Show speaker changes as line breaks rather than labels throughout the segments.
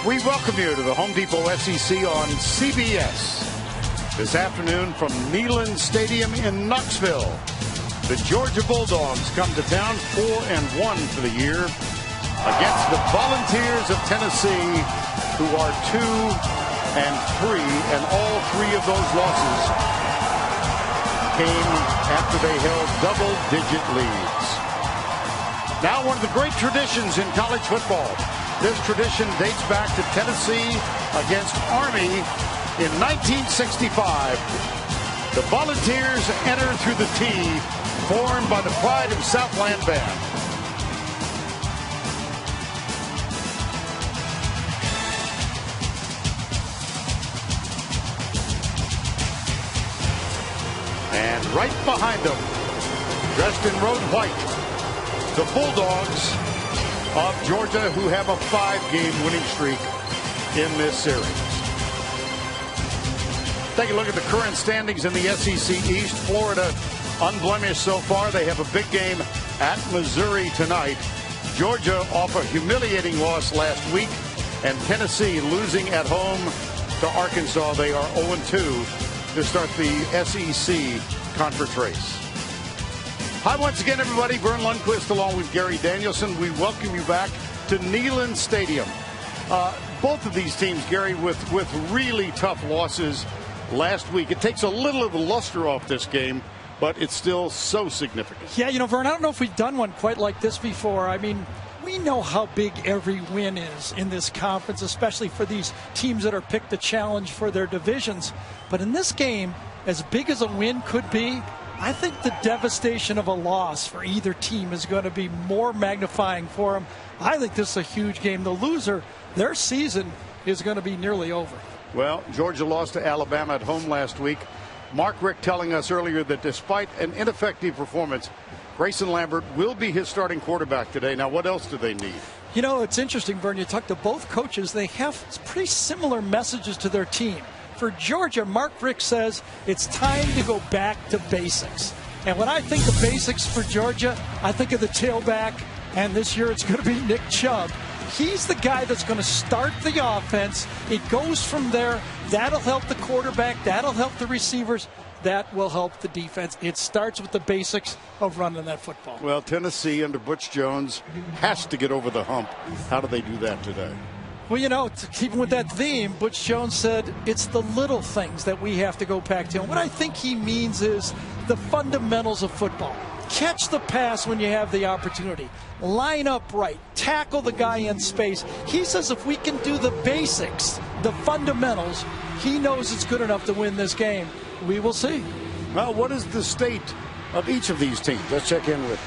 We welcome you to the Home Depot SEC on CBS. This afternoon from Neyland Stadium in Knoxville, the Georgia Bulldogs come to town 4-1 for the year against the Volunteers of Tennessee, who are 2-3, and all three of those losses came after they held double-digit leads. Now, one of the great traditions in college football. This tradition dates back to Tennessee against Army in 1965. The Volunteers enter through the T, formed by the Pride of Southland Band. And right behind them, dressed in road white, the Bulldogs of Georgia, who have a 5-game winning streak in this series. Take a look at the current standings in the SEC East. Florida unblemished so far. They have a big game at Missouri tonight. Georgia off a humiliating loss last week, and Tennessee losing at home to Arkansas. They are 0-2 to start the SEC conference race. Hi once again, everybody. Vern Lundquist along with Gary Danielson. We welcome you back to Neyland Stadium. Both of these teams, Gary, with really tough losses last week. It takes a little of the luster off this game, but it's still so significant.
Yeah, Vern, I don't know if we've done one quite like this before. I mean, we know how big every win is in this conference, especially for these teams that are picked to challenge for their divisions. But in this game, as big as a win could be, I think the devastation of a loss for either team is going to be more magnifying for them. I think this is a huge game. The loser, their season is going to be nearly over.
Well, Georgia lost to Alabama at home last week. Mark Richt telling us earlier that despite an ineffective performance, Grayson Lambert will be his starting quarterback today. Now, what else do they need?
It's interesting, Vern. You talk to both coaches. They have pretty similar messages to their team. For Georgia, Mark Richt says it's time to go back to basics. And when I think of basics for Georgia, I think of the tailback, and this year it's going to be Nick Chubb. He's the guy that's going to start the offense. It goes from there. That'll help the quarterback. That'll help the receivers. That will help the defense. It starts with the basics of running that football.
Well, Tennessee under Butch Jones has to get over the hump. How do they do that today?
Well, keeping with that theme, Butch Jones said it's the little things that we have to go back to. And what I think he means is the fundamentals of football. Catch the pass when you have the opportunity. Line up right. Tackle the guy in space. He says if we can do the basics, the fundamentals, he knows it's good enough to win this game. We will see.
Well, what is the state of each of these teams? Let's check in with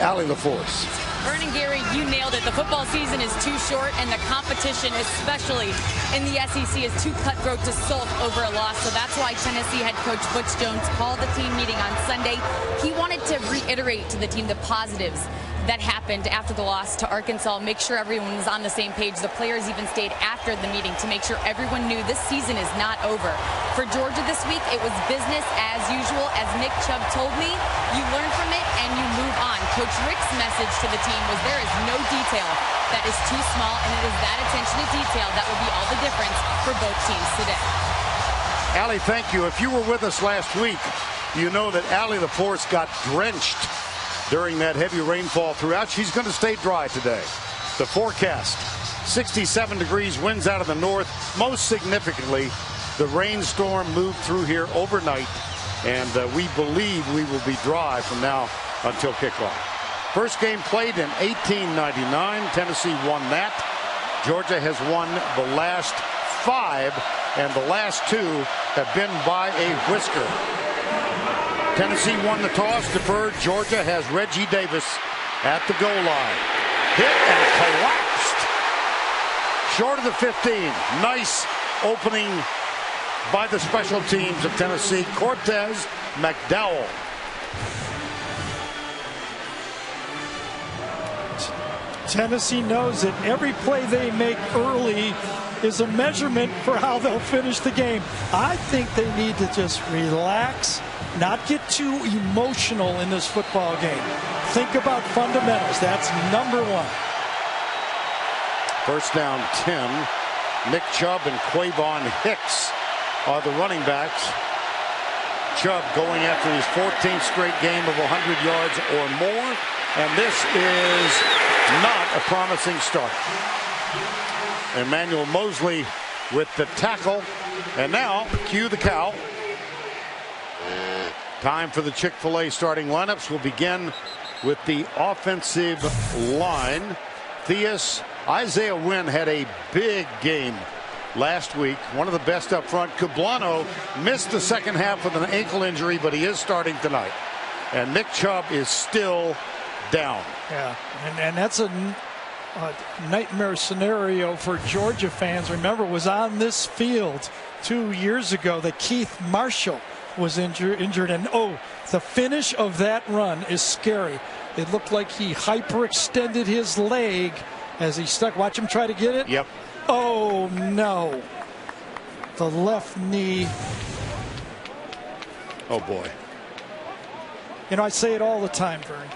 Allie LaForce.
Vern and Gary, you nailed it. The football season is too short, and the competition, especially in the SEC, is too cutthroat to sulk over a loss. So that's why Tennessee head coach Butch Jones called the team meeting on Sunday. He wanted to reiterate to the team the positives that happened after the loss to Arkansas, make sure everyone was on the same page. The players even stayed after the meeting to make sure everyone knew this season is not over. For Georgia this week, it was business as usual. As Nick Chubb told me, you learn from it and you move on. Coach Rick's message to the team was there is no detail that is too small, and it is that attention to detail that will be all the difference for both teams today.
Allie, thank you. If you were with us last week, you know that Allie LaForce got drenched during that heavy rainfall throughout. She's going to stay dry today. The forecast, 67 degrees, winds out of the north. Most significantly, the rainstorm moved through here overnight, and we believe we will be dry from now until kickoff. First game played in 1899. Tennessee won that. Georgia has won the last 5, and the last 2 have been by a whisker. Tennessee won the toss, deferred. Georgia has Reggie Davis at the goal line. Hit and collapsed short of the 15. Nice opening by the special teams of Tennessee. Cortez McDowell.
Tennessee knows that every play they make early is a measurement for how they'll finish the game. I think they need to just relax, not get too emotional in this football game. Think about fundamentals. That's number one.
First down 10 Nick Chubb and Quavon Hicks are the running backs. Chubb going after his 14th straight game of 100 yards or more, and this is not a promising start. Emmanuel Mosley with the tackle, and now cue the cow. Time for the Chick-fil-A starting lineups. We'll begin with the offensive line. Theus, Isaiah Wynn had a big game last week, one of the best up front. Cublano missed the second half with an ankle injury, but he is starting tonight. And Nick Chubb is still down.
Yeah, and that's a nightmare scenario for Georgia fans. Remember, it was on this field 2 years ago that Keith Marshall was injured, and the finish of that run is scary. It looked like he hyperextended his leg as he stuck. Watch him try to get it.
Yep.
Oh no, the left knee.
Oh boy.
You know, I say it all the time, Vern.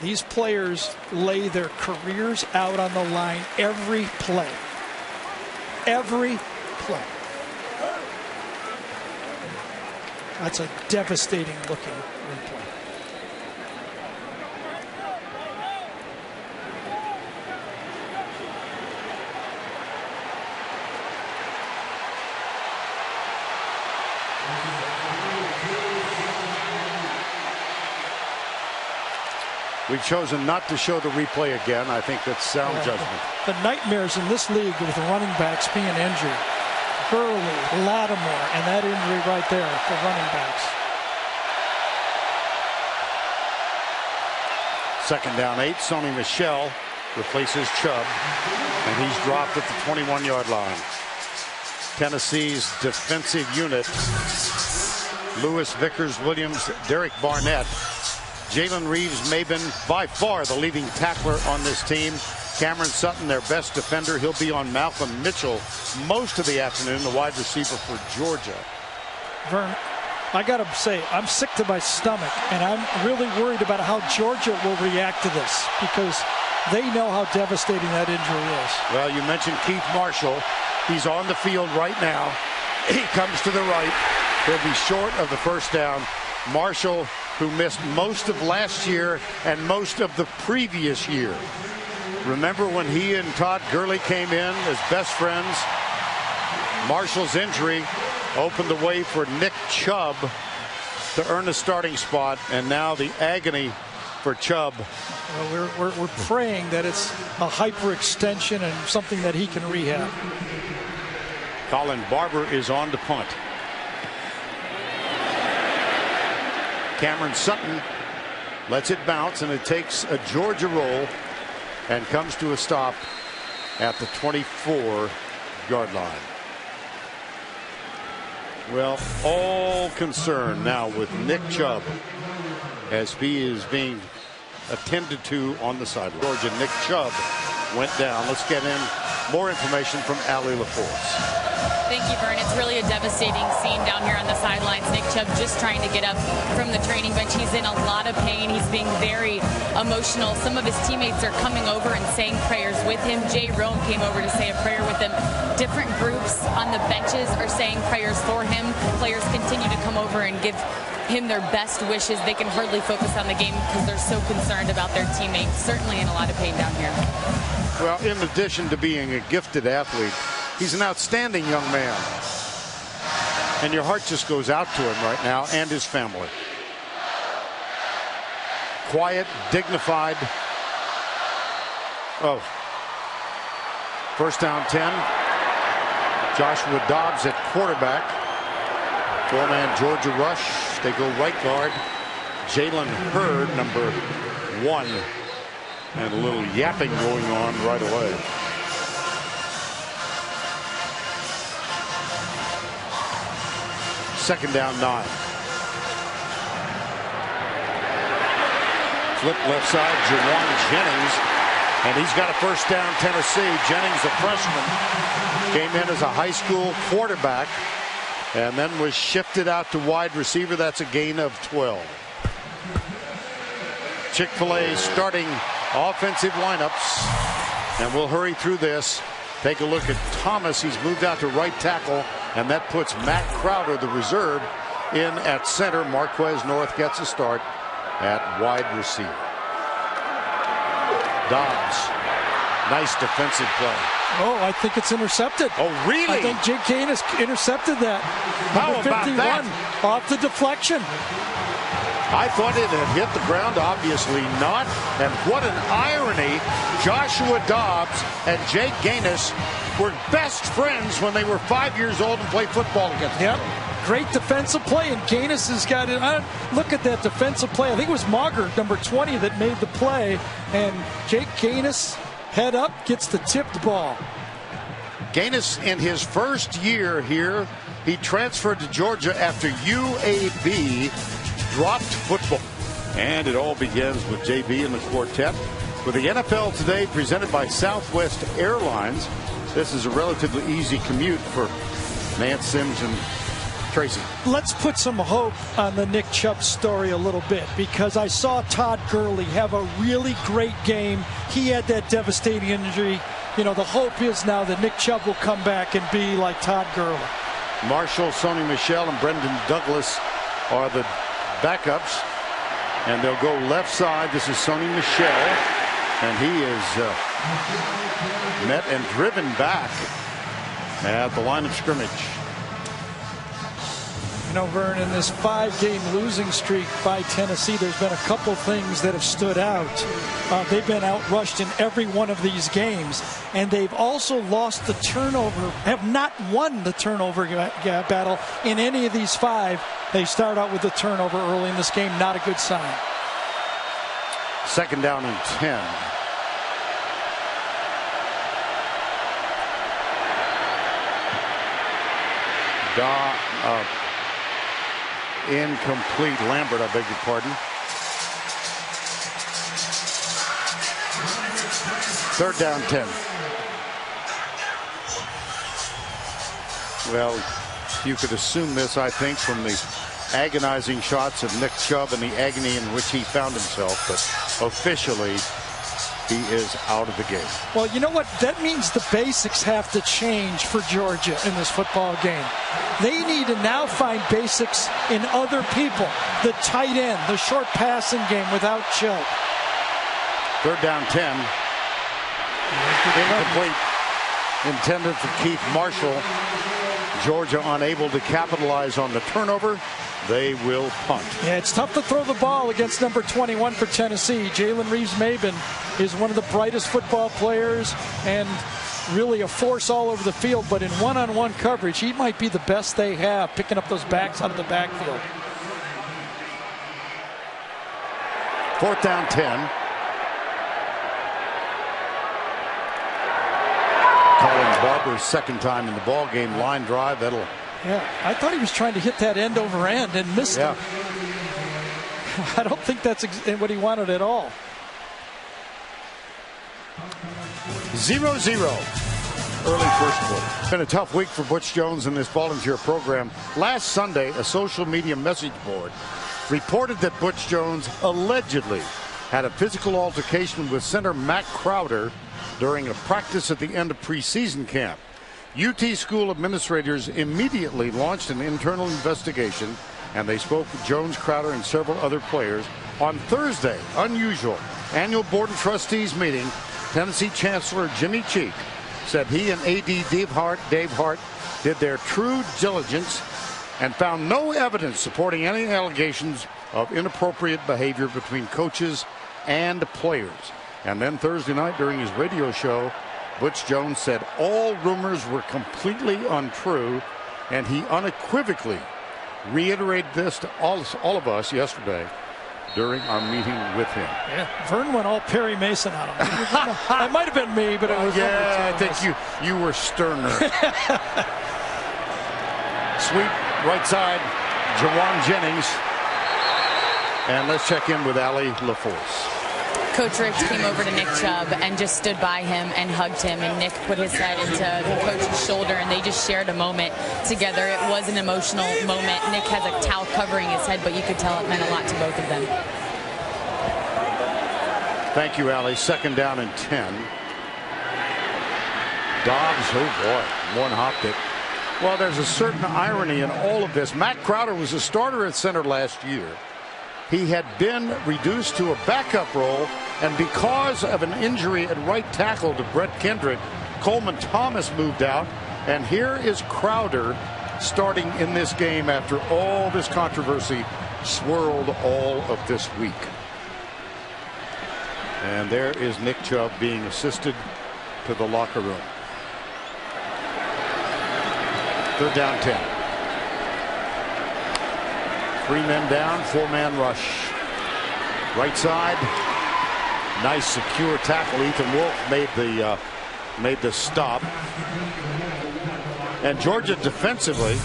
These players lay their careers out on the line every play. Every play. That's a devastating looking replay.
We've chosen not to show the replay again. I think that's sound judgment.
The nightmares in this league with the running backs being injured. Gurley, Lattimore, and that injury right there for running backs.
Second down 8. Sony Michel replaces Chubb, and he's dropped at the 21-yard line. Tennessee's defensive unit: Lewis, Vickers, Williams, Derek Barnett, Jalen Reeves-Maybin, by far the leading tackler on this team. Cameron Sutton, their best defender. He'll be on Malcolm Mitchell most of the afternoon, the wide receiver for Georgia.
Vern, I got to say, I'm sick to my stomach, and I'm really worried about how Georgia will react to this, because they know how devastating that injury is.
Well, you mentioned Keith Marshall. He's on the field right now. He comes to the right. He'll be short of the first down. Marshall, who missed most of last year and most of the previous year. Remember when he and Todd Gurley came in as best friends? Marshall's injury opened the way for Nick Chubb to earn a starting spot, and now the agony for Chubb.
Well, we're praying that it's a hyperextension and something that he can rehab.
Colin Barber is on to punt. Cameron Sutton lets it bounce, and it takes a Georgia roll and comes to a stop at the 24-yard line. Well, all concern now with Nick Chubb as he is being attended to on the sideline. Georgia, Nick Chubb went down. Let's get in more information from Allie LaForce.
Thank you, Vern. It's really a devastating scene down here on the sidelines. Nick Chubb just trying to get up from the training bench. He's in a lot of pain. He's being very emotional. Some of his teammates are coming over and saying prayers with him. Jay Rome came over to say a prayer with him. Different groups on the benches are saying prayers for him. Players continue to come over and give him their best wishes. They can hardly focus on the game because they're so concerned about their teammates. Certainly in a lot of pain down here.
Well, in addition to being a gifted athlete, he's an outstanding young man. And your heart just goes out to him right now, and his family. Quiet, dignified. Oh. First down 10. Joshua Dobbs at quarterback. Four-man Georgia rush. They go right guard. Jalen Hurd, number 1. And a little yapping going on right away. Second down 9. Flip left side, Jawan Jennings, and he's got a first down. Tennessee. Jennings, a freshman, came in as a high school quarterback and then was shifted out to wide receiver. That's a gain of 12. Chick-fil-A starting offensive lineups, and we'll hurry through this. Take a look at Thomas. He's moved out to right tackle, and that puts Matt Crowder, the reserve, in at center. Marquez North gets a start at wide receiver. Dobbs, nice defensive play.
Oh, I think it's intercepted.
Oh, really?
I think Jake Gaines intercepted that.
How
Number
about
51
that?
Off the deflection.
I thought it had hit the ground, obviously not. And what an irony. Joshua Dobbs and Jake Gaines were best friends when they were 5 years old and played football against each other.
Great defensive play, and Gaines has got it. Look at that defensive play. I think it was Mauger, number 20, that made the play. And Jake Gaines, head up, gets the tipped ball.
Gaines, in his first year here, he transferred to Georgia after UAB dropped football. And it all begins with JB and the quartet. With the NFL Today presented by Southwest Airlines, this is a relatively easy commute for Nance Sims and Tracy.
Let's put some hope on the Nick Chubb story a little bit, because I saw Todd Gurley have a really great game. He had that devastating injury. You know, the hope is now that Nick Chubb will come back and be like Todd Gurley.
Marshall, Sony Michel, and Brendan Douglas are the backups, and they'll go left side. This is Sony Michel, and he is met and driven back at the line of scrimmage.
You know, Vern, in this 5-game losing streak by Tennessee, there's been a couple things that have stood out. They've been outrushed in every one of these games, and they've also lost the turnover, have not won the turnover battle in any of these 5. They start out with the turnover early in this game, not a good sign.
Second down and 10. Incomplete. Lambert, I beg your pardon. Third down, 10. Well, you could assume this, I think, from the agonizing shots of Nick Chubb and the agony in which he found himself, but officially he is out of the game.
Well, you know what? That means the basics have to change for Georgia in this football game. They need to now find basics in other people. The tight end, the short passing game without Chubb.
Third down, 10. Incomplete. Intended for Keith Marshall. Georgia unable to capitalize on the turnover. They will punt.
Yeah, it's tough to throw the ball against number 21 for Tennessee. Jalen Reeves-Maybin is one of the brightest football players and really a force all over the field, but in one-on-one coverage, he might be the best they have, picking up those backs out of the backfield.
Fourth down, 10. Colin Barber's second time in the ball game. Line drive, that'll...
Yeah, I thought he was trying to hit that end over end and missed it. I don't think that's what he wanted at all.
0-0. Early first quarter. It's been a tough week for Butch Jones and this volunteer program. Last Sunday, a social media message board reported that Butch Jones allegedly had a physical altercation with center Matt Crowder during a practice at the end of preseason camp. UT school administrators immediately launched an internal investigation, and they spoke with Jones, Crowder, and several other players. On Thursday, unusual annual board of trustees meeting, Tennessee Chancellor Jimmy Cheek said he and AD Dave Hart did their true diligence and found no evidence supporting any allegations of inappropriate behavior between coaches and players. And then Thursday night during his radio show, Butch Jones said all rumors were completely untrue, and he unequivocally reiterated this to all of us yesterday during our meeting with him.
Yeah, Vern went all Perry Mason on him. It might have been me, but it was...
Yeah, I think you were sterner. Sweep right side, Jawan Jennings. And let's check in with Allie LaForce.
Coach Rich came over to Nick Chubb and just stood by him and hugged him, and Nick put his head into the coach's shoulder, and they just shared a moment together. It was an emotional moment. Nick has a towel covering his head, but you could tell it meant a lot to both of them.
Thank you, Allie. Second down and 10. Dobbs, oh boy, one-hopped it. Well, there's a certain irony in all of this. Matt Crowder was a starter at center last year. He had been reduced to a backup role, and because of an injury at right tackle to Brett Kendrick, Coleman Thomas moved out, and here is Crowder starting in this game after all this controversy swirled all of this week. And there is Nick Chubb being assisted to the locker room. 3rd down 10. 3 men down, 4-man rush. Right side. Nice secure tackle. Ethan Wolf made the stop. And Georgia defensively,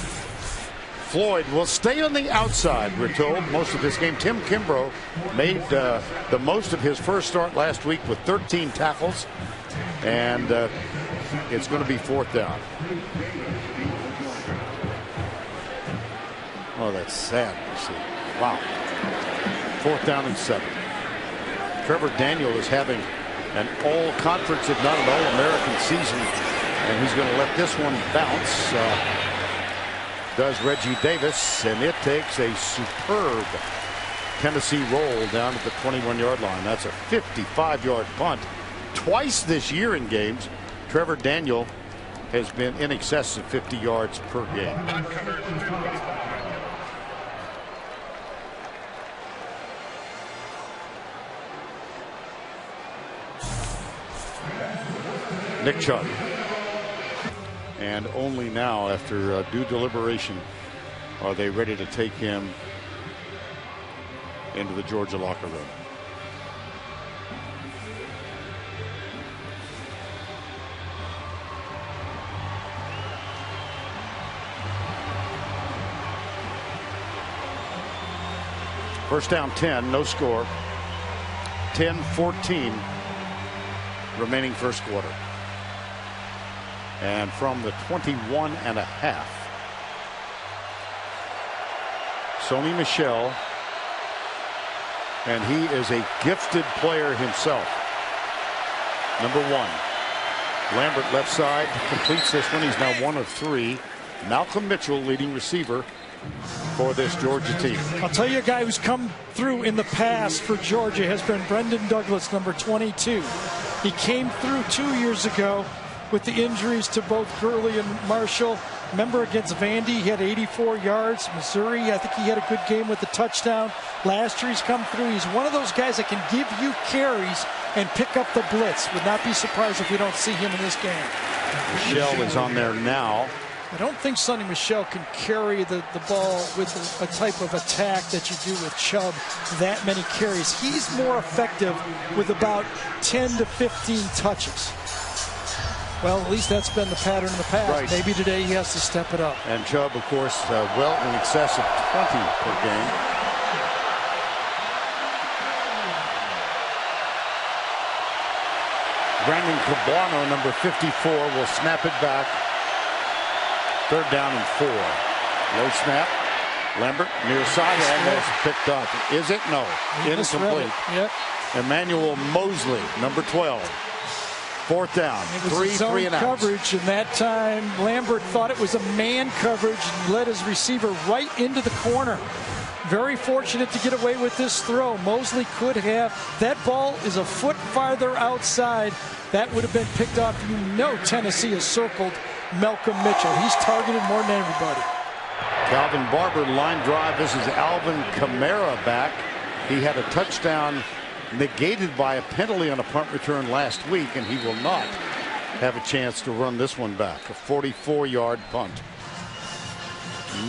Floyd will stay on the outside, we're told, most of this game. Tim Kimbrough made the most of his first start last week with 13 tackles. And it's going to be 4th down. Oh, that's sad to see. Wow. 4th down and 7. Trevor Daniel is having an all-conference, if not an all-American season, and he's going to let this one bounce. Does Reggie Davis, and it takes a superb Tennessee roll down at the 21-yard line. That's a 55-yard punt. Twice this year in games, Trevor Daniel has been in excess of 50 yards per game. Nick Chubb. And only now, after due deliberation, are they ready to take him into the Georgia locker room. First down 10, no score. 10-14 remaining first quarter. And from the 21.5, Sony Michel, and he is a gifted player himself. Number 1. Lambert left side completes this one. He's now 1 of 3. Malcolm Mitchell, leading receiver for this Georgia team.
I'll tell you a guy who's come through in the past for Georgia has been Brendan Douglas, number 22. He came through 2 years ago with the injuries to both Gurley and Marshall. Remember against Vandy, he had 84 yards. Missouri, I think he had a good game with the touchdown. Last year he's come through. He's one of those guys that can give you carries and pick up the blitz. Would not be surprised if we don't see him in this game.
Michel is on there now.
I don't think Sonny Michel can carry the ball with a type of attack that you do with Chubb, that many carries. He's more effective with about 10 to 15 touches. Well, at least that's been the pattern in the past.
Right.
Maybe today he has to step it up.
And Chubb, of course, well in excess of 20 per game. Brandon Cabano, number 54, will snap it back. 3rd down and 4. Low snap. Lambert near side, almost picked up. Is it? No. Incomplete.
Yep.
Emmanuel Mosley, number 12. 4th down.
It was zone
3 and out.
coverage, and that time Lambert thought it was a man coverage and led his receiver right into the corner. Very fortunate to get away with this throw. Mosley could have. That ball is a foot farther outside. That would have been picked off. You know Tennessee has circled Malcolm Mitchell. He's targeted more than everybody.
Calvin Barber line drive. This is Alvin Kamara back. He had a touchdown negated by a penalty on a punt return last week, and he will not have a chance to run this one back. A 44-yard punt.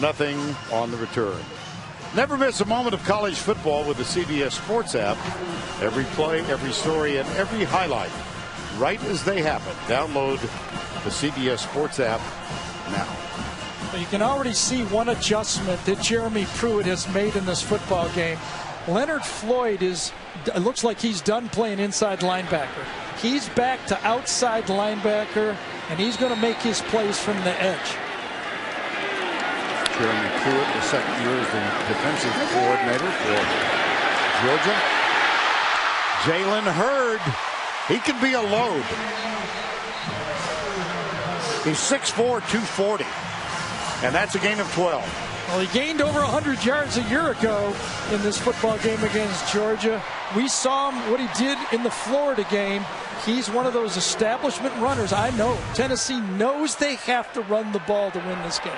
Nothing on the return. Never miss a moment of college football with the CBS Sports app. Every play, every story, and every highlight right as they happen. Download the CBS Sports app now.
Well, you can already see one adjustment that Jeremy Pruitt has made in this football game. Leonard Floyd it looks like he's done playing inside linebacker. He's back to outside linebacker, and he's going to make his plays from the edge.
Jeremy Pruitt, the second year as the defensive coordinator for Georgia. Jalen Hurd, he can be a load. He's 6'4", 240. And that's a gain of 12.
Well, he gained over 100 yards a year ago in this football game against Georgia. We saw him, what he did in the Florida game. He's one of those establishment runners. I know Tennessee knows they have to run the ball to win this game.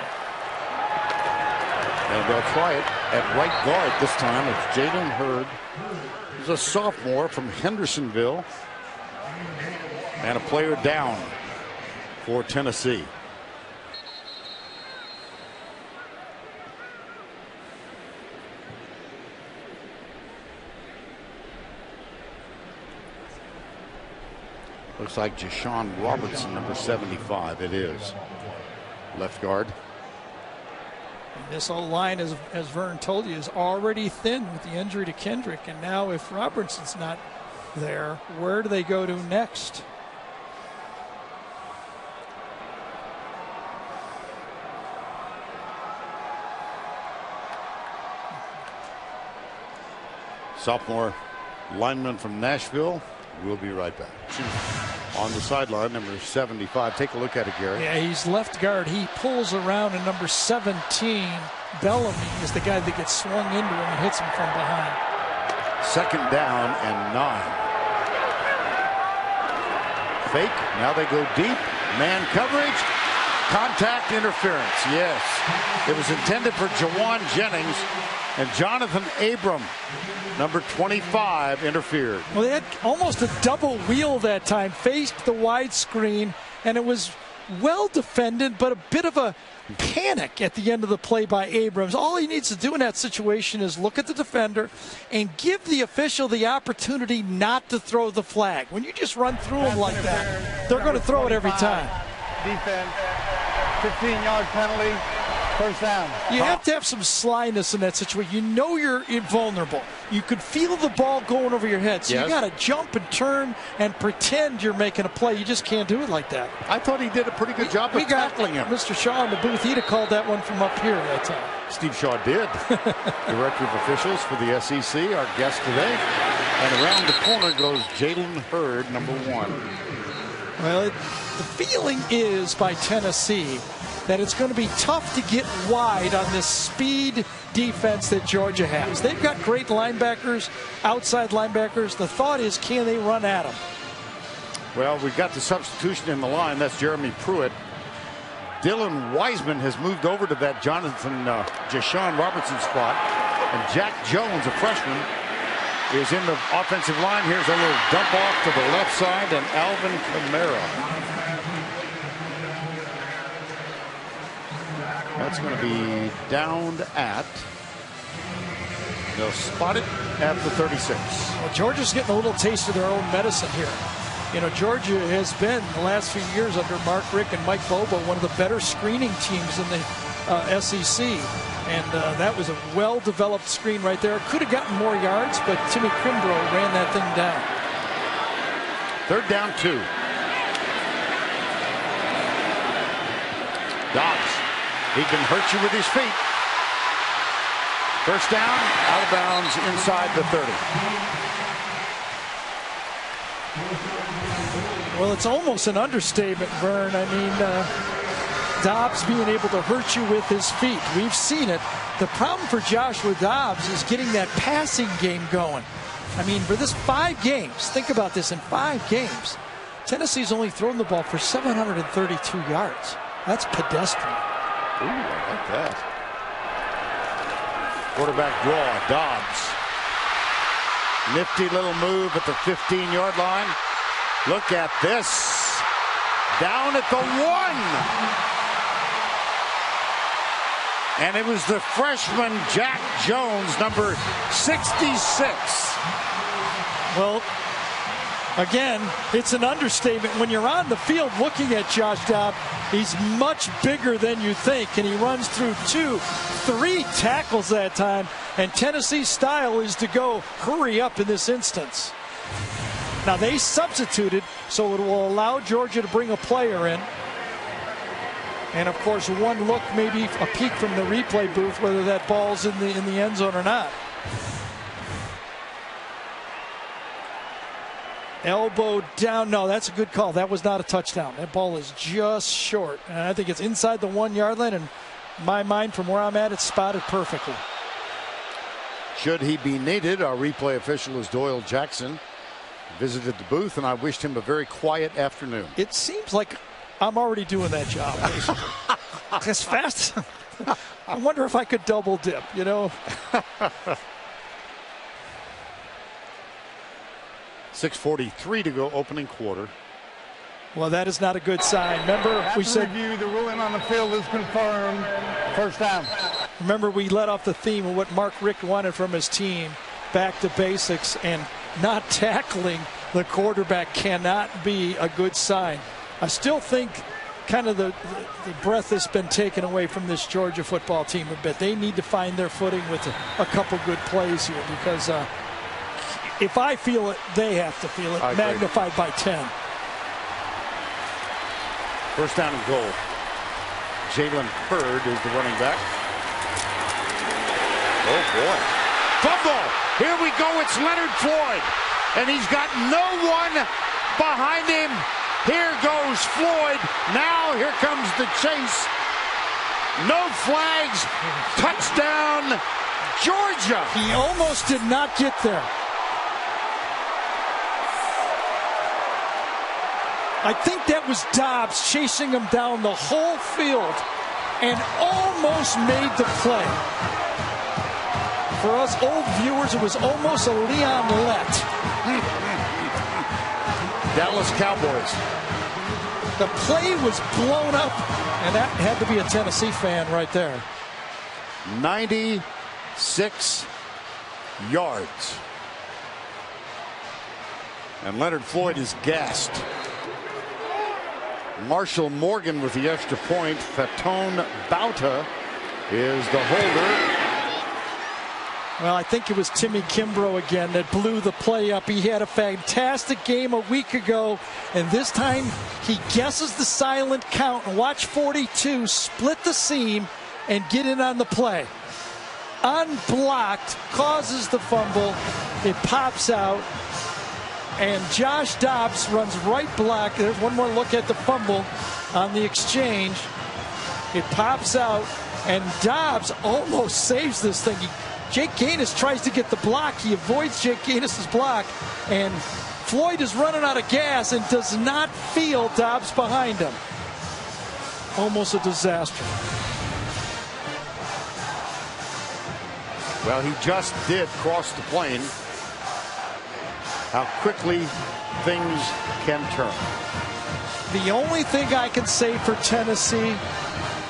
And they'll try it at right guard this time. It's Jalen Hurd. He's a sophomore from Hendersonville. And a player down for Tennessee. Looks like Jashawn Robertson, number 75. It is. Left guard.
And this old line, as Vern told you, is already thin with the injury to Kendrick. And now if Robertson's not there, where do they go to next?
Sophomore lineman from Nashville. We'll be right back. On the sideline, number 75. Take a look at it, Gary.
Yeah, he's left guard. He pulls around, and number 17, Bellamy, is the guy that gets swung into him and hits him from behind.
Second down and 9. Fake. Now they go deep. Man coverage. Contact interference. Yes. It was intended for Jawan Jennings, and Jonathan Abram, number 25, interfered.
Well, they had almost a double wheel that time, faced the wide screen, and it was well defended, but a bit of a panic at the end of the play by Abrams. All he needs to do in that situation is look at the defender and give the official the opportunity not to throw the flag. When you just run through them like that, they're going to throw it every time.
Defense, 15-yard penalty. First down.
You have to have some slyness in that situation. You know you're invulnerable. You could feel the ball going over your head. So
yes.
You got to jump and turn and pretend you're making a play. You just can't do it like that.
I thought he did a pretty good job of tackling him.
Mr. Shaw in the booth, he'd have called that one from up here that time.
Steve Shaw did. Director of Officials for the SEC, our guest today. And around the corner goes Jalen Hurd, number 1.
Well, the feeling is by Tennessee that it's going to be tough to get wide on this speed defense that Georgia has. They've got great linebackers, outside linebackers. The thought is, can they run at them?
Well, we've got the substitution in the line. That's Jeremy Pruitt. Dylan Wiseman has moved over to that Jashawn Robertson spot. And Jack Jones, a freshman, is in the offensive line. Here's a little dump off to the left side, and Alvin Kamara. That's going to be downed at. They'll spot it at the 36.
Well, Georgia's getting a little taste of their own medicine here. You know, Georgia has been, the last few years under Mark Richt and Mike Bobo, one of the better screening teams in the SEC. And that was a well-developed screen right there. Could have gotten more yards, but Timmy Kimbrough ran that thing down.
Third down 2. Dobbs. He can hurt you with his feet. First down, out of bounds inside the 30.
Well, it's almost an understatement, Vern. I mean, Dobbs being able to hurt you with his feet. We've seen it. The problem for Joshua Dobbs is getting that passing game going. I mean, for this 5 games, think about this, in 5 games, Tennessee's only thrown the ball for 732 yards. That's pedestrian.
Ooh, I like that. Quarterback draw, Dobbs. Nifty little move at the 15-yard line. Look at this. Down at the 1. And it was the freshman Jack Jones, number 66.
Well, again, it's an understatement. When you're on the field looking at Josh Dobbs, he's much bigger than you think, and he runs through 3 tackles that time. And Tennessee's style is to go hurry up in this instance. Now, they substituted, so it will allow Georgia to bring a player in. And, of course, one look, maybe a peek from the replay booth, whether that ball's in the end zone or not. Elbow down. No, that's a good call. That was not a touchdown. That ball is just short. And I think it's inside the 1 yard line. And in my mind, from where I'm at, it's spotted perfectly.
Should he be needed, our replay official is Doyle Jackson. Visited the booth, and I wished him a very quiet afternoon.
It seems like I'm already doing that job. As fast. I wonder if I could double dip, you know.
6:43 to go, opening quarter.
Well, that is not a good sign. Remember, we said
review, the ruling on the field is confirmed. First down.
Remember, we let off the theme of what Mark Richt wanted from his team, back to basics, and not tackling the quarterback cannot be a good sign. I still think kind of the breath has been taken away from this Georgia football team a bit. They need to find their footing with a couple good plays here, because if I feel it, they have to feel it. Magnified by 10.
First down and goal. Jalen Hurd is the running back. Oh, boy. Fumble! Here we go. It's Leonard Floyd. And he's got no one behind him. Here goes Floyd. Now here comes the chase. No flags. Touchdown, Georgia.
He almost did not get there. I think that was Dobbs chasing him down the whole field and almost made the play. For us old viewers, it was almost a Leon Lett.
Dallas Cowboys.
The play was blown up, and that had to be a Tennessee fan right there.
96 yards. And Leonard Floyd is gassed. Marshall Morgan with the extra point. Fatone Bauta is the holder.
Well, I think it was Timmy Kimbrough again that blew the play up. He had a fantastic game a week ago, and this time he guesses the silent count. And watch 42 split the seam and get in on the play. Unblocked, causes the fumble. It pops out, and Josh Dobbs runs right block. There's one more look at the fumble on the exchange. It pops out, and Dobbs almost saves this thing. Jake Gaines tries to get the block. He avoids Jake Gaines' block, and Floyd is running out of gas and does not feel Dobbs behind him. Almost a disaster.
Well, he just did cross the plane. How quickly things can turn.
The only thing I can say for Tennessee,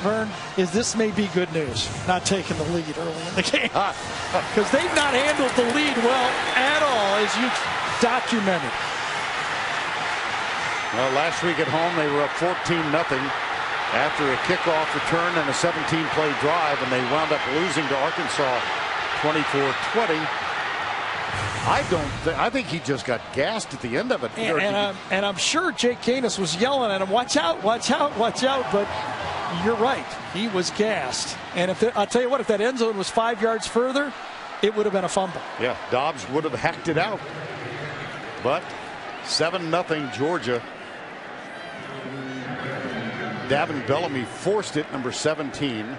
Vern, is this may be good news, not taking the lead early in the game. Because they've not handled the lead well at all, as you documented.
Well, last week at home, they were up 14-0 after a kickoff return and a 17-play drive, and they wound up losing to Arkansas 24-20. I think he just got gassed at the end of it.
And I'm sure Jake Gaines was yelling at him, watch out, watch out, watch out. But you're right. He was gassed. And I'll tell you what, if that end zone was 5 yards further, it would have been a fumble.
Yeah, Dobbs would have hacked it out. But 7-0 Georgia. Davin Bellamy forced it, number 17.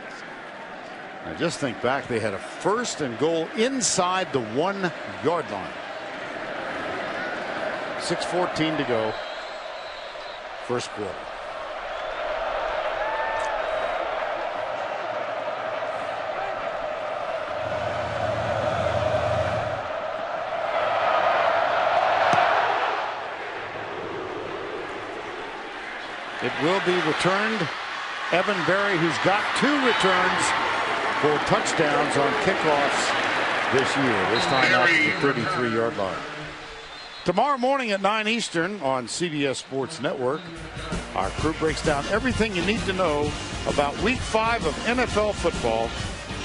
I just think back, they had a first and goal inside the 1 yard line. 6:14 to go. First quarter. It will be returned. Evan Berry, who's got 2 returns for touchdowns on kickoffs this year. This time out to the 33-yard line. Tomorrow morning at 9 Eastern on CBS Sports Network, our crew breaks down everything you need to know about Week 5 of NFL football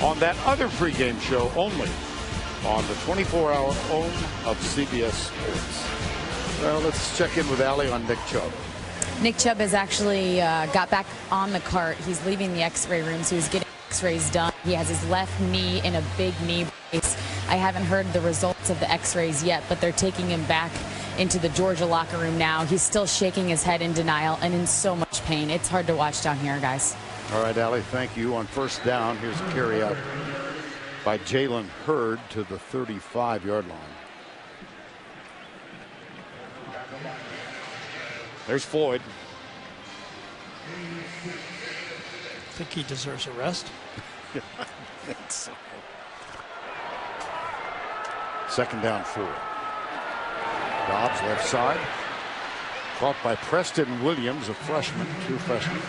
on that other pregame show only on the 24-hour home of CBS Sports. Well, let's check in with Allie on Nick Chubb.
Nick Chubb has actually got back on the cart. He's leaving the x-ray room, so he's getting x-rays done. He has his left knee in a big knee brace. I haven't heard the results of the x-rays yet, but they're taking him back into the Georgia locker room now. He's still shaking his head in denial and in so much pain. It's hard to watch down here, guys.
All right, Allie, thank you. On first down, here's a carry out by Jalen Hurd to the 35-yard line. There's Floyd.
I think he deserves a rest.
I think so. Second down 4. Dobbs left side. Caught by Preston Williams, a freshman, true freshman.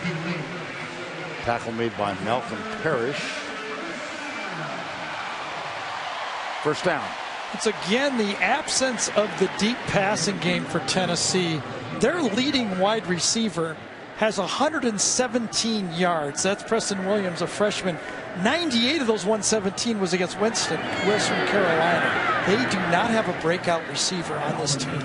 Tackle made by Malcolm Parrish. First down.
It's again the absence of the deep passing game for Tennessee. Their leading wide receiver has 117 yards. That's Preston Williams, a freshman. 98 of those 117 was against Winston Carolina. They do not have a breakout receiver on this team.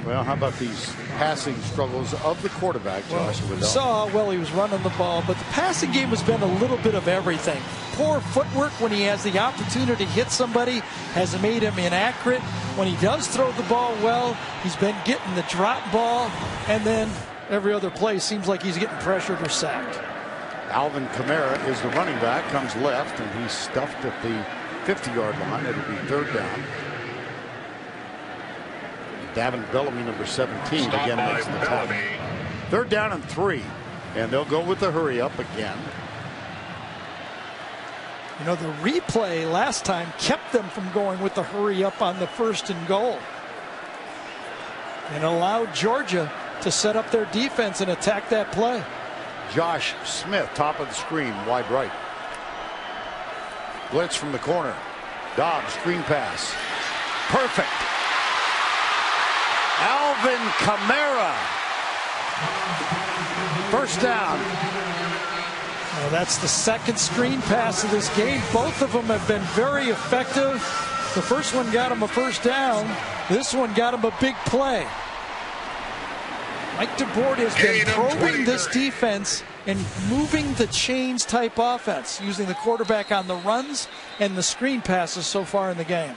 Well, how about these passing struggles of the quarterback, Joshua Dobbs?
We saw how well he was running the ball, but the passing game has been a little bit of everything. Poor footwork when he has the opportunity to hit somebody has made him inaccurate. When he does throw the ball well, he's been getting the drop ball, and then every other play seems like he's getting pressured or sacked.
Alvin Kamara is the running back, comes left, and he's stuffed at the 50-yard line. It'll be third down. Davin Bellamy, number 17, again makes the tackle. Third down and 3, and they'll go with the hurry up again.
You know, the replay last time kept them from going with the hurry up on the 1st and goal, and allowed Georgia to set up their defense and attack that play.
Josh Smith, top of the screen, wide right. Blitz from the corner. Dobbs, screen pass. Perfect. Alvin Kamara. First down.
Well, that's the second screen pass of this game. Both of them have been very effective. The first one got him a first down. This one got him a big play. Mike DeBoard has been probing this defense and moving the chains type offense, using the quarterback on the runs and the screen passes so far in the game.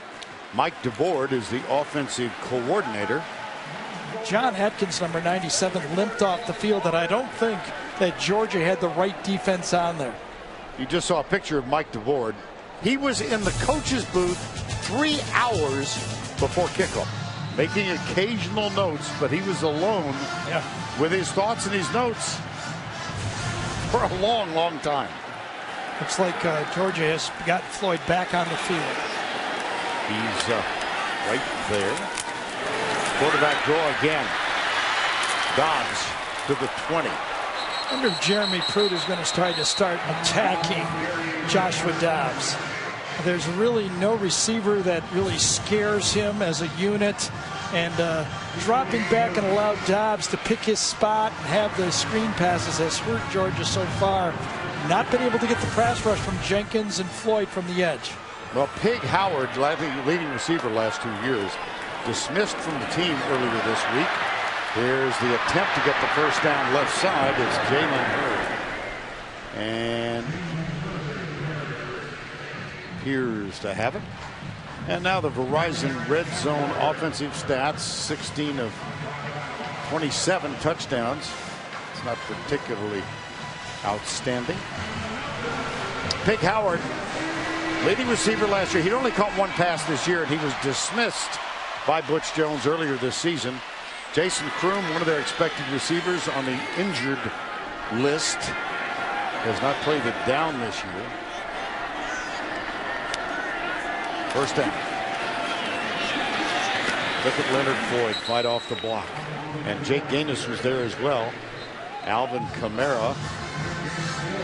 Mike DeBoard is the offensive coordinator.
John Atkins, number 97, limped off the field, and I don't think that Georgia had the right defense on there.
You just saw a picture of Mike DeBoard. He was in the coach's booth 3 hours before kickoff, making occasional notes, but he was alone with his thoughts and his notes for a long, long time.
Looks like Georgia has got Floyd back on the field.
He's right there. Quarterback draw again. Dobbs to the 20.
I wonder if Jeremy Pruitt is going to start attacking Joshua Dobbs. There's really no receiver that really scares him as a unit, and dropping back and allow Dobbs to pick his spot and have the screen passes has hurt Georgia so far. Not been able to get the pass rush from Jenkins and Floyd from the edge.
Well, Pig Howard, leading receiver last 2 years, dismissed from the team earlier this week. Here's the attempt to get the first down left side. It's Jalen Hurd. And appears to have it. And now the Verizon Red Zone offensive stats, 16 of 27 touchdowns. It's not particularly outstanding. Pig Howard, leading receiver last year. He'd only caught one pass this year, and he was dismissed by Butch Jones earlier this season. Jason Kroom, one of their expected receivers on the injured list, has not played it down this year. First down. Look at Leonard Floyd fight off the block. And Jake Gaines was there as well. Alvin Kamara.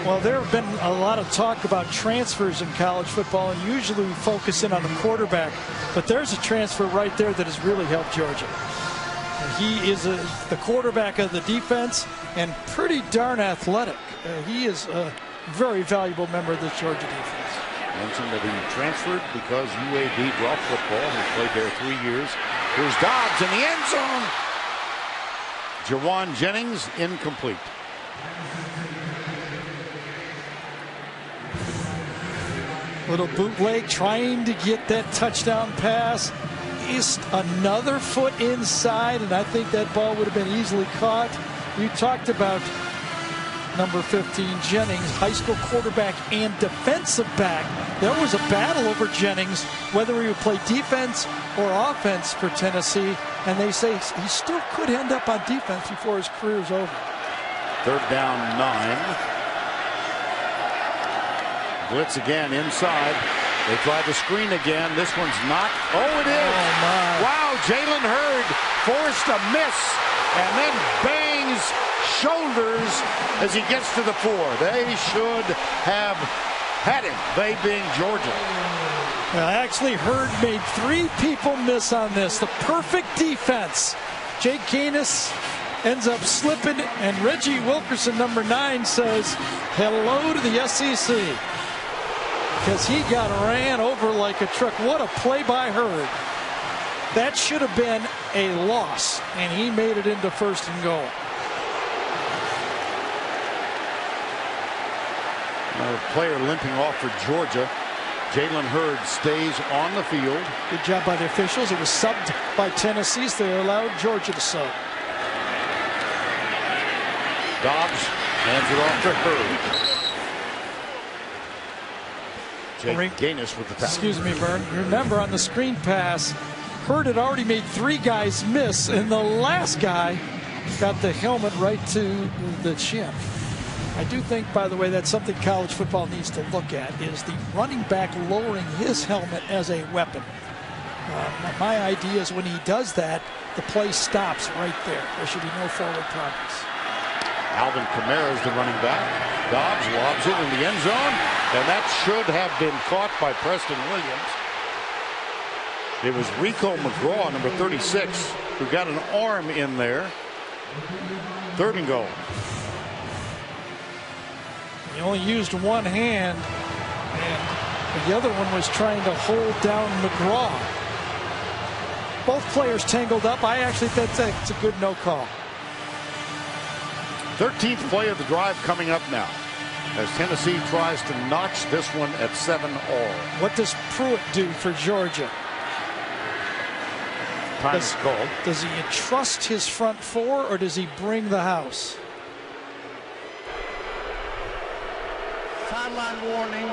Well, there have been a lot of talk about transfers in college football, and usually we focus in on the quarterback. But there's a transfer right there that has really helped Georgia. He is the quarterback of the defense and pretty darn athletic. He is a very valuable member of this Georgia defense.
Mentioned that he transferred because UAB dropped football. He played there 3 years. Here's Dobbs in the end zone. Jawan Jennings incomplete.
Little bootleg trying to get that touchdown pass. placed another foot inside, and I think that ball would have been easily caught. You talked about number 15, Jennings, high school quarterback and defensive back. There was a battle over Jennings, whether he would play defense or offense for Tennessee, and they say he still could end up on defense before his career is over.
3rd down, 9. Blitz again inside. They tried the screen again. This one's not. Oh, it is.
Oh, my.
Wow, Jalen Hurd forced a miss and then bangs shoulders as he gets to the 4. They should have had him, they being Georgia.
Well, actually, Hurd made 3 people miss on this. The perfect defense. Jake Gaines ends up slipping, and Reggie Wilkerson, number 9, says hello to the SEC. Because he got ran over like a truck. What a play by Hurd. That should have been a loss, and he made it into 1st and goal.
Another player limping off for Georgia. Jalen Hurd stays on the field.
Good job by the officials. It was subbed by Tennessee, so they allowed Georgia to sub.
Dobbs hands it off to Hurd. Jake Gaines with the pass.
Excuse me, Vern. Remember, on the screen pass, Hurd had already made 3 guys miss, and the last guy got the helmet right to the chin. I do think, by the way, that's something college football needs to look at, is the running back lowering his helmet as a weapon. My idea is when he does that, the play stops right there. There should be no forward progress.
Alvin Kamara is the running back. Dobbs lobs it in the end zone, and that should have been caught by Preston Williams. It was Rico McGraw, number 36, who got an arm in there. 3rd and goal.
He only used one hand, and the other one was trying to hold down McGraw. Both players tangled up. I actually think that's a good no call.
13th play of the drive coming up now, as Tennessee tries to notch this one at 7-all.
What does Pruitt do for Georgia?
Time is called.
Does he trust his front 4, or does he bring the house?
Sideline warning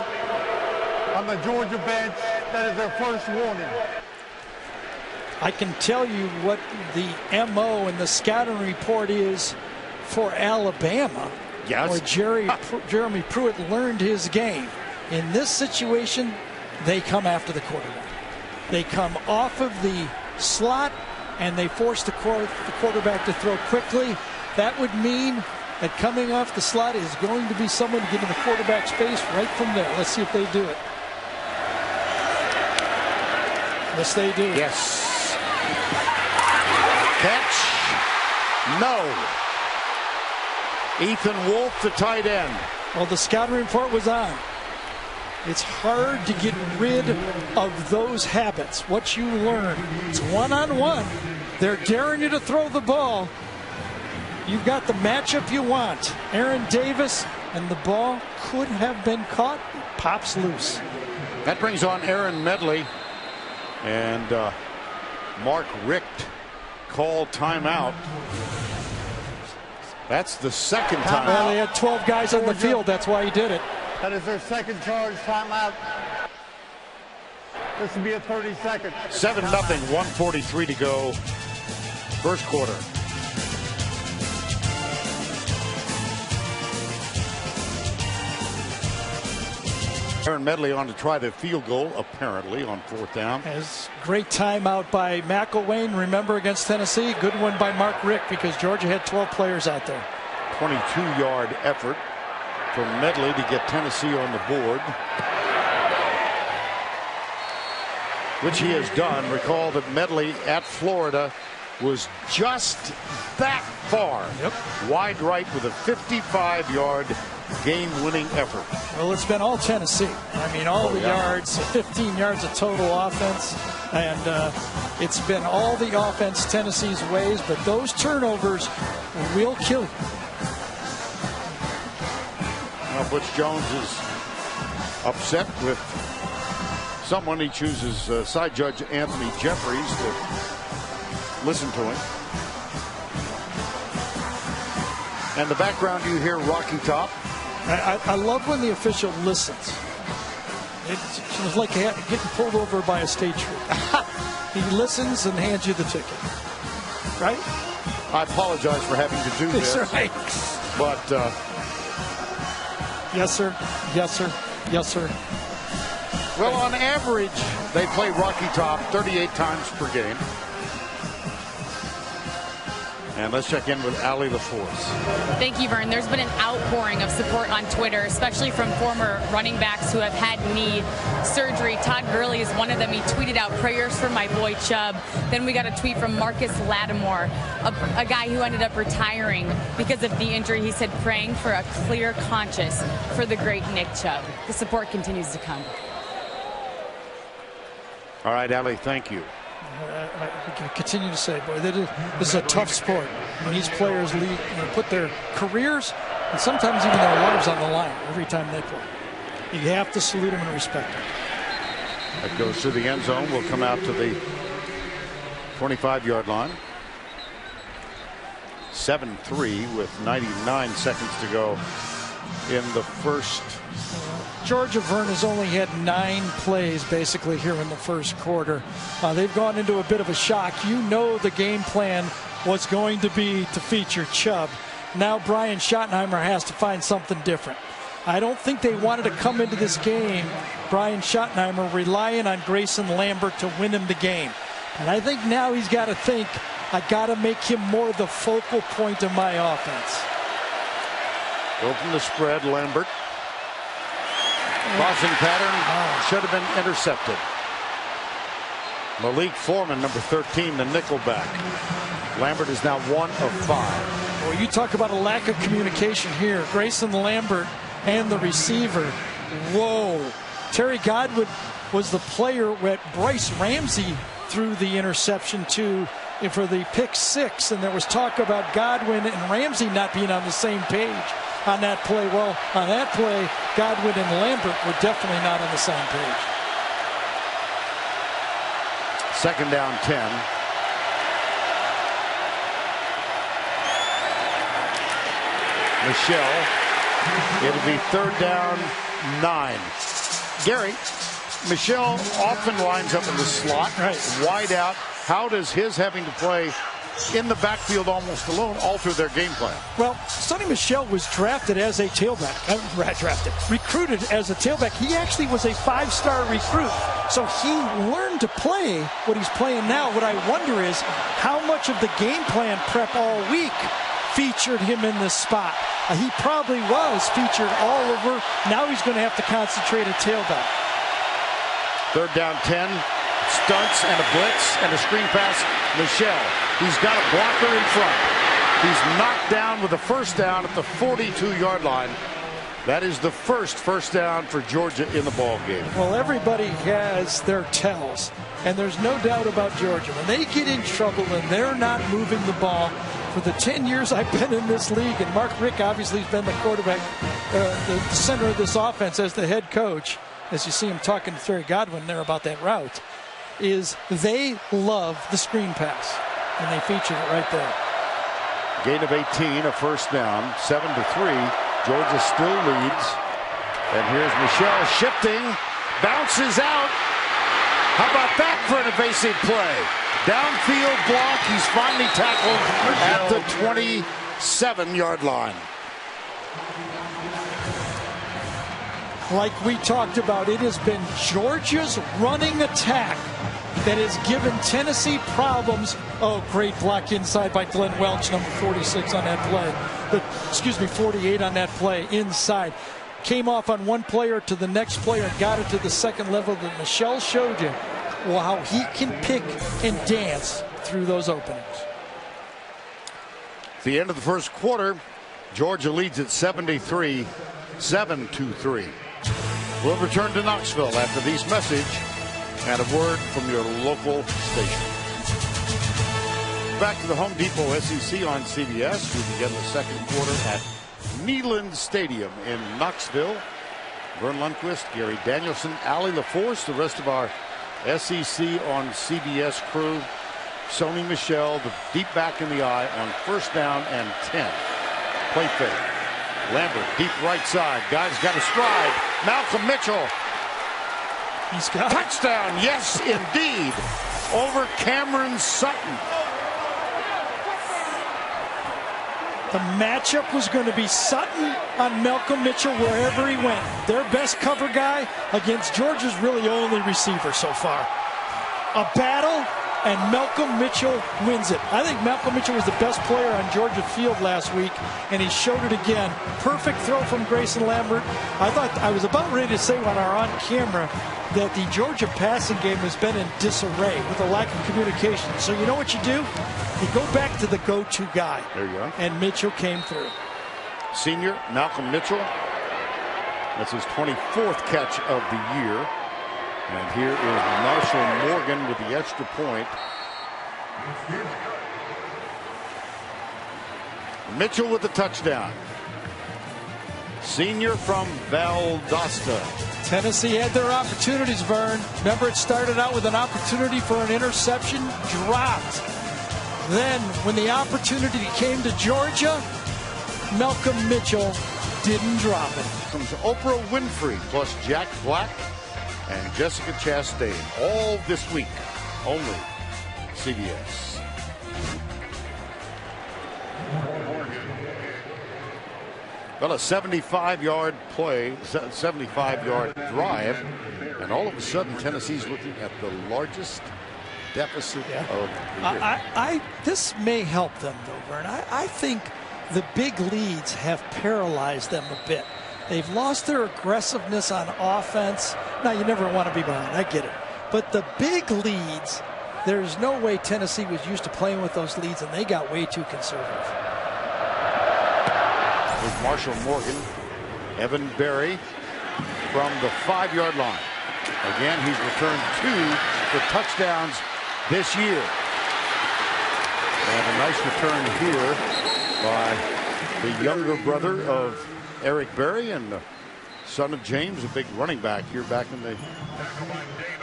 on the Georgia bench. That is their first warning.
I can tell you what the MO and the scouting report is for Alabama.
Yes.
Where Jeremy Pruitt learned his game. In this situation, they come after the quarterback. They come off of the slot, and they force the quarterback to throw quickly. That would mean that coming off the slot is going to be someone to get in the quarterback's face right from there. Let's see if they do it. Yes, they do.
Yes. Catch. No. Ethan Wolf, the tight end.
Well, the scouting report was on. It's hard to get rid of those habits. What you learn. It's one-on-one. They're daring you to throw the ball. You've got the matchup you want. Aaron Davis, and the ball could have been caught. It pops loose.
That brings on Aaron Medley. And Mark Richt called timeout. That's the 2nd time.
Well, they had 12 guys on the field. That's why he did it.
That is their 2nd charge timeout. This will be a 30-second.
7-0, 1:43 to go. 1st quarter. Aaron Medley on to try the field goal, apparently, on 4th down.
As great timeout by McElwain. Remember, against Tennessee, good one by Mark Richt, because Georgia had 12 players out there.
22-yard effort from Medley to get Tennessee on the board, which he has done. Recall that Medley at Florida was just that far wide right with a 55-yard game-winning effort.
Well, it's been all Tennessee. I mean, all the yards, 15 yards of total offense, and it's been all the offense Tennessee's ways, but those turnovers will kill you.
Well, Butch Jones is upset with someone. He chooses side judge Anthony Jeffries to listen to him. And the background, you hear Rocky Top.
I love when the official listens. It's like getting pulled over by a state trooper. He listens and hands you the ticket. Right?
I apologize for having to do this.
That's right.
But
yes, sir. Yes, sir. Yes, sir.
Well, on average, they play Rocky Top 38 times per game. And let's check in with Allie LaForce.
Thank you, Vern. There's been an outpouring of support on Twitter, especially from former running backs who have had knee surgery. Todd Gurley is one of them. He tweeted out prayers for my boy Chubb. Then we got a tweet from Marcus Lattimore, a guy who ended up retiring because of the injury. He said, praying for a clear conscience for the great Nick Chubb. The support continues to come.
All right, Allie, thank you.
I continue to say, boy, this is a tough sport. When these players put their careers and sometimes even their lives on the line every time they play. You have to salute them and respect them.
That goes to the end zone. Will come out to the 25-yard line. 7-3 with 99 seconds to go in the first.
Georgia Vern has only had 9 plays basically here in the first quarter. They've gone into a bit of a shock. You know the game plan was going to be to feature Chubb. Now Brian Schottenheimer has to find something different. I don't think they wanted to come into this game, Brian Schottenheimer, relying on Grayson Lambert to win him the game. And I think now he's got to think, I got to make him more the focal point of my offense.
Open the spread, Lambert. Crossing pattern should have been intercepted. Malik Foreman, number 13, the nickelback. Lambert is now 1 of 5.
Well, you talk about a lack of communication here. Grayson Lambert and the receiver. Whoa. Terry Godwin was the player that Bryce Ramsey threw the interception to for the pick 6, and there was talk about Godwin and Ramsey not being on the same page on that play. Well, on that play, Godwin and Lambert were definitely not on the same page.
Second down 10. Michelle. It'll be third down 9. Gary, Michelle often lines up in the slot, wide out. How does his having to play in the backfield almost alone alter their game plan?
Well, Sonny Michel was drafted as a tailback. Recruited as a tailback. He actually was a 5-star recruit. So he learned to play what he's playing now. What I wonder is how much of the game plan prep all week featured him in this spot. He probably was featured all over. Now he's going to have to concentrate at tailback.
Third down 10. Stunts and a blitz and a screen pass. Michel. He's got a blocker in front. He's knocked down with a first down at the 42-yard line. That is the first down for Georgia in the ball game.
Well, everybody has their tells, and there's no doubt about Georgia. When they get in trouble and they're not moving the ball, for the 10 years I've been in this league, and Mark Richt obviously has been the quarterback, the center of this offense as the head coach, as you see him talking to Terry Godwin there about that route, is they love the screen pass, and they featured it right there.
Gain of 18, a first down, 7-3. Georgia still leads. And here's Michel shifting, bounces out. How about that for an evasive play? Downfield block. He's finally tackled at the 27-yard line.
Like we talked about, it has been Georgia's running attack that has given Tennessee problems. Oh, great block inside by Glenn Welch, number 46 on that play. 48 on that play inside. Came off on one player to the next player and got it to the second level that Michel showed you. Well, how he can pick and dance through those openings.
At the end of the first quarter, Georgia leads at 7-3. We'll return to Knoxville after these messages and a word from your local station. Back to the Home Depot SEC on CBS. We begin the second quarter at Neyland Stadium in Knoxville. Vern Lundquist, Gary Danielson, Allie LaForce, the rest of our SEC on CBS crew. Sony Michel, the deep back in the eye on 1st down and 10. Play fake. Lambert, deep right side. Guy's got a stride. Malcolm Mitchell.
He's got
touchdown. Yes, indeed. Over Cameron Sutton.
The matchup was going to be Sutton on Malcolm Mitchell wherever he went. Their best cover guy against Georgia's really only receiver so far. A battle, and Malcolm Mitchell wins it. I think Malcolm Mitchell was the best player on Georgia field last week, and he showed it again. Perfect throw from Grayson Lambert. I was about ready to say on our on-camera that the Georgia passing game has been in disarray with a lack of communication. So you know what you do? You go back to the go-to guy.
There you go.
And Mitchell came through.
Senior Malcolm Mitchell. That's his 24th catch of the year. And here is Marshall Morgan with the extra point. Mitchell with the touchdown. Senior from Valdosta.
Tennessee had their opportunities, Vern. Remember, it started out with an opportunity for an interception, dropped. Then, when the opportunity came to Georgia, Malcolm Mitchell didn't drop it.
Comes Oprah Winfrey plus Jack Black and Jessica Chastain. All this week, only CBS. Well, a 75-yard play, 75-yard drive, and all of a sudden Tennessee's looking at the largest deficit of the year.
This may help them, though, Vern. I think the big leads have paralyzed them a bit. They've lost their aggressiveness on offense. Now, you never want to be behind. I get it. But the big leads, there's no way Tennessee was used to playing with those leads, and they got way too conservative.
With Marshall Morgan, Evan Berry from the 5-yard line. Again, he's returned 2 for touchdowns this year. And a nice return here by the younger brother of Eric Berry and the son of James, a big running back here back in the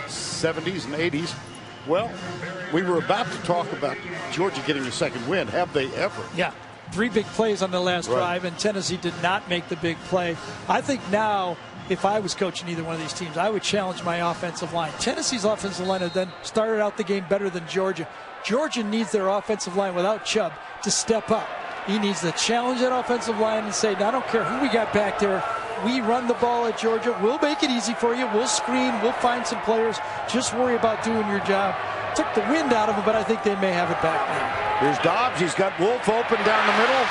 70s and 80s. Well, we were about to talk about Georgia getting a second win. Have they ever?
Yeah. 3 big plays on the last drive, and Tennessee did not make the big play. I think now, if I was coaching either one of these teams, I would challenge my offensive line. Tennessee's offensive line had then started out the game better than Georgia. Georgia needs their offensive line without Chubb to step up. He needs to challenge that offensive line and say, I don't care who we got back there. We run the ball at Georgia. We'll make it easy for you. We'll screen. We'll find some players. Just worry about doing your job. Took the wind out of them, but I think they may have it back now.
Here's Dobbs. He's got Wolf open down the middle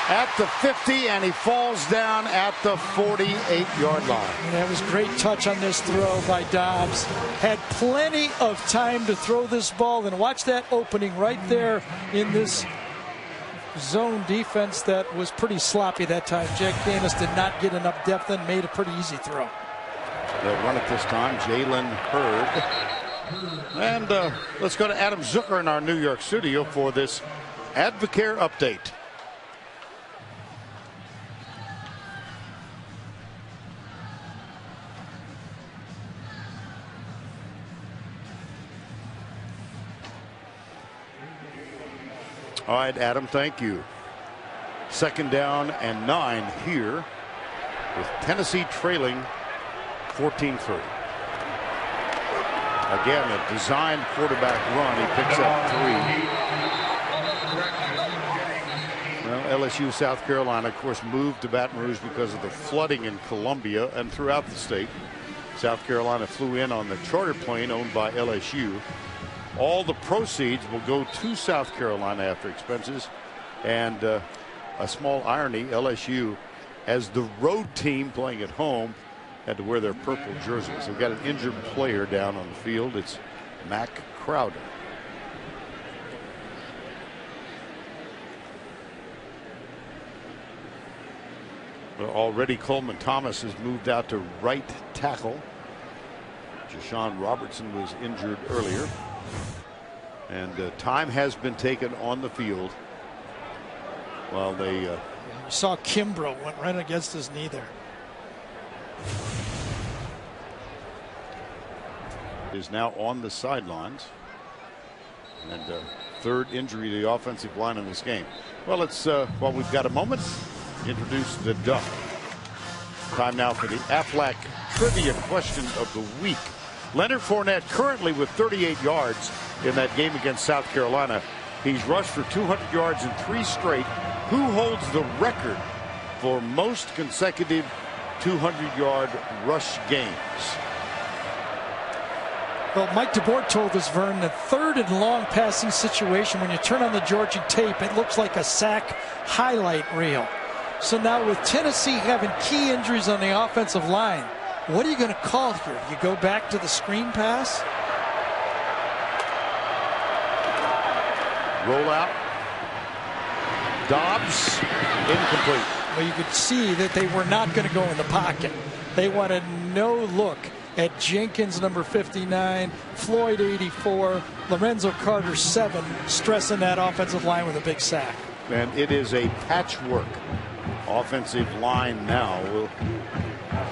at the 50, and he falls down at the 48-yard line.
And that was great touch on this throw by Dobbs. Had plenty of time to throw this ball, and watch that opening right there in this zone defense that was pretty sloppy that time. Jack Danis did not get enough depth and made a pretty easy throw.
They'll run it this time. Jalen Hurd. And let's go to Adam Zucker in our New York studio for this Advocare update. All right, Adam, thank you. 2nd down and 9 here with Tennessee trailing 14-3. Again, a designed quarterback run. He picks up 3. Well, LSU, South Carolina, of course, moved to Baton Rouge because of the flooding in Columbia and throughout the state. South Carolina flew in on the charter plane owned by LSU. All the proceeds will go to South Carolina after expenses. And a small irony, LSU, as the road team playing at home, had to wear their purple jerseys. They've got an injured player down on the field. It's Mac Crowder. Well, already Coleman Thomas has moved out to right tackle. Jashawn Robertson was injured earlier. And time has been taken on the field while they
You saw Kimbrough went right against his knee there.
is now on the sidelines. And third injury to the offensive line in this game. Well, it's while we've got a moment, introduce the Duck. Time now for the Aflac Trivia Question of the Week. Leonard Fournette currently with 38 yards in that game against South Carolina. He's rushed for 200 yards in 3 straight. Who holds the record for most consecutive 200-yard rush games?
Well, Mike DeBoer told us, Vern, that third and long passing situation, when you turn on the Georgia tape, it looks like a sack highlight reel. So now with Tennessee having key injuries on the offensive line, what are you going to call here? You go back to the screen pass?
Rollout. Dobbs, incomplete.
Well, you could see that they were not going to go in the pocket. They wanted no look at Jenkins, number 59, Floyd, 84, Lorenzo Carter, 7, stressing that offensive line with a big sack.
And it is a patchwork offensive line now. We'll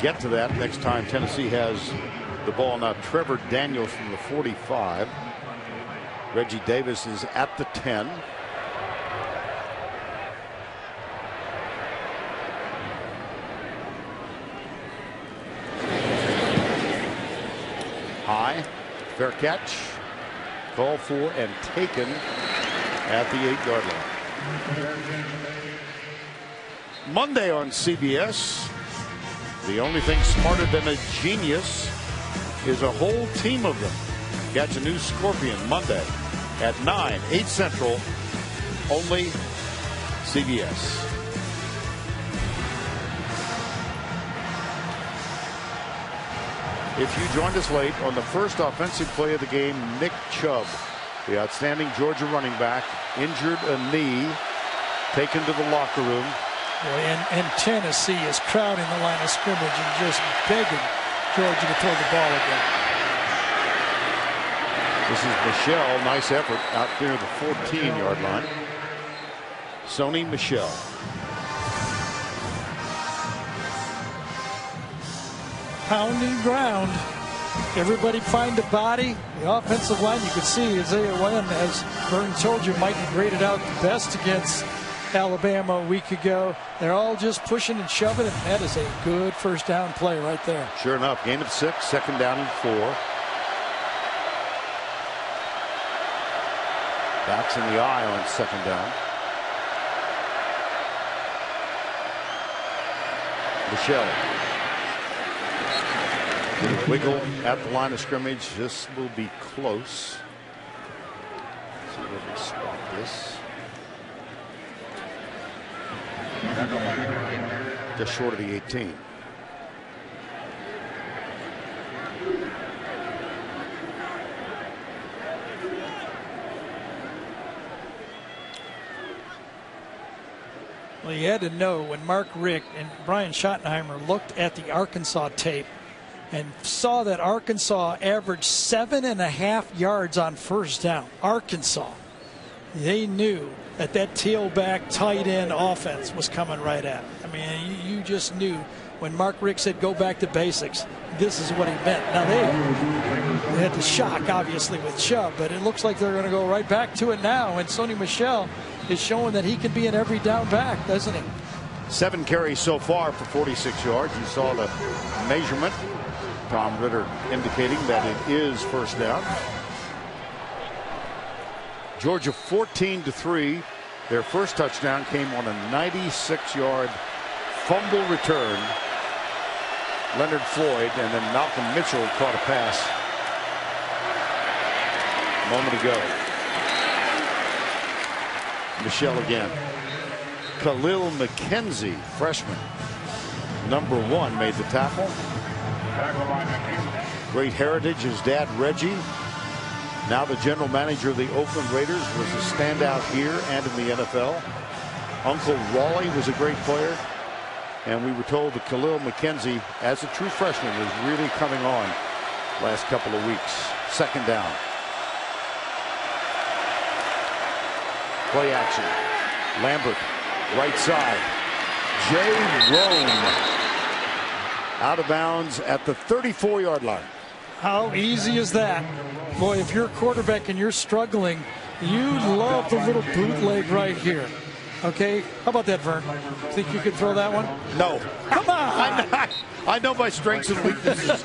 get to that next time Tennessee has the ball. Now Trevor Daniels from the 45. Reggie Davis is at the 10. High, fair catch, called for and taken at the 8-yard line. Monday on CBS, the only thing smarter than a genius is a whole team of them. Catch a new Scorpion Monday at 9, 8 Central, only CBS. If you joined us late on the first offensive play of the game, Nick Chubb, the outstanding Georgia running back, injured a knee, taken to the locker room.
And Tennessee is crowding the line of scrimmage and just begging Georgia to throw the ball again.
This is Michelle. Nice effort out near the 14-yard line. Sony Michel.
Pounding ground. Everybody find a body. The offensive line, you could see Isaiah Wynn, as Vern told you, might be graded out the best against Alabama a week ago. They're all just pushing and shoving, and that is a good first down play right there.
Sure enough, gain of 6, second down and 4. Backs in the eye on second down. Michelle. Wiggle at the line of scrimmage. This will be close. Let's see if we can spot this. Just short of the 18.
Well, you had to know when Mark Richt and Brian Schottenheimer looked at the Arkansas tape and saw that Arkansas averaged 7.5 yards on first down. Arkansas. They knew that tailback tight end offense was coming right at. I mean, you just knew when Mark Richt said go back to basics, this is what he meant. Now they had the shock obviously with Chubb, but it looks like they're going to go right back to it now. And Sony Michel is showing that he can be an every down back, doesn't he?
7 carries so far for 46 yards. You saw the measurement. Tom Ritter indicating that it is first down. Georgia 14-3. Their first touchdown came on a 96-yard fumble return. Leonard Floyd and then Malcolm Mitchell caught a pass a moment ago. Michelle again. Khalil McKenzie, freshman, number 1, made the tackle. Great heritage. His dad, Reggie, now the general manager of the Oakland Raiders, was a standout here and in the NFL. Uncle Raleigh was a great player. And we were told that Khalil McKenzie, as a true freshman, was really coming on last couple of weeks. Second down. Play action. Lambert, right side. Jay Rome out of bounds at the 34-yard line.
How easy is that? Boy, if you're a quarterback and you're struggling, you love the little bootleg right here. Okay, how about that, Vern? Think you could throw that one?
No.
Come on!
I know my strengths and weaknesses.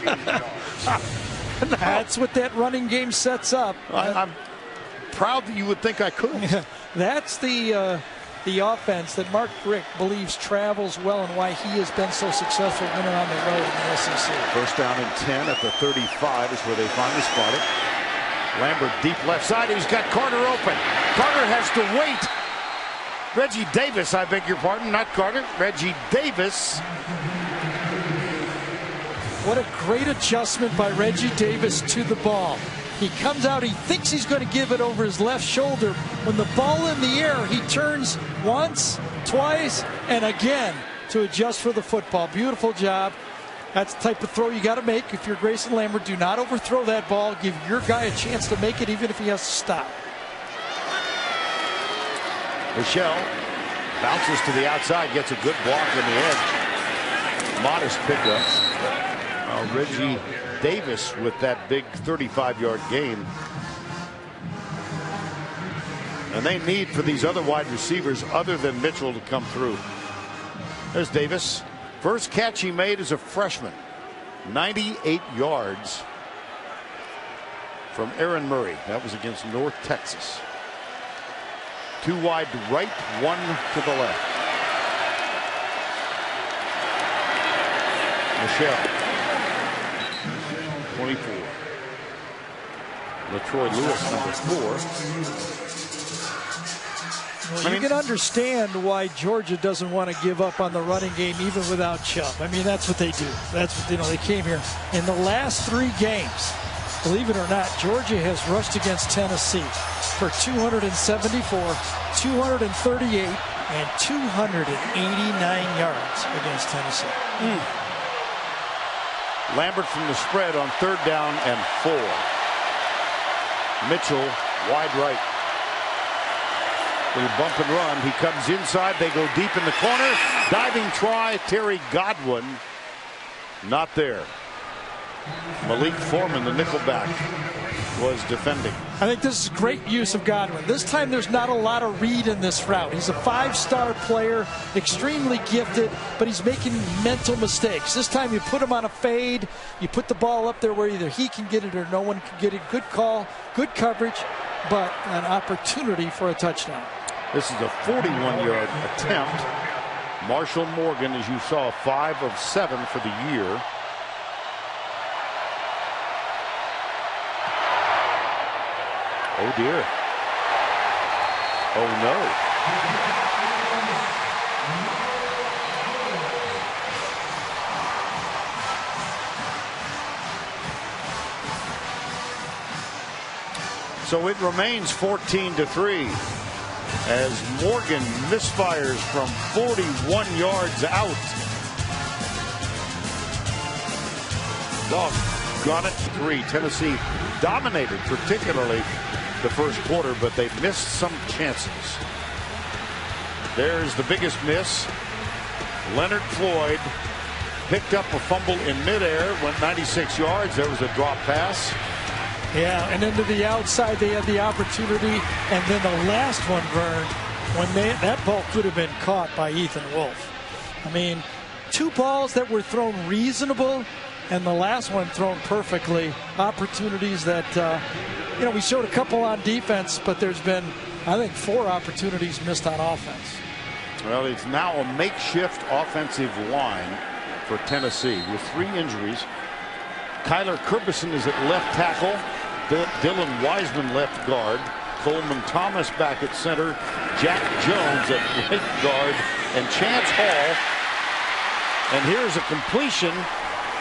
That's what that running game sets up.
I'm proud that you would think I could.
That's the offense that Mark Richt believes travels well and why he has been so successful winning on the road in the SEC.
First down and 10 at the 35 is where they finally spot it. Lambert deep left side. He's got Carter open. Carter has to wait. Reggie Davis, I beg your pardon, not Carter. Reggie Davis.
What a great adjustment by Reggie Davis to the ball. He comes out, he thinks he's going to give it over his left shoulder. When the ball in the air, he turns once, twice, and again to adjust for the football. Beautiful job. That's the type of throw you got to make if you're Grayson Lambert. Do not overthrow that ball. Give your guy a chance to make it even if he has to stop.
Michelle bounces to the outside, gets a good block on the edge. Modest pickup. Reggie Davis with that big 35-yard gain. And they need for these other wide receivers other than Mitchell to come through. There's Davis. First catch he made as a freshman. 98 yards from Aaron Murray. That was against North Texas. 2 wide to right, 1 to the left. Michelle. 24. LaTroy Lewis, number 4.
Well, you can understand why Georgia doesn't want to give up on the running game even without Chubb. I mean, that's what they do. That's what they came here. In the last 3 games, believe it or not, Georgia has rushed against Tennessee for 274, 238, and 289 yards against Tennessee.
Lambert from the spread on 3rd down and 4. Mitchell wide right. Little bump and run. He comes inside. They go deep in the corner. Diving try. Terry Godwin not there. Malik Foreman, the nickelback, was defending.
I think this is great use of Godwin. This time there's not a lot of read in this route. He's a 5-star player, extremely gifted, but he's making mental mistakes. This time you put him on a fade, you put the ball up there where either he can get it or no one can get it. Good call, good coverage, but an opportunity for a touchdown.
This is a 41-yard attempt. Marshall Morgan, as you saw, 5 of 7 for the year. Oh dear. Oh no. So it remains 14-3 as Morgan misfires from 41 yards out. Doggone it. 3. Tennessee dominated, particularly the first quarter, but they missed some chances. There's the biggest miss. Leonard Floyd picked up a fumble in midair, went 96 yards. There was a drop pass.
Yeah, and then to the outside, they had the opportunity. And then the last one, Vern, when that ball could have been caught by Ethan Wolf. I mean, 2 balls that were thrown reasonable, and the last one thrown perfectly. Opportunities that, we showed a couple on defense, but there's been, I think, 4 opportunities missed on offense.
Well, it's now a makeshift offensive line for Tennessee with 3 injuries. Kyler Kurbison is at left tackle. Dylan Wiseman left guard. Coleman Thomas back at center. Jack Jones at right guard. And Chance Hall. And here's a completion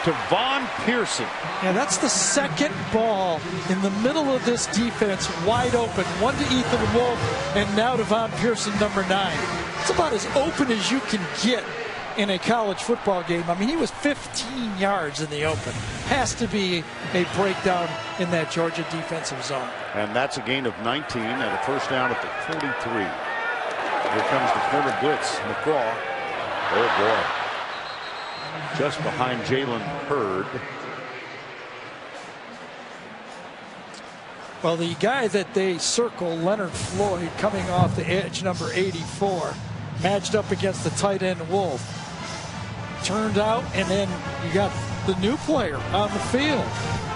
to Von Pearson.
Yeah, that's the second ball in the middle of this defense, wide open. One to Ethan Wolf, and now to Von Pearson, number 9. It's about as open as you can get in a college football game. I mean, he was 15 yards in the open. Has to be a breakdown in that Georgia defensive zone.
And that's a gain of 19 and a first down at the 43. Here comes the corner blitz. McCraw. Oh boy. Just behind Jalen Hurd.
Well, the guy that they circle, Leonard Floyd, coming off the edge, number 84, matched up against the tight end Wolf. Turned out, and then you got the new player on the field.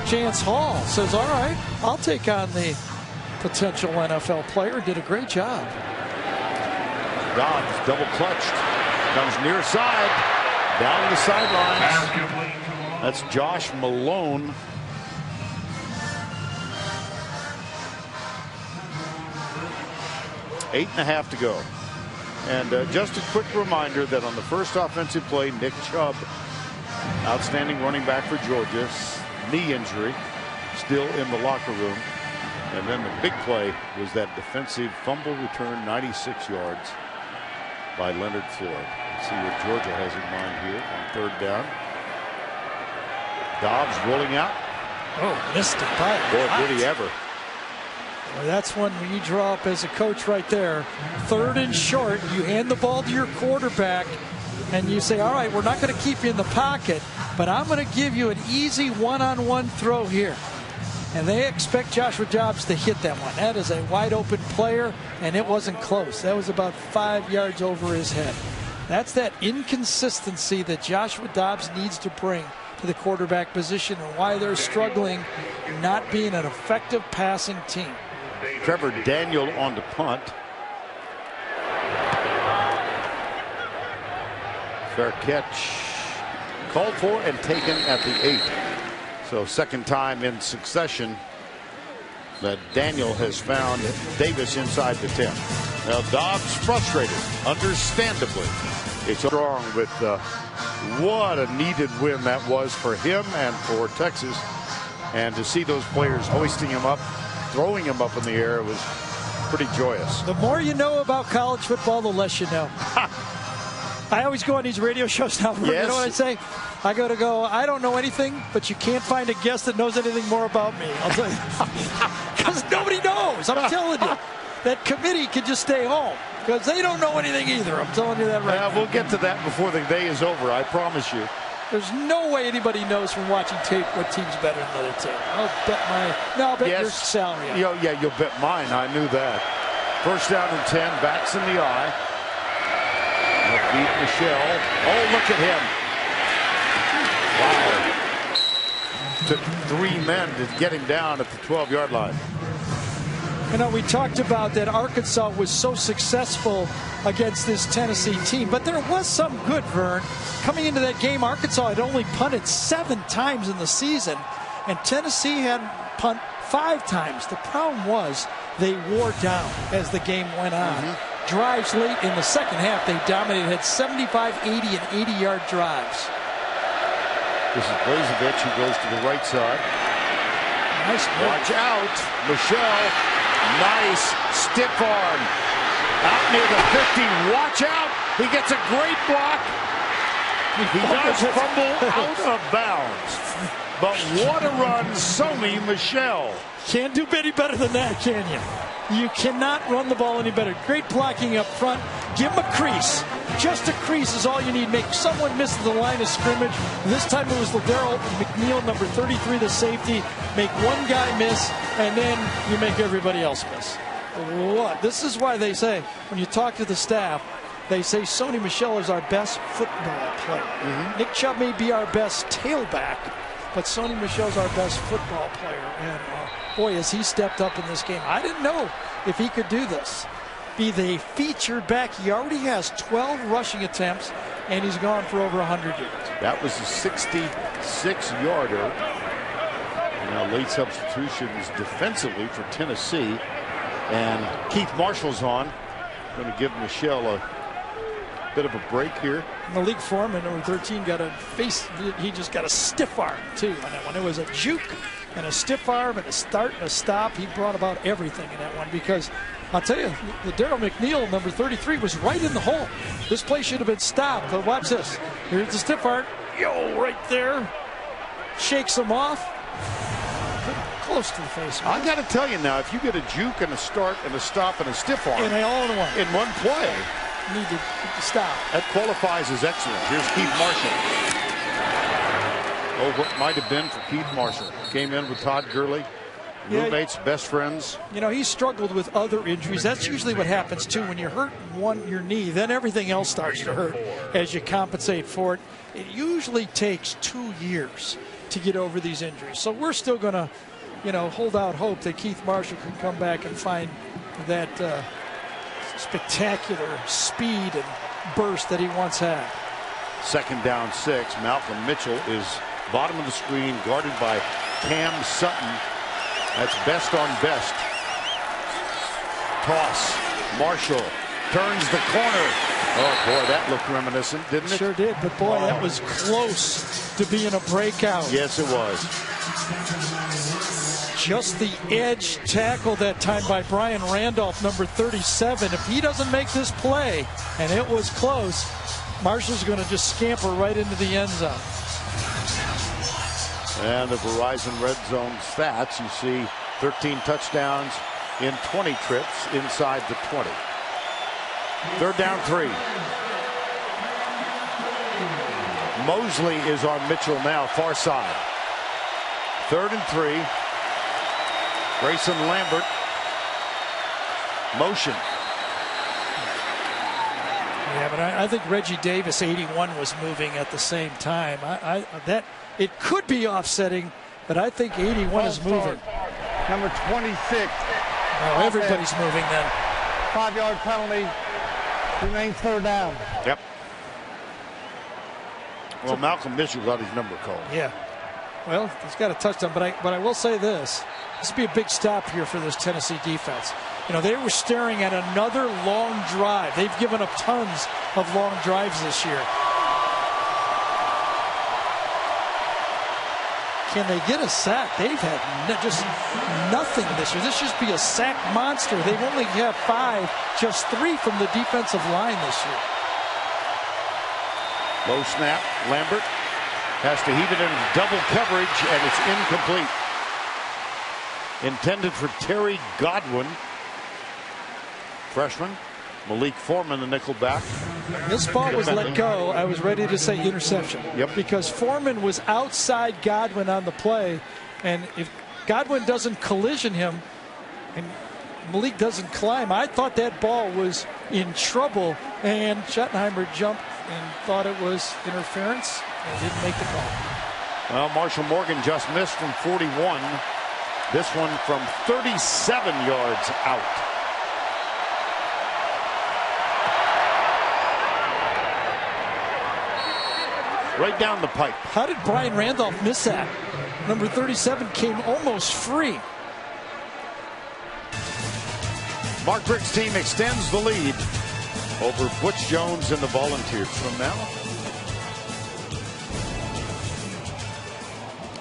Chance Hall says, all right, I'll take on the potential NFL player. Did a great job.
Dobbs double clutched. Comes near side. Down the sidelines. That's Josh Malone. Eight and a half to go. And just a quick reminder that on the first offensive play, Nick Chubb, outstanding running back for Georgia, knee injury, still in the locker room. And then the big play was that defensive fumble return, 96 yards by Leonard Floyd. Let's see what Georgia has in mind here on third down. Dobbs rolling out.
Oh, missed it by a
Boy,
lot.
did he ever.
Well, that's when you draw up as a coach right there. Third and short, you hand the ball to your quarterback and you say, all right, we're not going to keep you in the pocket, but I'm going to give you an easy one-on-one throw here. And they expect Joshua Dobbs to hit that one. That is a wide open player, and it wasn't close. That was about 5 yards over his head. That's that inconsistency that Joshua Dobbs needs to bring to the quarterback position and why they're struggling not being an effective passing team.
Trevor Daniel on the punt. Fair catch called for and taken at the 8. So second time in succession that Daniel has found Davis inside the 10. Now Dobbs frustrated, understandably. It's strong with what a needed win that was for him and for Texas. And to see those players hoisting him up, throwing him up in the air, was pretty joyous.
The more you know about college football, the less you know. I always go on these radio shows now. Yes. You know what I say? I go, I don't know anything, but you can't find a guest that knows anything more about me. I'll tell you. Because nobody knows. I'm telling you. That committee could just stay home. Because they don't know anything either. I'm telling you that right now.
We'll get to that before the day is over. I promise you.
There's no way anybody knows from watching tape what team's better than the other team. I'll bet your salary.
Yeah, you'll bet mine. I knew that. First down and 10. Backs in the eye. Beat Michelle. Oh, look at him. Wow. Took 3 men to get him down at the 12-yard line.
You know, we talked about that Arkansas was so successful against this Tennessee team, but there was some good, Vern. Coming into that game, Arkansas had only punted 7 times in the season, and Tennessee had punt 5 times. The problem was they wore down as the game went on. Drives late in the second half, they dominated, had 75, 80, and 80-yard drives.
This is Blazevich who goes to the right side.
Nice move.
Watch out, Michelle. Nice stiff arm. Out near the 50. Watch out. He gets a great block. He does fumble out of bounds. But what a run, Sony Michelle.
Can't do any better than that, can you? You cannot run the ball any better. Great blocking up front. Give him a crease. Just a crease is all you need. Make someone miss the line of scrimmage. This time it was Ladero McNeil, number 33, the safety. Make one guy miss, and then you make everybody else miss. What? This is why they say, when you talk to the staff, they say Sony Michelle is our best football player. Nick Chubb may be our best tailback, but Sony Michelle's our best football player. And boy, has he stepped up in this game. I didn't know if he could do this. Be the featured back. He already has 12 rushing attempts, and he's gone for over 100 yards.
That was a 66-yarder. Now late substitutions defensively for Tennessee. And Keith Marshall's on. Going to give Michelle a bit of a break here.
Malik Foreman, number 13, got a face. He just got a stiff arm, too, on that one. It was a juke and a stiff arm and a start and a stop. He brought about everything in that one because I'll tell you, the Daryl McNeil, number 33, was right in the hole. This play should have been stopped, but watch this. Here's the stiff arm. Right there. Shakes him off. Close to the face.
I got to tell you now, if you get a juke and a start and a stop and a stiff arm
and they all in one.
In one play,
need to stop.
That qualifies as excellent. Here's Keith Marshall. Oh, what might have been for Keith Marshall. Came in with Todd Gurley. roommates, best friends.
You know, he struggled with other injuries. That's usually what happens, too. When you hurt your knee, then everything else starts to hurt as you compensate for it. It usually takes 2 years to get over these injuries. So we're still going to, you know, hold out hope that Keith Marshall can come back and find that spectacular speed and burst that he once had.
2nd down 6. Malcolm Mitchell is bottom of the screen, guarded by Cam Sutton. That's best on best. Toss. Marshall turns the corner. Oh, boy, that looked reminiscent, didn't it?
Sure did, but boy, that was close to being a breakout.
Yes, it was.
Just the edge tackle that time by Brian Randolph, number 37. If he doesn't make this play, and it was close, Marshall's going to just scamper right into the end zone.
And the Verizon Red Zone stats, you see 13 touchdowns in 20 trips inside the 20. 3rd down 3. Mosley is on Mitchell now, far side. 3rd and 3. Grayson Lambert. Motion.
Yeah, but I think Reggie Davis, 81, was moving at the same time. That it could be offsetting, but I think 81 is moving.
Number 26.
Well, everybody's moving then.
5-yard penalty. Remains 3rd down.
Yep. Well, Malcolm Mitchell got his number called.
Yeah. Well, he's got a touchdown, but I will say this. This will be a big stop here for this Tennessee defense. You know, they were staring at another long drive. They've given up tons of long drives this year. Can they get a sack? They've had just nothing this year. This should be a sack monster. They've only had 5, just 3 from the defensive line this year.
Low snap. Lambert has to heave it in double coverage, and it's incomplete. Intended for Terry Godwin. Freshman. Malik Foreman, the nickel back.
This ball was let go. I was ready to say interception.
Yep.
Because Foreman was outside Godwin on the play. And if Godwin doesn't collision him and Malik doesn't climb, I thought that ball was in trouble. And Schottenheimer jumped and thought it was interference and didn't make the call.
Well, Marshall Morgan just missed from 41. This one from 37 yards out. Right down the pipe.
How did Brian Randolph miss that? Number 37 came almost free.
Mark Richt's team extends the lead over Butch Jones and the Volunteers from now.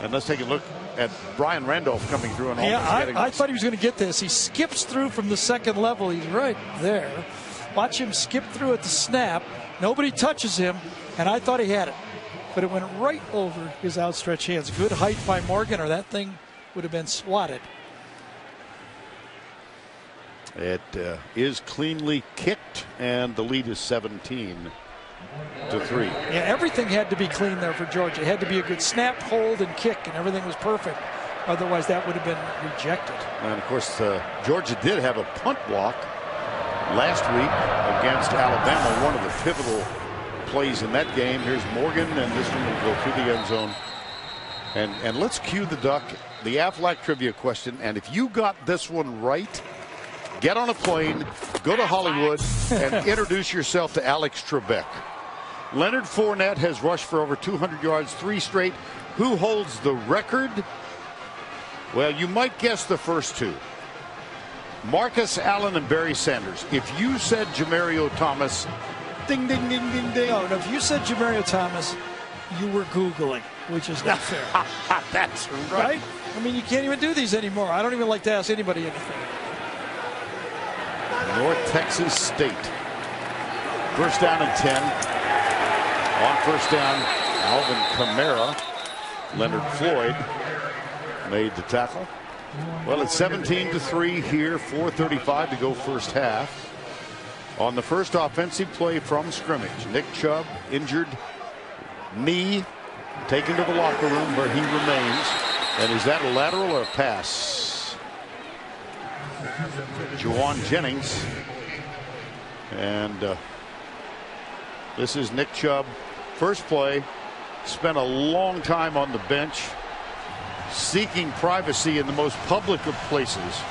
And let's take a look at Brian Randolph coming through and almost getting
I thought he was going to get this. He skips through from the second level. He's right there. Watch him skip through at the snap. Nobody touches him, and I thought he had it. But it went right over his outstretched hands. Good height by Morgan, or that thing would have been swatted.
It is cleanly kicked, and the lead is 17-3.
Yeah, everything had to be clean there for Georgia. It had to be a good snap, hold, and kick, and everything was perfect. Otherwise, that would have been rejected.
And, of course, Georgia did have a punt block last week against Alabama, one of the pivotal plays in that game. Here's Morgan, and this one will go through the end zone. And let's cue the duck, the Aflac trivia question. And if you got this one right, get on a plane, go to Hollywood, and introduce yourself to Alex Trebek. Leonard Fournette has rushed for over 200 yards, 3 straight. Who holds the record? Well, you might guess the first 2. Marcus Allen and Barry Sanders. If you said Jamario Thomas, ding, ding, ding, ding, ding.
No, if you said Jamario Thomas, you were Googling, which is not fair.
That's
right. I mean, you can't even do these anymore. I don't even like to ask anybody anything.
North Texas State. 1st down and 10. On 1st down, Alvin Kamara. Leonard Floyd made the tackle. Well, it's 17-3 here, 4:35 to go first half. On the first offensive play from scrimmage, Nick Chubb, injured knee, taken to the locker room where he remains. And is that a lateral or a pass? Juwan Jennings. And this is Nick Chubb. First play, spent a long time on the bench, seeking privacy in the most public of places,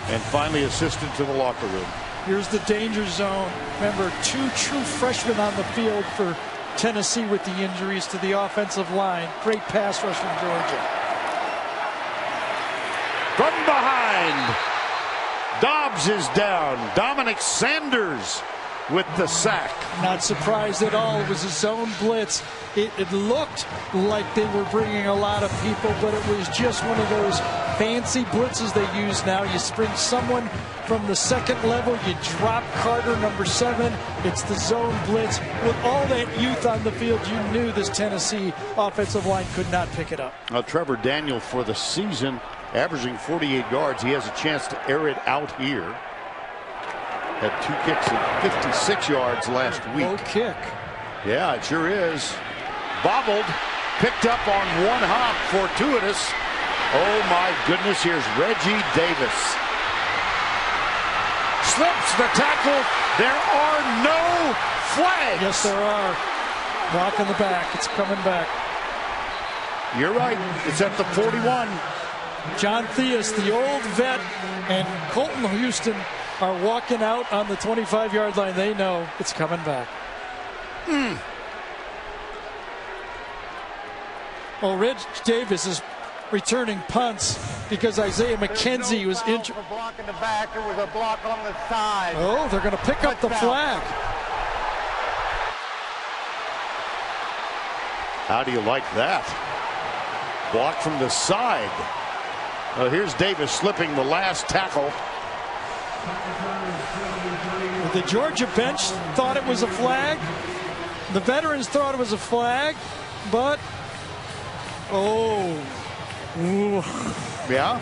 and finally assisted to the locker room.
Here's the danger zone. Remember, 2 true freshmen on the field for Tennessee with the injuries to the offensive line. Great pass rush from Georgia.
From behind, Dobbs is down. Dominic Sanders with the sack.
Not surprised at all. It was a zone blitz. It looked like they were bringing a lot of people, but it was just one of those fancy blitzes they use now. You spring someone from the second level, you drop Carter, number 7. It's the zone blitz. With all that youth on the field, you knew this Tennessee offensive line could not pick it up.
Trevor Daniel for the season averaging 48 yards. He has a chance to air it out here. Had 2 kicks of 56 yards last week.
Low kick.
Yeah, it sure is. Bobbled, picked up on one hop, fortuitous. Oh my goodness, here's Reggie Davis. Slips the tackle. There are no flags.
Yes, there are. Rock in the back. It's coming back.
You're right. It's at the 41.
John Theus, the old vet, and Colton Houston are walking out on the 25-yard line. They know it's coming back. Well, Reg Davis is returning punts because Isaiah McKenzie was injured.
A block in the back. There was a block on the side.
Oh, they're going to pick up the flag.
How do you like that? Block from the side. Here's Davis slipping the last tackle.
The Georgia bench thought it was a flag. The veterans thought it was a flag, but
Yeah.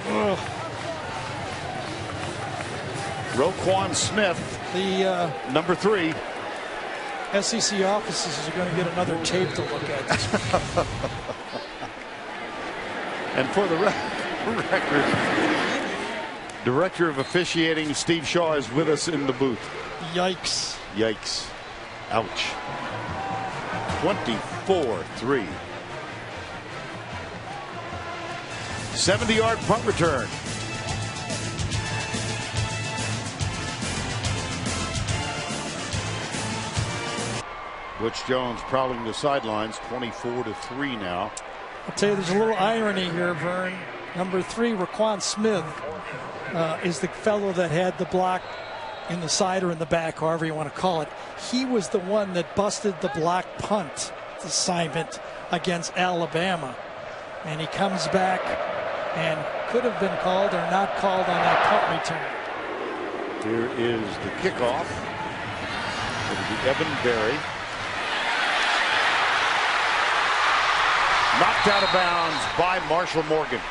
Roquan Smith,
the
number 3.
SEC offices are going to get another tape to look at.
And for the record, Director of Officiating Steve Shaw is with us in the booth.
Yikes.
Yikes. Ouch. 24-3. 70-yard punt return. Butch Jones prowling the sidelines, 24-3 now.
I'll tell you, there's a little irony here, Vern. Number 3, Roquan Smith, is the fellow that had the block in the side or in the back, however you want to call it. He was the one that busted the block punt assignment against Alabama. And he comes back and could have been called or not called on that punt return.
Here is the kickoff. It'll be Evan Berry. Knocked out of bounds by Marshall Morgan.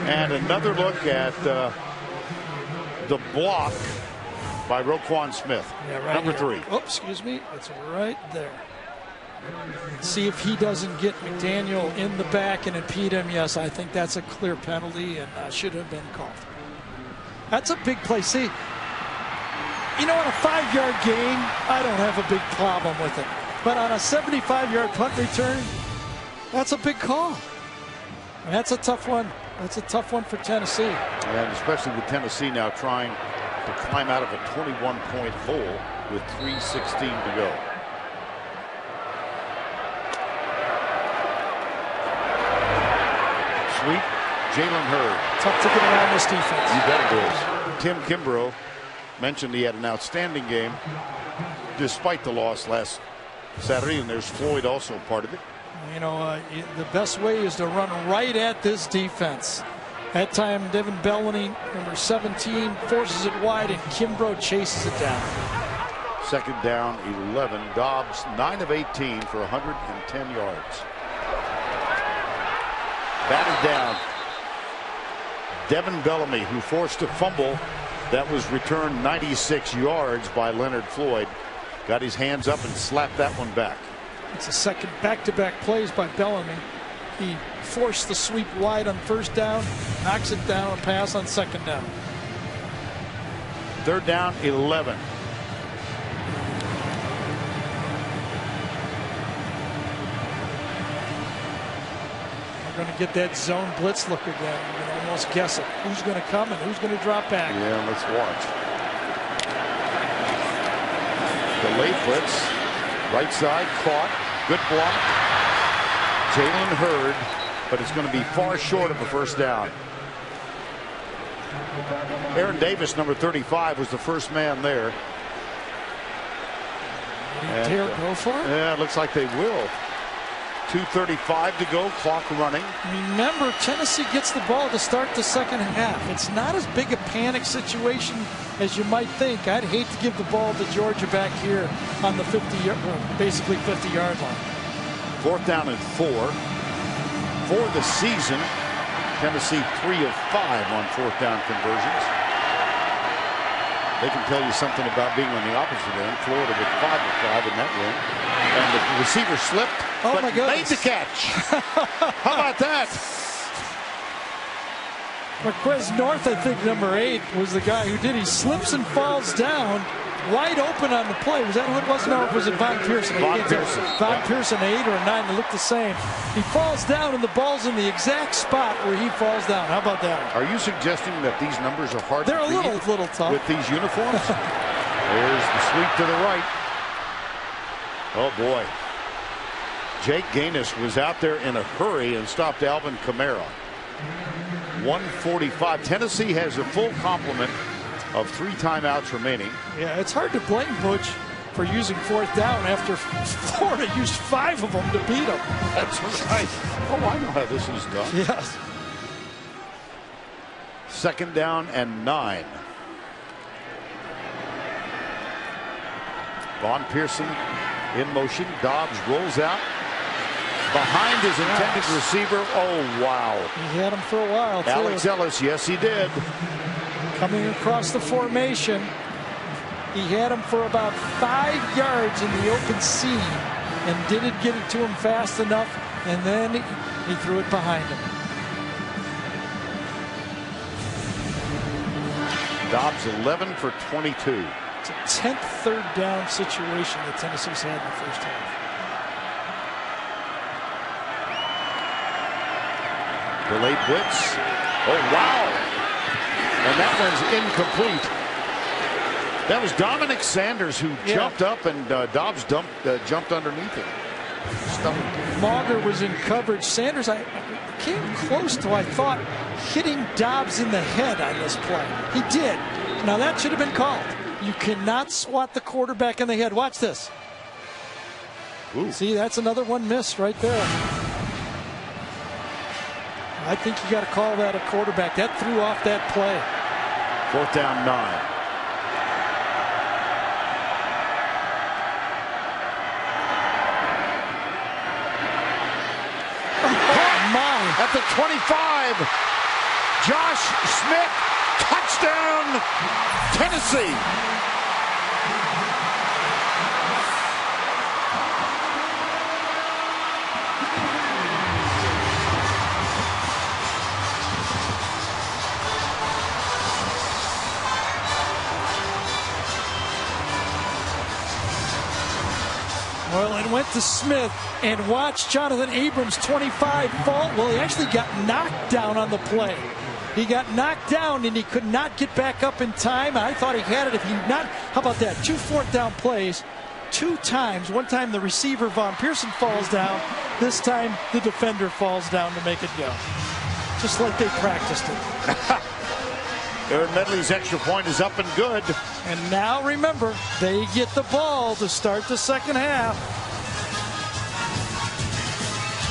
And another look at the block by Roquan Smith.
Yeah, right
number
here.
3.
Oh, excuse me. It's right there. See if he doesn't get McDaniel in the back and impede him. Yes, I think that's a clear penalty and should have been called. That's a big play. See, you know, on a 5-yard gain, I don't have a big problem with it. But on a 75-yard punt return, that's a big call. And that's a tough one. That's a tough one for Tennessee.
And especially with Tennessee now trying to climb out of a 21-point hole with 3:16 to go. Sweep, Jalen Hurd.
Tough to get around this defense.
You bet it is. Tim Kimbrough mentioned he had an outstanding game despite the loss last Saturday, and there's Floyd also part of it.
You know, the best way is to run right at this defense. That time, Devin Bellamy, number 17, forces it wide, and Kimbrough chases it down.
Second down, 11. Dobbs, 9 of 18 for 110 yards. Batted down. Devin Bellamy, who forced a fumble that was returned 96 yards by Leonard Floyd, got his hands up and slapped that one back.
It's a second back-to-back plays by Bellamy. He forced the sweep wide on first down, knocks it down, a pass on second down.
3rd down, 11.
We're going to get that zone blitz look again. You can almost guess it. Who's going to come and who's going to drop back?
Yeah, let's watch. Delayed blitz. Right side, caught. Good block. Jalen Hurd, but it's going to be far short of a 1st down. Aaron Davis, number 35, was the first man there.
Dare go for it?
Yeah, it looks like they will. 2:35 to go, clock running.
Remember, Tennessee gets the ball to start the 2nd half. It's not as big a panic situation as you might think. I'd hate to give the ball to Georgia back here on the basically 50-yard line.
4th down and 4. For the season, Tennessee 3 of 5 on 4th down conversions. They can tell you something about being on the opposite end. Florida with 5 of 5 in that win. And the receiver slipped, but made the catch. How about that?
Marquez North, I think, number 8, was the guy who did. He slips and falls down, wide open on the play. Was that who it was? No, it was Von Pearson.
Von Pearson.
Von Pearson, 8 or 9, they look the same. He falls down, and the ball's in the exact spot where he falls down. How about that?
Are you suggesting that these numbers are hard
They're
to read?
a little tough.
With these uniforms? There's the sweep to the right. Oh, boy. Jake Gaines was out there in a hurry and stopped Alvin Kamara. 1:45. Tennessee has a full complement of 3 timeouts remaining.
Yeah, it's hard to blame Butch for using 4th down after Florida used 5 of them to beat them.
That's right. Oh, I know how this is done.
Yes.
2nd down and 9. Von Pearson in motion. Dobbs rolls out behind his intended receiver. Oh, wow.
He had him for a while, too.
Alex Ellis, yes, he did.
Coming across the formation. He had him for about 5 yards in the open seam and didn't get it to him fast enough, and then he threw it behind him.
Dobbs 11 for 22.
It's a 10th 3rd down situation that Tennessee's had in the 1st half.
Delayed blitz. Oh, wow. And that one's incomplete. That was Dominic Sanders who jumped up, and Dobbs jumped underneath him.
Mauger was in coverage. Sanders, I came close to, I thought, hitting Dobbs in the head on this play. He did. Now that should have been called. You cannot swat the quarterback in the head. Watch this.
Ooh.
See, that's another one missed right there. I think you got to call that a quarterback. That threw off that play.
4th down 9. At the 25, Josh Smith, touchdown, Tennessee.
Well, it went to Smith, and watch Jonathan Abrams, 25, fall. Well, he actually got knocked down on the play. He got knocked down, and he could not get back up in time. I thought he had it if he not. How about that? 2 4th down plays, 2 times. One time the receiver, Von Pearson, falls down. This time the defender falls down to make it go. Just like they practiced it.
Aaron Medley's extra point is up and good.
And now remember, they get the ball to start the 2nd half.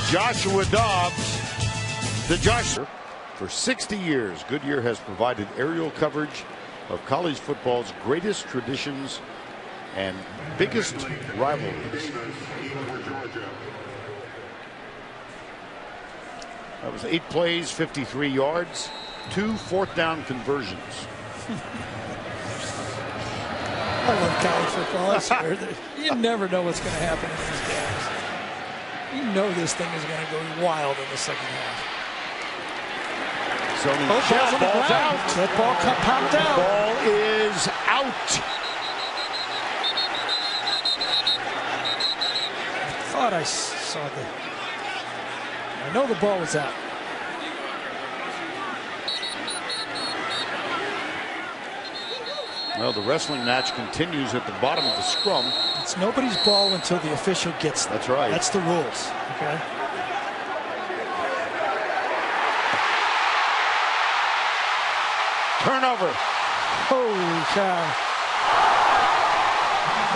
Joshua Dobbs. For 60 years, Goodyear has provided aerial coverage of college football's greatest traditions and biggest rivalries. That was 8 plays, 53 yards, 2 4th down conversions.
I love college football. I swear that you never know what's going to happen in these games. You know this thing is going to go wild in the 2nd half.
Zoning
Oh,
shell,
ball's on the
ball's
ground.
out.
That ball popped out.
Ball is out.
I thought I saw the. I know the ball was out.
Well, the wrestling match continues at the bottom of the scrum.
It's nobody's ball until the official gets there.
That's right.
That's the rules. Okay.
Turnover.
Holy cow.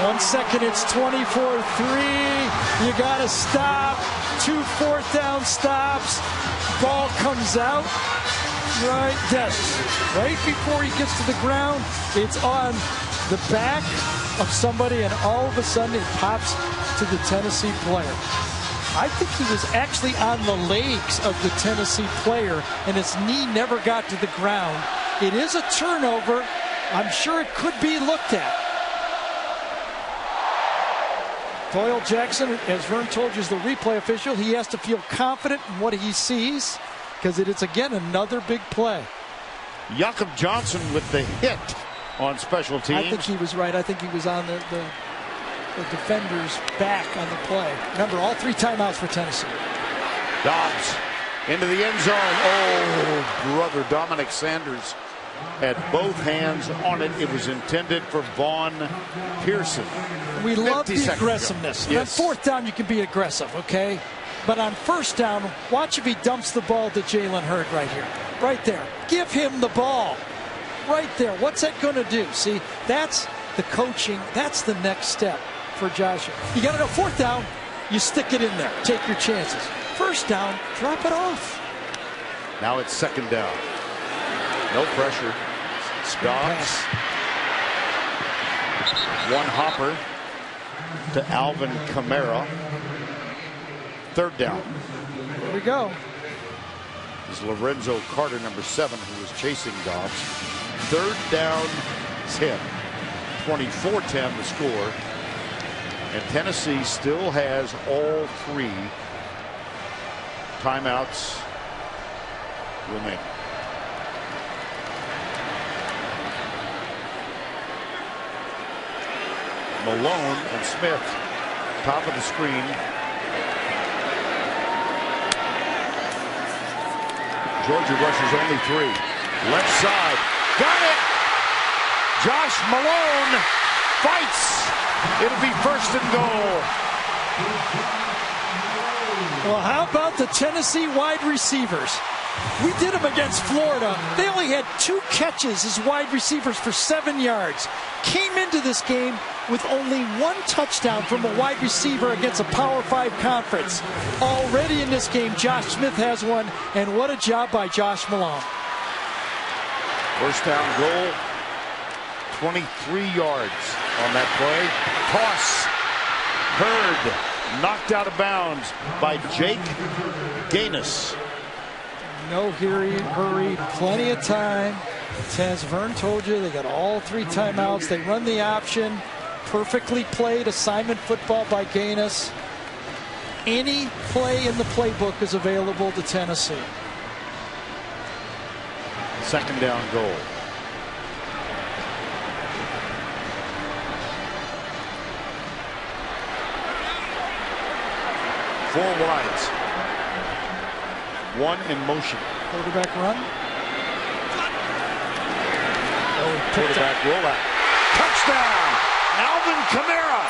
1 second, it's 24-3. You got to stop. 2 4th down stops. Ball comes out. Right before he gets to the ground, it's on the back of somebody, and all of a sudden it pops to the Tennessee player. I think he was actually on the legs of the Tennessee player, and his knee never got to the ground. It is a turnover. I'm sure it could be looked at. Doyle Jackson, as Vern told you, is the replay official. He has to feel confident in what he sees, because it is, again, another big play.
Jakob Johnson with the hit on special teams.
I think he was right. I think he was on the defender's back on the play. Remember, all 3 timeouts for Tennessee.
Dobbs into the end zone. Oh, brother Dominic Sanders had both hands on it. It was intended for Vaughn Pearson.
We love the aggressiveness.
Yes.
On 4th down, you can be aggressive, okay? But on 1st down, watch if he dumps the ball to Jalen Hurd right here. Right there. Give him the ball. Right there. What's that going to do? See, that's the coaching. That's the next step for Joshua. You got to know, 4th down, you stick it in there. Take your chances. 1st down, drop it off.
Now it's 2nd down. No pressure. Dobbs. One hopper to Alvin Kamara. 3rd down.
Here we go.
Is Lorenzo Carter, number 7, who was chasing Dobbs. 3rd down, 10. 24-10 the score. And Tennessee still has all 3 timeouts remaining. Malone and Smith, top of the screen. Georgia rushes only 3. Left side. Got it! Josh Malone fights. It'll be 1st and goal.
Well, how about the Tennessee wide receivers? We did them against Florida. They only had 2 catches as wide receivers for 7 yards. Came into this game with only 1 touchdown from a wide receiver against a Power 5 conference. Already in this game, Josh Smith has 1, and what a job by Josh Malone.
1st down goal, 23 yards on that play. Toss. Hurd knocked out of bounds by Jake Gaines.
No hurry, plenty of time. As Vern told you, they got all 3 timeouts. They run the option. Perfectly played assignment football by Gaines. Any play in the playbook is available to Tennessee.
2nd down goal. Four wides. 1 in motion.
Quarterback run.
Quarterback rollout. Touchdown! Alvin Kamara.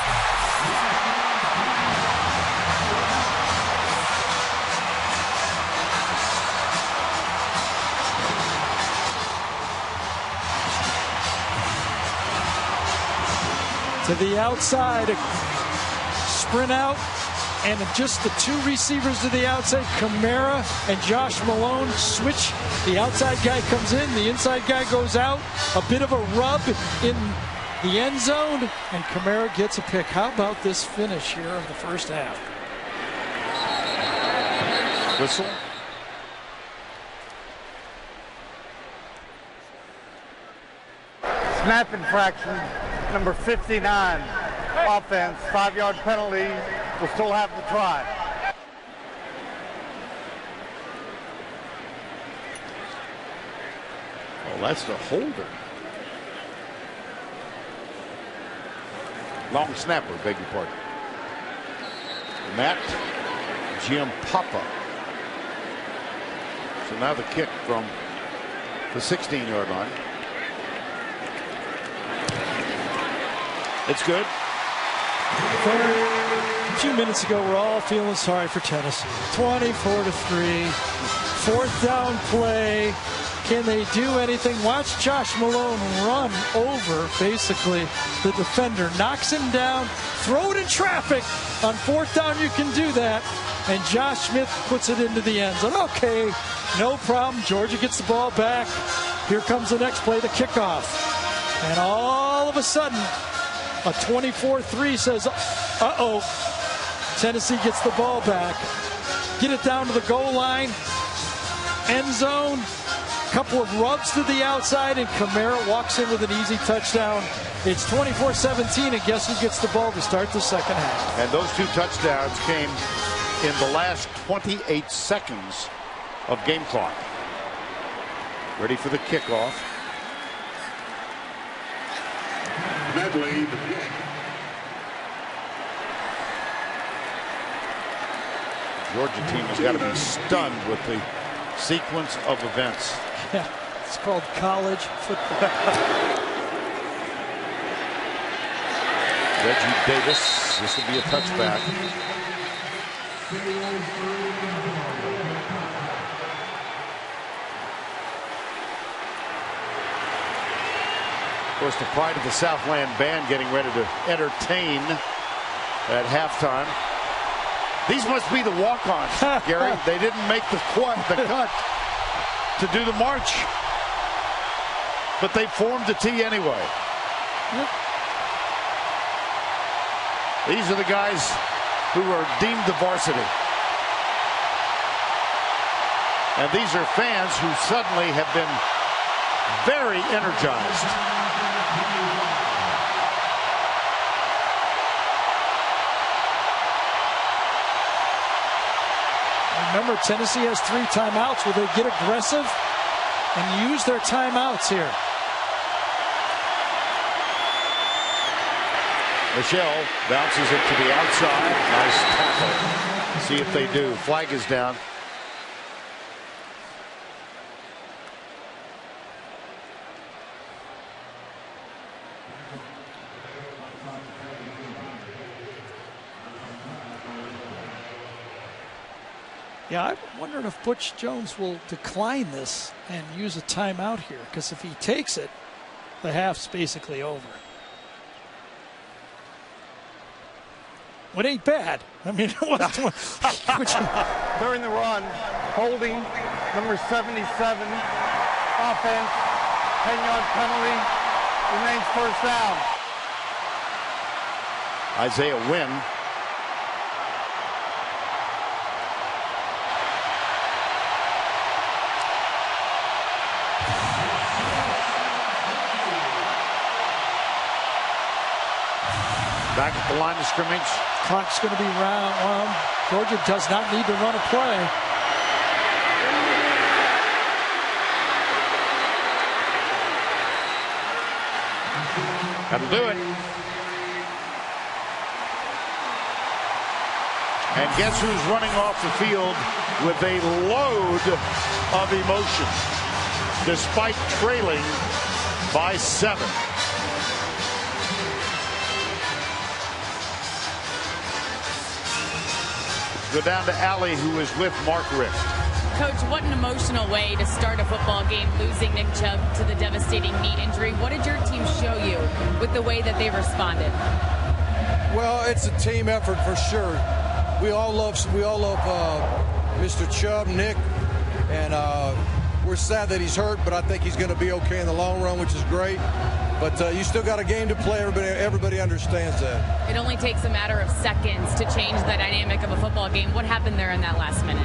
To the outside. Sprint out. And just the 2 receivers to the outside, Kamara and Josh Malone switch. The outside guy comes in, the inside guy goes out. A bit of a rub in the end zone, and Kamara gets a pick. How about this finish here of the 1st half?
Whistle.
Snap infraction, number 59. Offense, 5-yard penalty. We'll still have the try.
That's the holder. Long snapper, beg your pardon. Matt Giampapa. So now the kick from the 16-yard line. It's good.
A few minutes ago, we're all feeling sorry for Tennessee. 24-3, fourth down play. Can they do anything? Watch Josh Malone run over, basically, the defender. Knocks him down, throw it in traffic. On fourth down, you can do that. And Josh Smith puts it into the end zone. Okay, no problem. Georgia gets the ball back. Here comes the next play, the kickoff. And all of a sudden, a 24-3 says, uh-oh. Tennessee gets the ball back. Get it down to the goal line. End zone. Couple of rubs to the outside, and Kamara walks in with an easy touchdown. It's 24-17, and guess who gets the ball to start the second half?
And those two touchdowns came in the last 28 seconds of game clock. Ready for the kickoff.
Medley, the pick.
Georgia team has got to be stunned with the sequence of events.
Yeah, it's called college football.
Reggie Davis, this will be a touchback. Of course, the pride of the Southland band getting ready to entertain at halftime. These must be the walk-ons, Gary. They didn't make the cut to do the march, but they formed the T anyway. These are the guys who are deemed the varsity. And these are fans who suddenly have been very energized.
Remember, Tennessee has 3 timeouts. Will they get aggressive and use their timeouts here?
Michelle bounces it to the outside. Nice tackle. See if they do. Flag is down.
Yeah, I'm wondering if Butch Jones will decline this and use a timeout here, because if he takes it, the half's basically over. It ain't bad. I mean, it wasn't.
During the run, holding number 77, offense, 10-yard penalty, remains first down.
Isaiah Wynn. Back at the line of scrimmage.
Clock's going to be round. Georgia does not need to run a play.
That'll do it. And guess who's running off the field with a load of emotion, despite trailing by 7. Go down to Allie, who is with Mark Richt.
Coach, what an emotional way to start a football game, losing Nick Chubb to the devastating knee injury. What did your team show you with the way that they responded?
Well, it's a team effort for sure. We all love Mr. Chubb, Nick, and we're sad that he's hurt, but I think he's going to be okay in the long run, which is great. But you still got a game to play. Everybody understands that.
It only takes a matter of seconds to change the dynamic of a football game. What happened there in that last minute?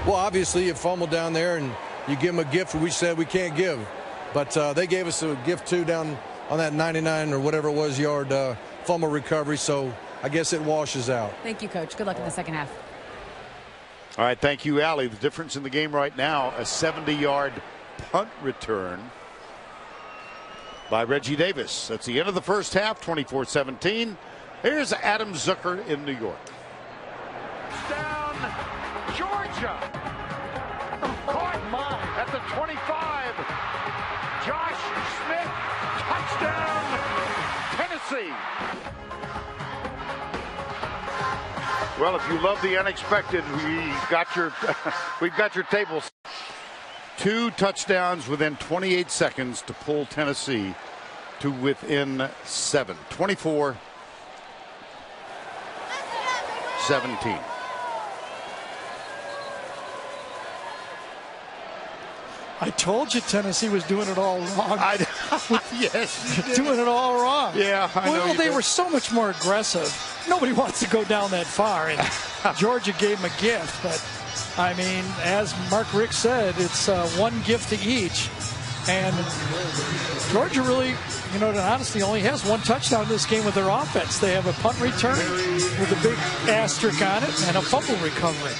Well, obviously, you fumble down there, and you give them a gift we said we can't give. But they gave us a gift, too, down on that 99 or whatever it was yard fumble recovery. So I guess it washes out.
Thank you, Coach. Good luck in the second half.
All right, thank you, Allie. The difference in the game right now, a 70-yard punt return by Reggie Davis. That's the end of the first half, 24-17. Here's Adam Zucker in New York.
Down, Georgia. Caught at the 25. Josh Smith, touchdown, Tennessee.
Well, if you love the unexpected, we've got your tables. 2 touchdowns within 28 seconds to pull Tennessee to within 7. 24-17.
I told you Tennessee was doing it all wrong.
Yes.
Doing it all wrong.
Yeah, I know.
Well, they were so much more aggressive. Nobody wants to go down that far, and Georgia gave them a gift. But, I mean, as Mark Richt said, it's one gift to each. And Georgia really, you know, honestly, only has 1 touchdown in this game with their offense. They have a punt return with a big asterisk on it and a fumble recovery.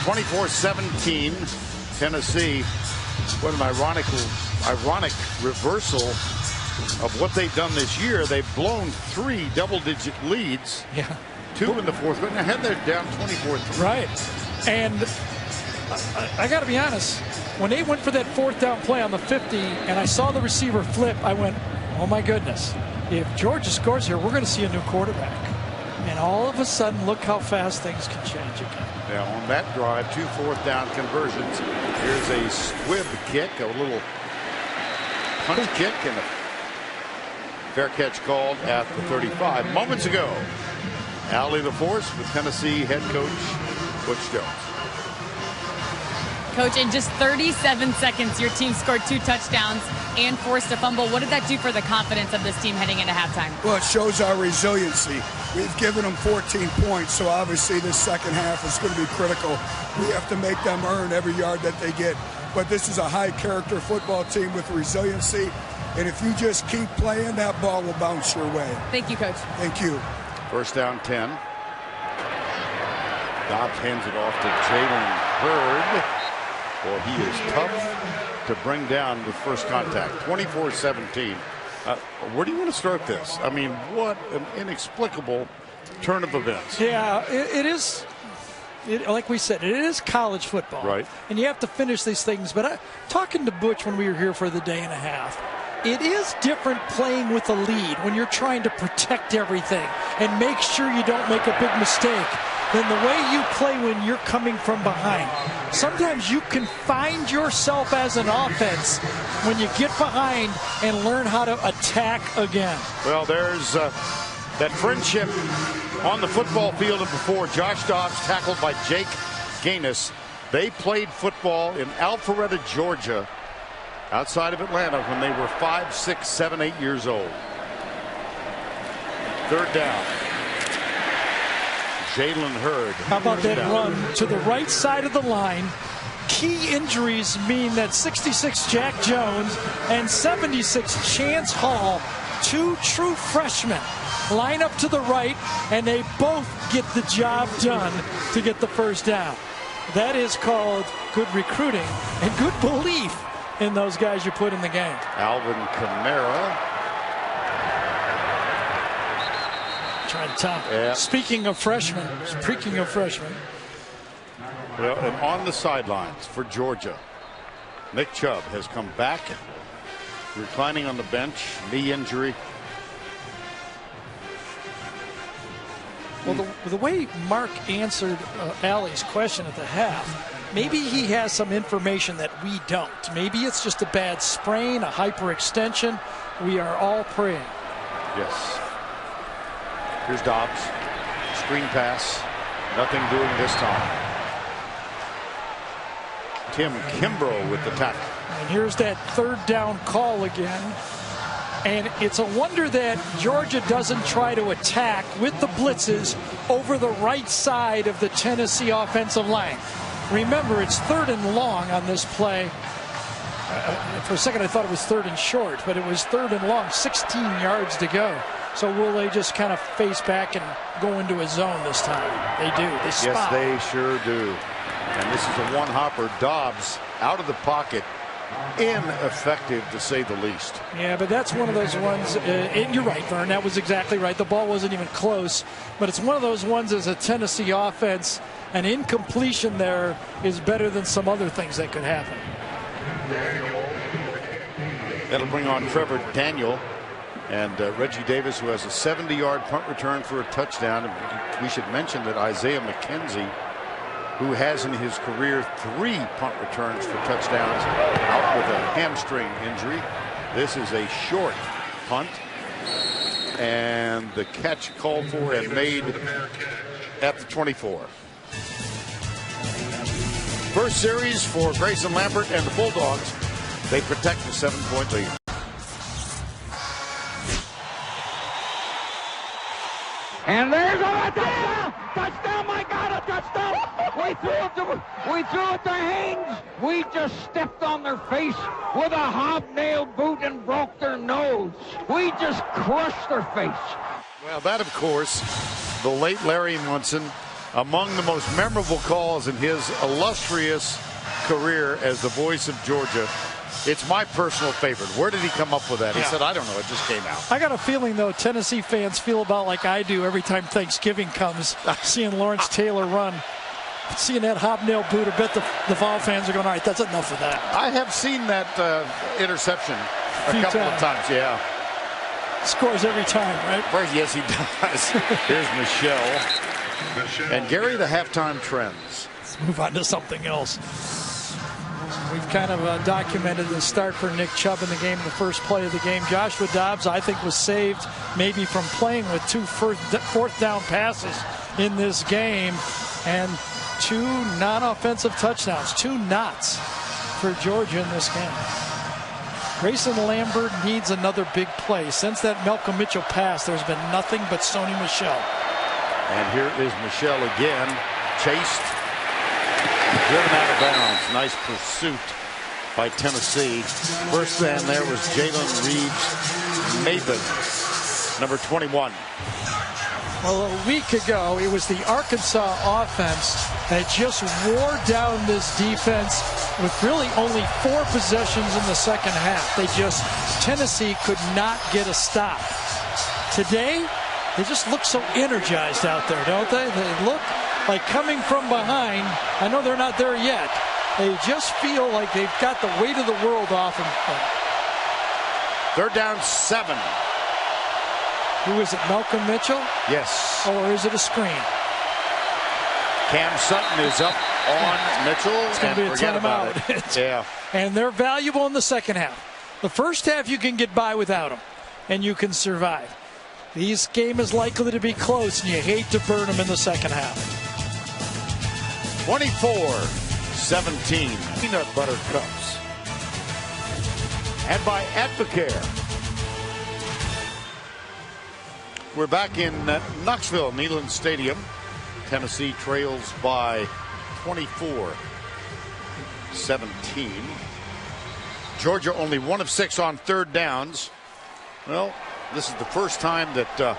24-17, Tennessee. What an ironic reversal of what they've done this year. They've blown 3 double-digit leads.
Yeah.
2 in the fourth. And ahead they're down 24-3.
Right. And I got to be honest, when they went for that 4th down play on the 50 and I saw the receiver flip, I went, oh my goodness, if Georgia scores here, we're going to see a new quarterback. And all of a sudden, look how fast things can change again.
Now on that drive, 2 4th down conversions. Here's a squib kick, a little punch kick, and a fair catch called at the 35. Moments ago, Allie LaForce with Tennessee head coach Butch Jones.
Coach, in just 37 seconds, your team scored 2 touchdowns and forced a fumble. What did that do for the confidence of this team heading into halftime?
Well, it shows our resiliency. We've given them 14 points, so obviously this second half is going to be critical. We have to make them earn every yard that they get. But this is a high-character football team with resiliency, and if you just keep playing, that ball will bounce your way.
Thank you, Coach.
Thank you.
First down 10. Dobbs hands it off to Jalen Hurd. Well, he is tough to bring down with first contact. 24-17. Where do you want to start this? I mean, what an inexplicable turn of events.
Yeah, it is. Like we said, it is college football.
Right.
And you have to finish these things. But talking to Butch when we were here for the day and a half, it is different playing with a lead when you're trying to protect everything and make sure you don't make a big mistake than the way you play when you're coming from behind. Sometimes you can find yourself as an offense when you get behind and learn how to attack again.
Well, there's that friendship on the football field and before. Josh Dobbs tackled by Jake Gaines. They played football in Alpharetta, Georgia, outside of Atlanta when they were 5, 6, 7, 8 years old. 3rd down. Jalen Hurd.
How about that run to the right side of the line? Key injuries mean that 66 Jack Jones and 76 Chance Hall, 2 true freshmen, line up to the right, and they both get the job done to get the first down. That is called good recruiting and good belief in those guys you put in the game.
Alvin Kamara.
Yeah. Speaking of freshmen,
well, and on the sidelines for Georgia, Nick Chubb has come back, reclining on the bench, knee injury.
Well, the way Mark answered Allie's question at the half, maybe he has some information that we don't. Maybe it's just a bad sprain, a hyperextension. We are all praying.
Yes. Here's Dobbs. Screen pass. Nothing doing this time. Tim Kimbrough with the tackle.
And here's that 3rd down call again. And it's a wonder that Georgia doesn't try to attack with the blitzes over the right side of the Tennessee offensive line. Remember, it's 3rd and long on this play. For a second, I thought it was 3rd and short, but it was 3rd and long, 16 yards to go. So will they just kind of face back and go into a zone this time? They do. They spot.
Yes, they sure do. And this is a one-hopper. Dobbs out of the pocket ineffective to say the least.
Yeah, but that's one of those ones, and you're right, Vern, that was exactly right. The ball wasn't even close, but it's one of those ones as a Tennessee offense, an incompletion there is better than some other things that could happen.
That'll bring on Trevor Daniel and Reggie Davis, who has a 70-yard punt return for a touchdown. And we should mention that Isaiah McKenzie, who has in his career 3 punt returns for touchdowns, out with a hamstring injury. This is a short punt, and the catch called for and made at the 24. First series for Grayson Lambert and the Bulldogs. They protect the 7-point lead.
And there's a touchdown! Touchdown, my God, a touchdown! We threw it to Haynes. We just stepped on their face with a hobnail boot and broke their nose. We just crushed their face.
Well, that, of course, the late Larry Munson, among the most memorable calls in his illustrious career as the voice of Georgia. It's my personal favorite. Where did he come up with that? He said, I don't know. It just came out.
I got a feeling, though, Tennessee fans feel about like I do every time Thanksgiving comes, seeing Lawrence Taylor run. Seeing that hobnail boot, I bet the Vol fans are going, all right, that's enough of that.
I have seen that interception a couple of times, yeah.
Scores every time, right?
Yes, he does. Here's Michelle. And Gary, the halftime trends.
Let's move on to something else. We've kind of documented the start for Nick Chubb in the game, the first play of the game. Joshua Dobbs, I think, was saved maybe from playing with 2 fourth down passes in this game. And 2 non-offensive touchdowns, 2 knots for Georgia in this game. Grayson Lambert needs another big play. Since that Malcolm Mitchell pass, there's been nothing but Sony Michel.
And here is Michel again, chased, driven out of bounds. Nice pursuit by Tennessee. First down there was Jalen Reeves-Maybin, number 21.
Well, a week ago, it was the Arkansas offense that just wore down this defense with really only 4 possessions in the second half. Tennessee could not get a stop. Today, they just look so energized out there, don't they? They look like coming from behind. I know they're not there yet. They just feel like they've got the weight of the world off them.
They're down 7.
Who is it, Malcolm Mitchell?
Yes.
Or is it a screen?
Cam Sutton is up on Mitchell.
It's going to be a timeout.
Yeah.
And they're valuable in the second half. The first half you can get by without them, and you can survive. This game is likely to be close, and you hate to burn them in the second half.
24-17. Peanut butter cups. And by Advocare. We're back in Knoxville, Neyland Stadium. Tennessee trails by 24-17. Georgia only 1 of 6 on third downs. Well, this is the first time that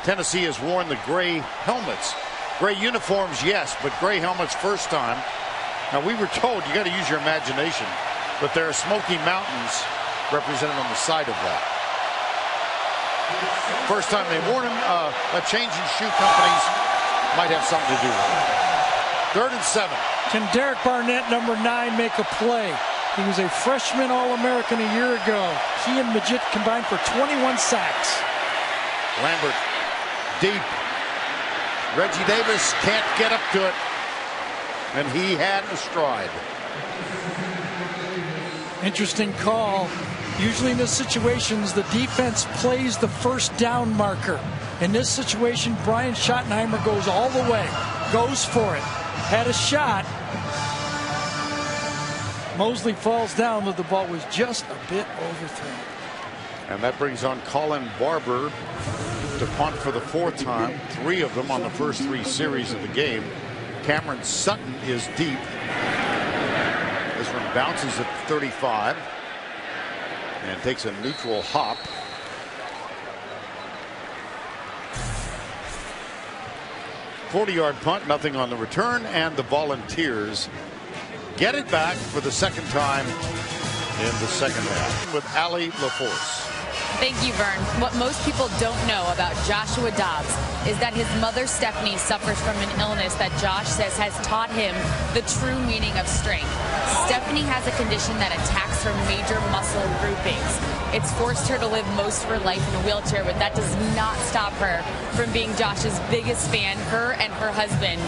Tennessee has worn the gray helmets. Gray uniforms, yes, but gray helmets first time. Now, we were told you got to use your imagination, but there are Smoky Mountains represented on the side of that. First time they've worn them. A change in shoe companies might have something to do with it. 3rd and 7.
Can Derek Barnett, number 9, make a play? He was a freshman All-American a year ago. He and Majid combined for 21 sacks.
Lambert deep. Reggie Davis can't get up to it. And he had a stride.
Interesting call. Usually in these situations, the defense plays the first down marker. In this situation, Brian Schottenheimer goes all the way, goes for it, had a shot. Mosley falls down, but the ball was just a bit overthrown.
And that brings on Colin Barber to punt for the 4th time. 3 of them on the first 3 series of the game. Cameron Sutton is deep. This one bounces at 35 and takes a neutral hop. .40-yard punt, nothing on the return, and the Volunteers get it back for the 2nd time in the second half with Allie LaForce.
Thank you, Vern. What most people don't know about Joshua Dobbs is that his mother, Stephanie, suffers from an illness that Josh says has taught him the true meaning of strength. Stephanie has a condition that attacks her major muscle groupings. It's forced her to live most of her life in a wheelchair, but that does not stop her from being Josh's biggest fan. Her and her husband,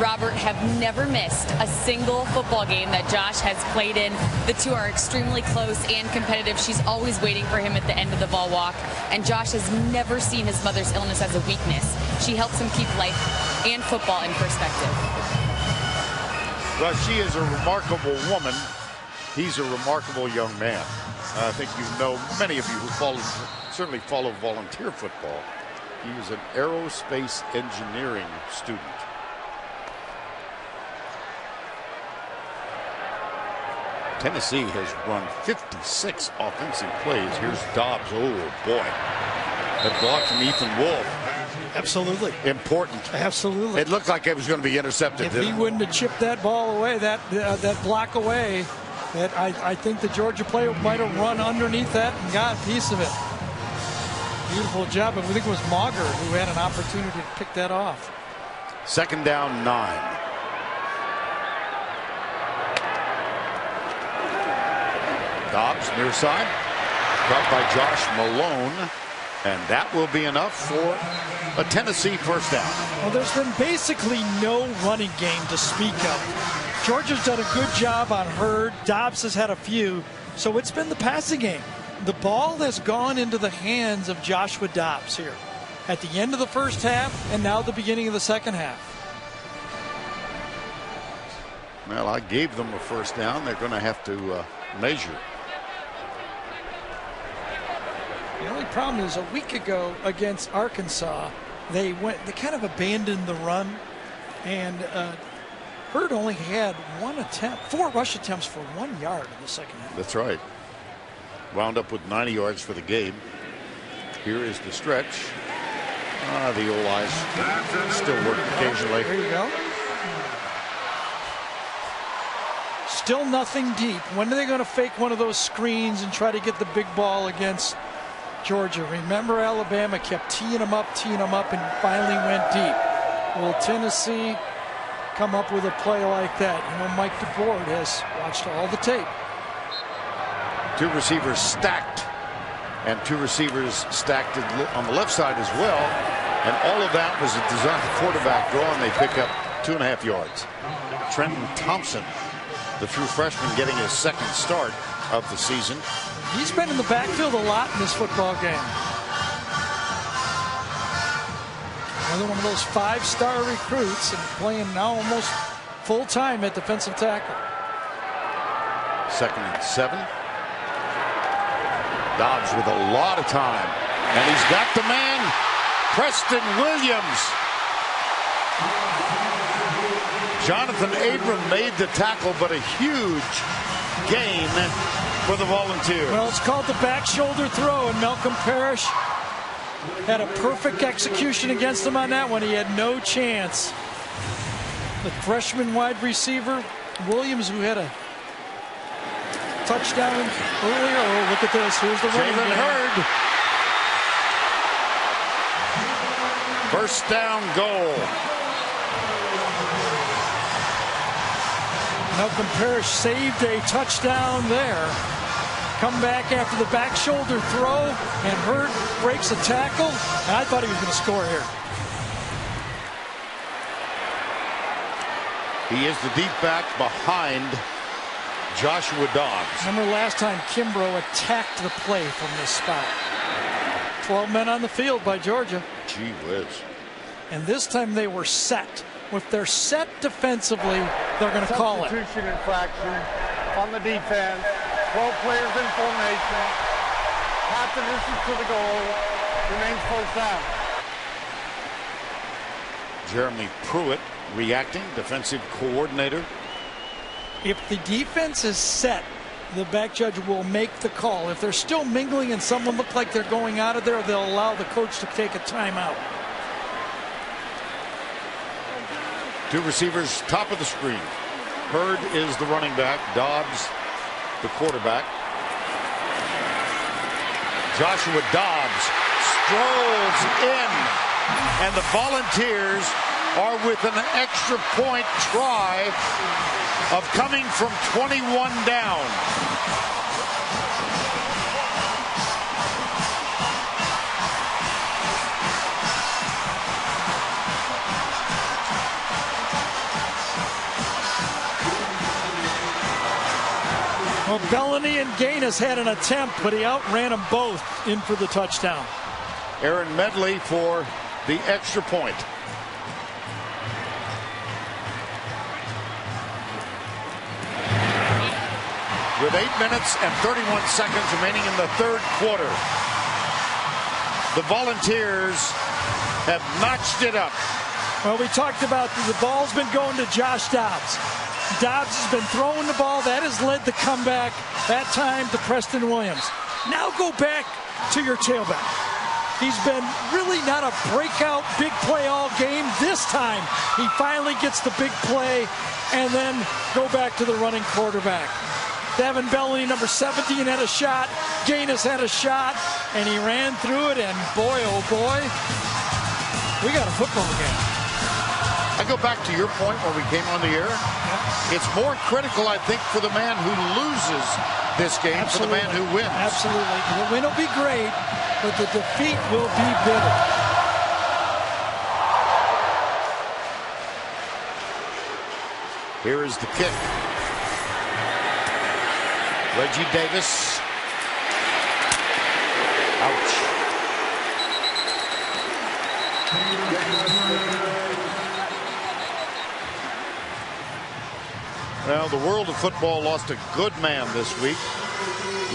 Robert, have never missed a single football game that Josh has played in. The two are extremely close and competitive. She's always waiting for him at the end of the ball walk, and Josh has never seen his mother's illness as a weakness. She helps him keep life and football in perspective.
Well, she is a remarkable woman. He's a remarkable young man. I think you know, many of you who certainly follow volunteer football. He was an aerospace engineering student. Tennessee has run 56 offensive plays. Here's Dobbs. Oh, boy. That block from Ethan Wolf.
Absolutely.
Important.
Absolutely.
It looked like it was going to be intercepted.
If he wouldn't have chipped that ball away, that block away, I think the Georgia player might have run underneath that and got a piece of it. Beautiful job. I think it was Mauger who had an opportunity to pick that off.
Second down, 9. Dobbs near side, caught by Josh Malone, and that will be enough for a Tennessee first down.
Well, there's been basically no running game to speak of. Georgia's done a good job on Hurd. Dobbs has had a few, so it's been the passing game. The ball has gone into the hands of Joshua Dobbs here at the end of the first half and now the beginning of the second half.
Well, I gave them a first down. They're going to have to measure.
The only problem is a week ago against Arkansas, they kind of abandoned the run, and Hurd only had 4 rush attempts for 1 yard in the second half.
That's right. Wound up with 90 yards for the game. Here is the stretch. The O-lines still work occasionally.
There you go. Still nothing deep. When are they going to fake one of those screens and try to get the big ball against Georgia? Remember, Alabama kept teeing them up, and finally went deep. Will Tennessee come up with a play like that? You know, Mike DeBoard has watched all the tape.
2 receivers stacked, and 2 receivers stacked on the left side as well. And all of that was a designed quarterback draw, and they pick up 2.5 yards. Trenton Thompson, the true freshman, getting his second start of the season.
He's been in the backfield a lot in this football game. Another one of those 5-star recruits and playing now almost full-time at defensive tackle.
2nd and 7. Dobbs with a lot of time. And he's got the man, Preston Williams. Jonathan Abram made the tackle, but a huge gain for the Volunteers.
Well, it's called the back shoulder throw, and Malcolm Parrish had a perfect execution against him on that one. He had no chance. The freshman wide receiver, Williams, who had a touchdown earlier. Oh, look at this. Here's the running
Jalen
Hurd.
First down goal.
Malcolm Parrish saved a touchdown there. Come back after the back shoulder throw, and Hurd breaks a tackle. And I thought he was going to score here.
He is the deep back behind Joshua Dobbs.
Remember last time Kimbrough attacked the play from this spot. 12 men on the field by Georgia.
Gee whiz.
And this time they were set. If they're set defensively, they're going to call it.
Substitution infraction on the defense. 12 players in formation. Half the distance to the goal. Remains first down.
Jeremy Pruitt reacting, defensive coordinator.
If the defense is set, the back judge will make the call. If they're still mingling and someone look like they're going out of there, they'll allow the coach to take a timeout.
2 receivers, top of the screen. Hurd is the running back. Dobbs, the quarterback. Joshua Dobbs strolls in, and the Volunteers are with an extra point try of coming from 21 down.
Well, Bellany and Gaines had an attempt, but he outran them both in for the touchdown.
Aaron Medley for the extra point. With 8 minutes and 31 seconds remaining in the third quarter, the Volunteers have notched it up.
Well, we talked about the ball's been going to Josh Dobbs. Dobbs has been throwing the ball. That has led the comeback, that time to Preston Williams. Now go back to your tailback. He's been really not a breakout big play all game. This time, he finally gets the big play, and then go back to the running quarterback. Devin Bellany, number 17, had a shot. Gaines had a shot, and he ran through it, and boy, oh boy, we got a football game.
I go back to your point when we came on the air. It's more critical, I think, for the man who loses this game,
Absolutely.
for the man who wins.
Absolutely. The win will be great, but the defeat will be bitter.
Here is the kick. Reggie Davis. Ouch. Well, the world of football lost a good man this week.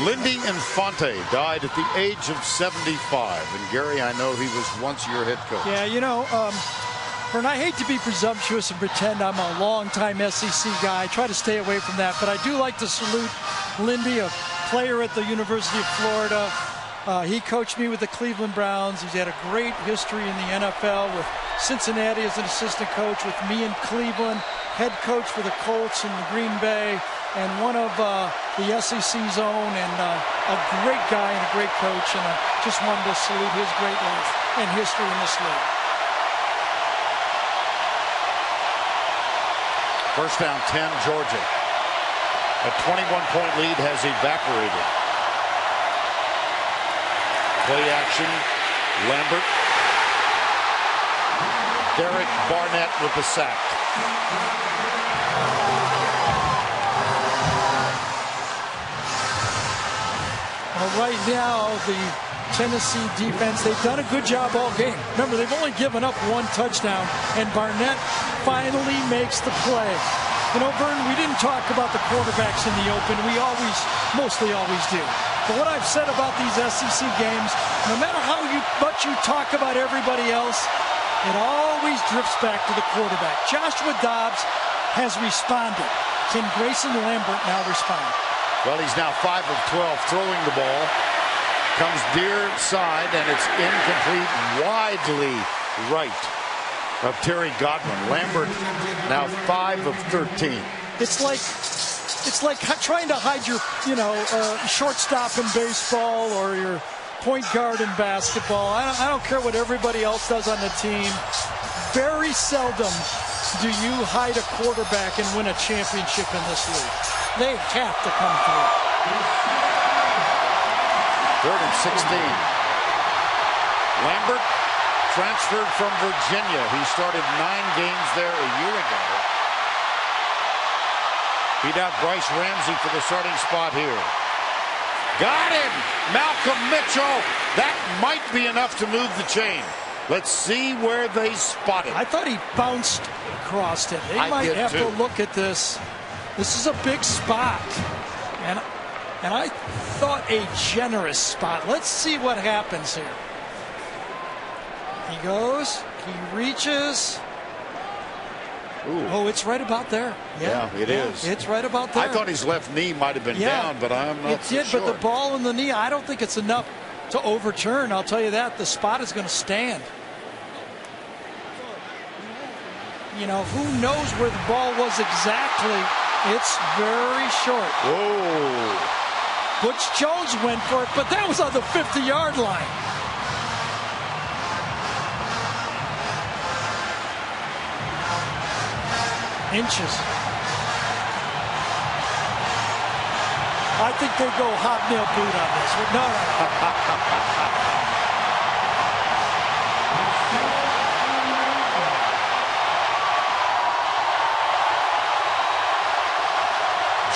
Lindy Infante died at the age of 75. And Gary, I know he was once your head coach.
Yeah, you know, Vern, I hate to be presumptuous and pretend I'm a longtime SEC guy. I try to stay away from that, but I do like to salute Lindy, a player at the University of Florida. He coached me with the Cleveland Browns. He's had a great history in the NFL with Cincinnati as an assistant coach, with me in Cleveland, head coach for the Colts in Green Bay, and one of the SEC's own, and a great guy and a great coach, and I just wanted to salute his great life and history in this league.
First down, 10, Georgia. A 21-point lead has evaporated. Play action, Lambert. Derek Barnett with the sack.
Well, right now, the Tennessee defense, they've done a good job all game. Remember, they've only given up one touchdown, and Barnett finally makes the play. You know, Vern, we didn't talk about the quarterbacks in the open. We mostly always do. But what I've said about these SEC games, no matter how much you talk about everybody else, it always drifts back to the quarterback. Joshua Dobbs has responded. Can Grayson Lambert now respond?
Well, he's now 5 of 12 throwing the ball. Comes near side, and it's incomplete, widely right of Terry Godwin. Lambert now 5 of 13.
It's like trying to hide your, shortstop in baseball or your point guard in basketball. I don't care what everybody else does on the team. Very seldom do you hide a quarterback and win a championship in this league. They have to come through.
3rd and 16. Lambert transferred from Virginia. He started 9 games there a year ago. Beat out Bryce Ramsey for the starting spot here. Got him! Malcolm Mitchell. That might be enough to move the chain. Let's see where they spot it.
I thought he bounced across it. They might have to look at this. This is a big spot. And I thought a generous spot. Let's see what happens here. He goes. He reaches.
Ooh.
Oh, it's right about there.
Yeah, it is.
It's right about there.
I thought his left knee might have been down, but I'm not so sure.
It did, but the ball in the knee, I don't think it's enough to overturn. I'll tell you that. The spot is going to stand. You know, who knows where the ball was exactly. It's very short.
Whoa.
Butch Jones went for it, but that was on the 50-yard line. Inches. I think they go hobnail boot on this. No.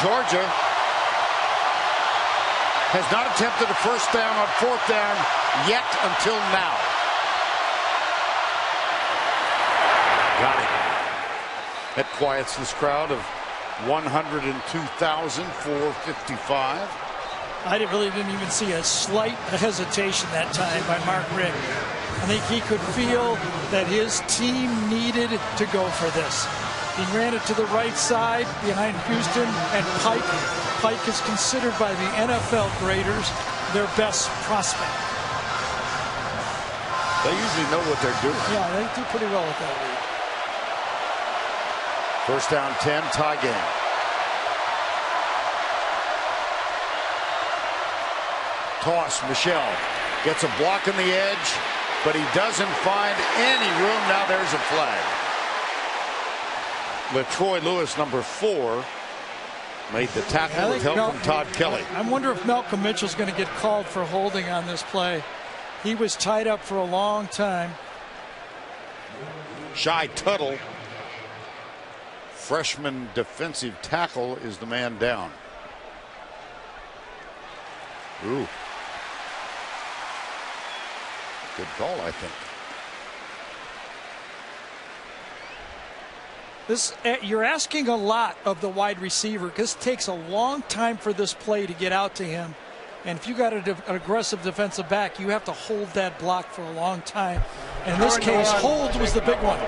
Georgia has not attempted a first down on fourth down yet until now. Got it. That quiets this crowd of 102,455.
I didn't even see a slight hesitation that time by Mark Richt. I think he could feel that his team needed to go for this. He ran it to the right side behind Houston and Pike. Pike is considered by the NFL graders their best prospect.
They usually know what they're doing.
Yeah, they do pretty well with that lead.
First down 10, tie game. Toss, Michel gets a block on the edge, but he doesn't find any room. Now there's a flag. LaTroy Lewis, number 4, made the tackle with help from Todd Kelly.
I wonder if Malcolm Mitchell's going to get called for holding on this play. He was tied up for a long time.
Shy Tuttle, freshman defensive tackle, is the man down. Ooh. Good call, I think.
You're asking a lot of the wide receiver. This takes a long time for this play to get out to him. And if you got an aggressive defensive back, you have to hold that block for a long time. In this case, hold was the big one.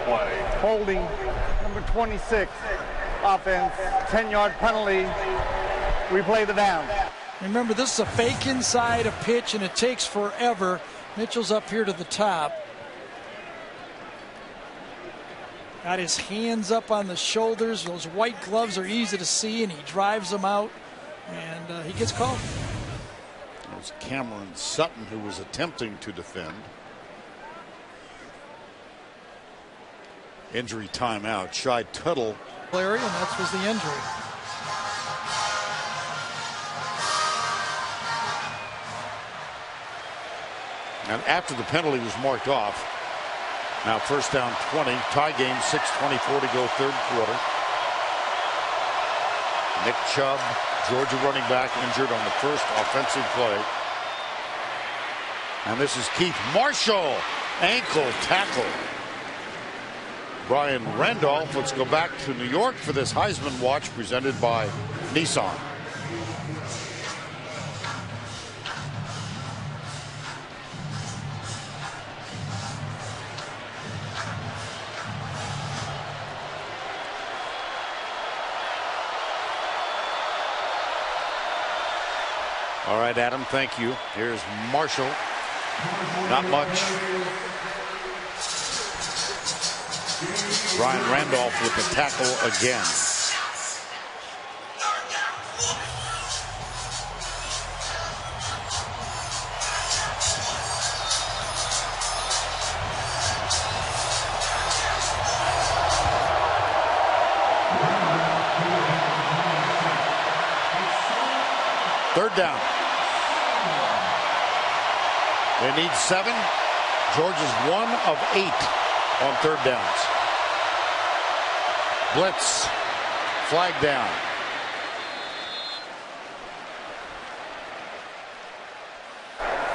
Holding, number 26, offense, 10-yard penalty. Replay the down.
Remember, this is a fake inside, a pitch, and it takes forever. Mitchell's up here to the top. Got his hands up on the shoulders. Those white gloves are easy to see, and he drives them out, and he gets called.
It was Cameron Sutton who was attempting to defend. Injury timeout. Shy Tuttle.
Larry, and that was the injury.
And after the penalty was marked off, now first down 20, tie game, 6:24 to go, third quarter. Nick Chubb, Georgia running back, injured on the first offensive play. And this is Keith Marshall, ankle tackle. Brian Randolph, let's go back to New York for this Heisman Watch presented by Nissan. All right, Adam, thank you. Here's Marshall. Not much. Brian Randolph with the tackle again. Third down. They need 7. Georgia's 1 of 8 on third downs. Blitz. Flag down.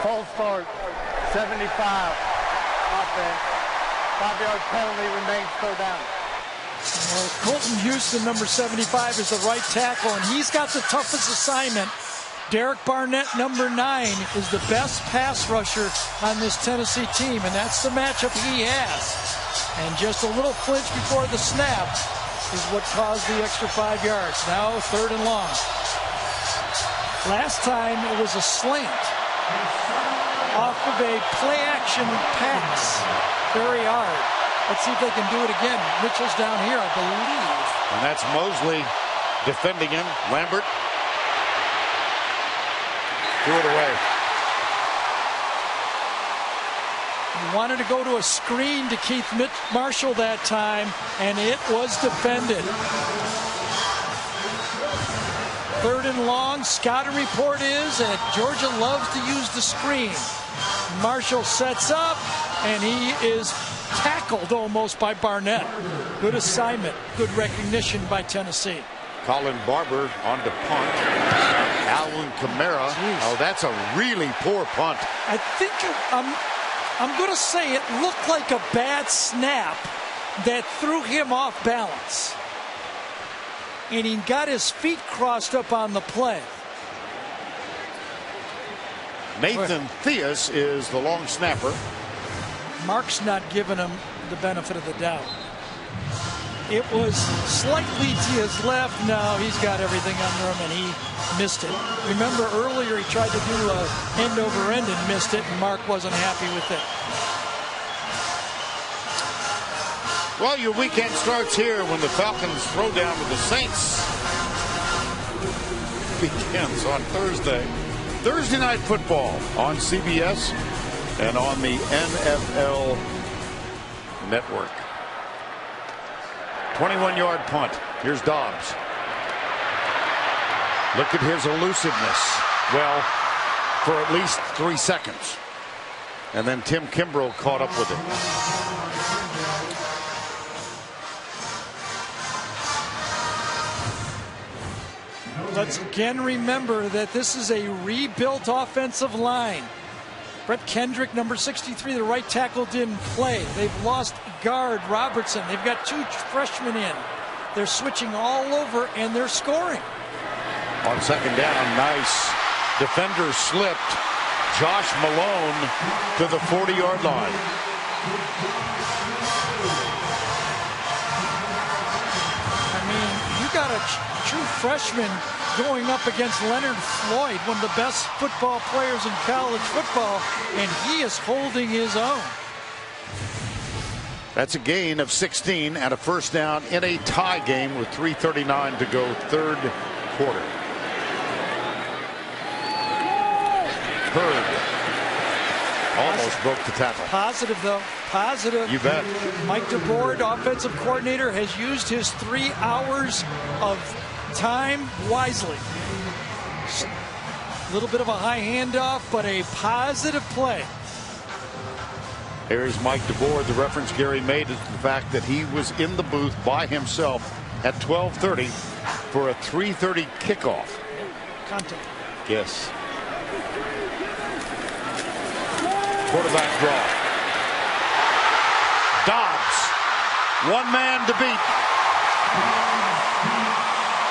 False start. 75. Offense. 5-yard penalty remains third down.
Well, Colton Houston, number 75, is the right tackle, and he's got the toughest assignment. Derek Barnett, number 9, is the best pass rusher on this Tennessee team, and that's the matchup he has. And just a little flinch before the snap is what caused the extra 5 yards. Now third and long. Last time it was a slant off of a play-action pass. Very hard. Let's see if they can do it again. Mitchell's down here, I believe.
And that's Mosley defending him. Lambert. Threw it away.
He wanted to go to a screen to Keith Marshall that time, and it was defended. 3rd and long. Scouting report is that Georgia loves to use the screen. Marshall sets up, and he is tackled almost by Barnett. Good assignment. Good recognition by Tennessee.
Colin Barber on to punt. Alvin Kamara.
Jeez.
Oh, that's a really poor punt.
I think I'm going to say it looked like a bad snap that threw him off balance. And he got his feet crossed up on the play.
Nathan Theus is the long snapper.
Mark's not giving him the benefit of the doubt. It was slightly to his left. Now he's got everything under him, and he missed it. Remember earlier he tried to do a end over end and missed it, and Mark wasn't happy with it.
Well, your weekend starts here when the Falcons throw down with the Saints. Begins on Thursday. Thursday Night Football on CBS and on the NFL Network. 21-yard punt. Here's Dobbs. Look at his elusiveness. Well, for at least 3 seconds. And then Tim Kimbrough caught up with it.
Let's again remember that this is a rebuilt offensive line. Brett Kendrick, number 63, the right tackle, didn't play. They've lost guard Robertson. They've got 2 freshmen in. They're switching all over, and they're scoring.
On second down, nice. Defender slipped. Josh Malone to the 40-yard line.
I mean, you got a true freshman going up against Leonard Floyd, one of the best football players in college football, and he is holding his own.
That's a gain of 16 and a first down in a tie game with 3:39 to go, third quarter. Hurd almost broke the tackle.
Positive, though. Positive.
You bet.
Mike DeBoer, offensive coordinator, has used his 3 hours of time wisely. A little bit of a high handoff, but a positive play.
Here's Mike DeBoer. The reference Gary made is the fact that he was in the booth by himself at 12:30 for a 3:30 kickoff.
Contact.
Yes. Quarterback draw. Dobbs. 1 man to beat.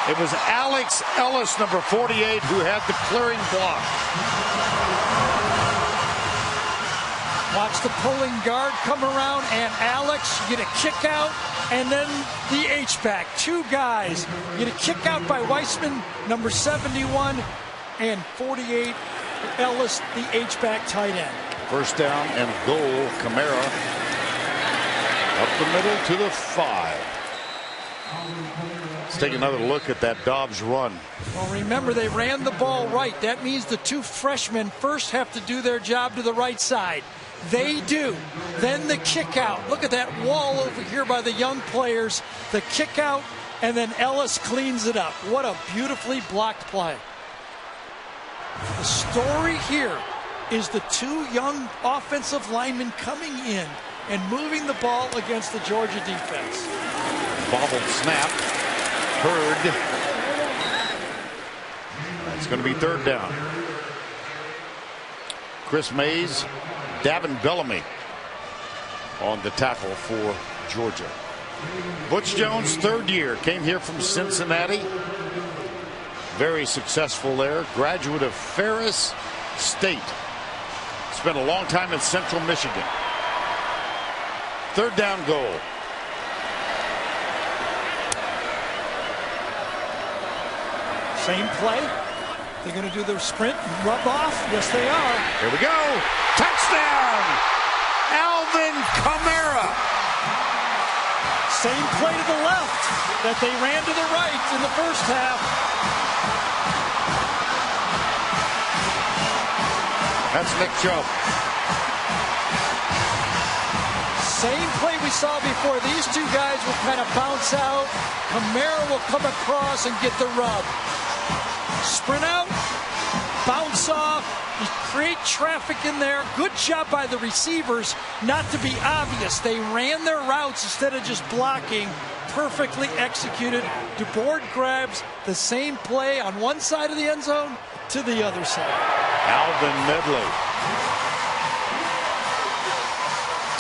It was Alex Ellis, number 48, who had the clearing block.
Watch the pulling guard come around, and Alex, you get a kick out, and then the H-back. 2 guys. You get a kick out by Weissman, number 71, and 48, Ellis, the H-back tight end.
First down and goal. Kamara up the middle to the 5. Let's take another look at that Dobbs run.
Well, remember, they ran the ball right. That means the 2 freshmen first have to do their job to the right side. They do. Then the kick out. Look at that wall over here by the young players. The kick out, and then Ellis cleans it up. What a beautifully blocked play. The story here is the 2 young offensive linemen coming in and moving the ball against the Georgia defense.
Bobbled snap. Hurd. It's going to be third down. Chris Mays, Davin Bellamy on the tackle for Georgia. Butch Jones, 3rd year, came here from Cincinnati. Very successful there. Graduate of Ferris State. Spent a long time in Central Michigan. Third down goal.
Same play. They're going to do their sprint and rub off. Yes, they are.
Here we go. Touchdown! Alvin Kamara.
Same play to the left that they ran to the right in the first half.
That's Nick Chubb.
Same play we saw before. These two guys will kind of bounce out. Kamara will come across and get the rub. Sprint out, bounce off, you create traffic in there. Good job by the receivers not to be obvious. They ran their routes instead of just blocking. Perfectly executed. DeBoer grabs the same play on one side of the end zone to the other side.
Alvin Medley.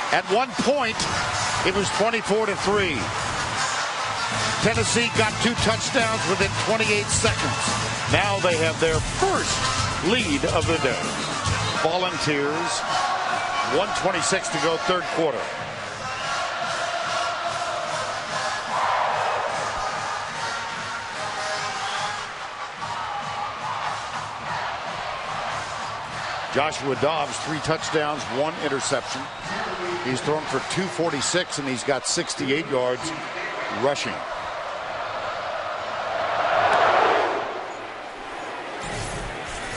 At one point, it was 24-3. Tennessee got 2 touchdowns within 28 seconds. Now they have their first lead of the day. Volunteers, 1:26 to go, third quarter. Joshua Dobbs, 3 touchdowns, 1 interception. He's thrown for 246 and he's got 68 yards rushing.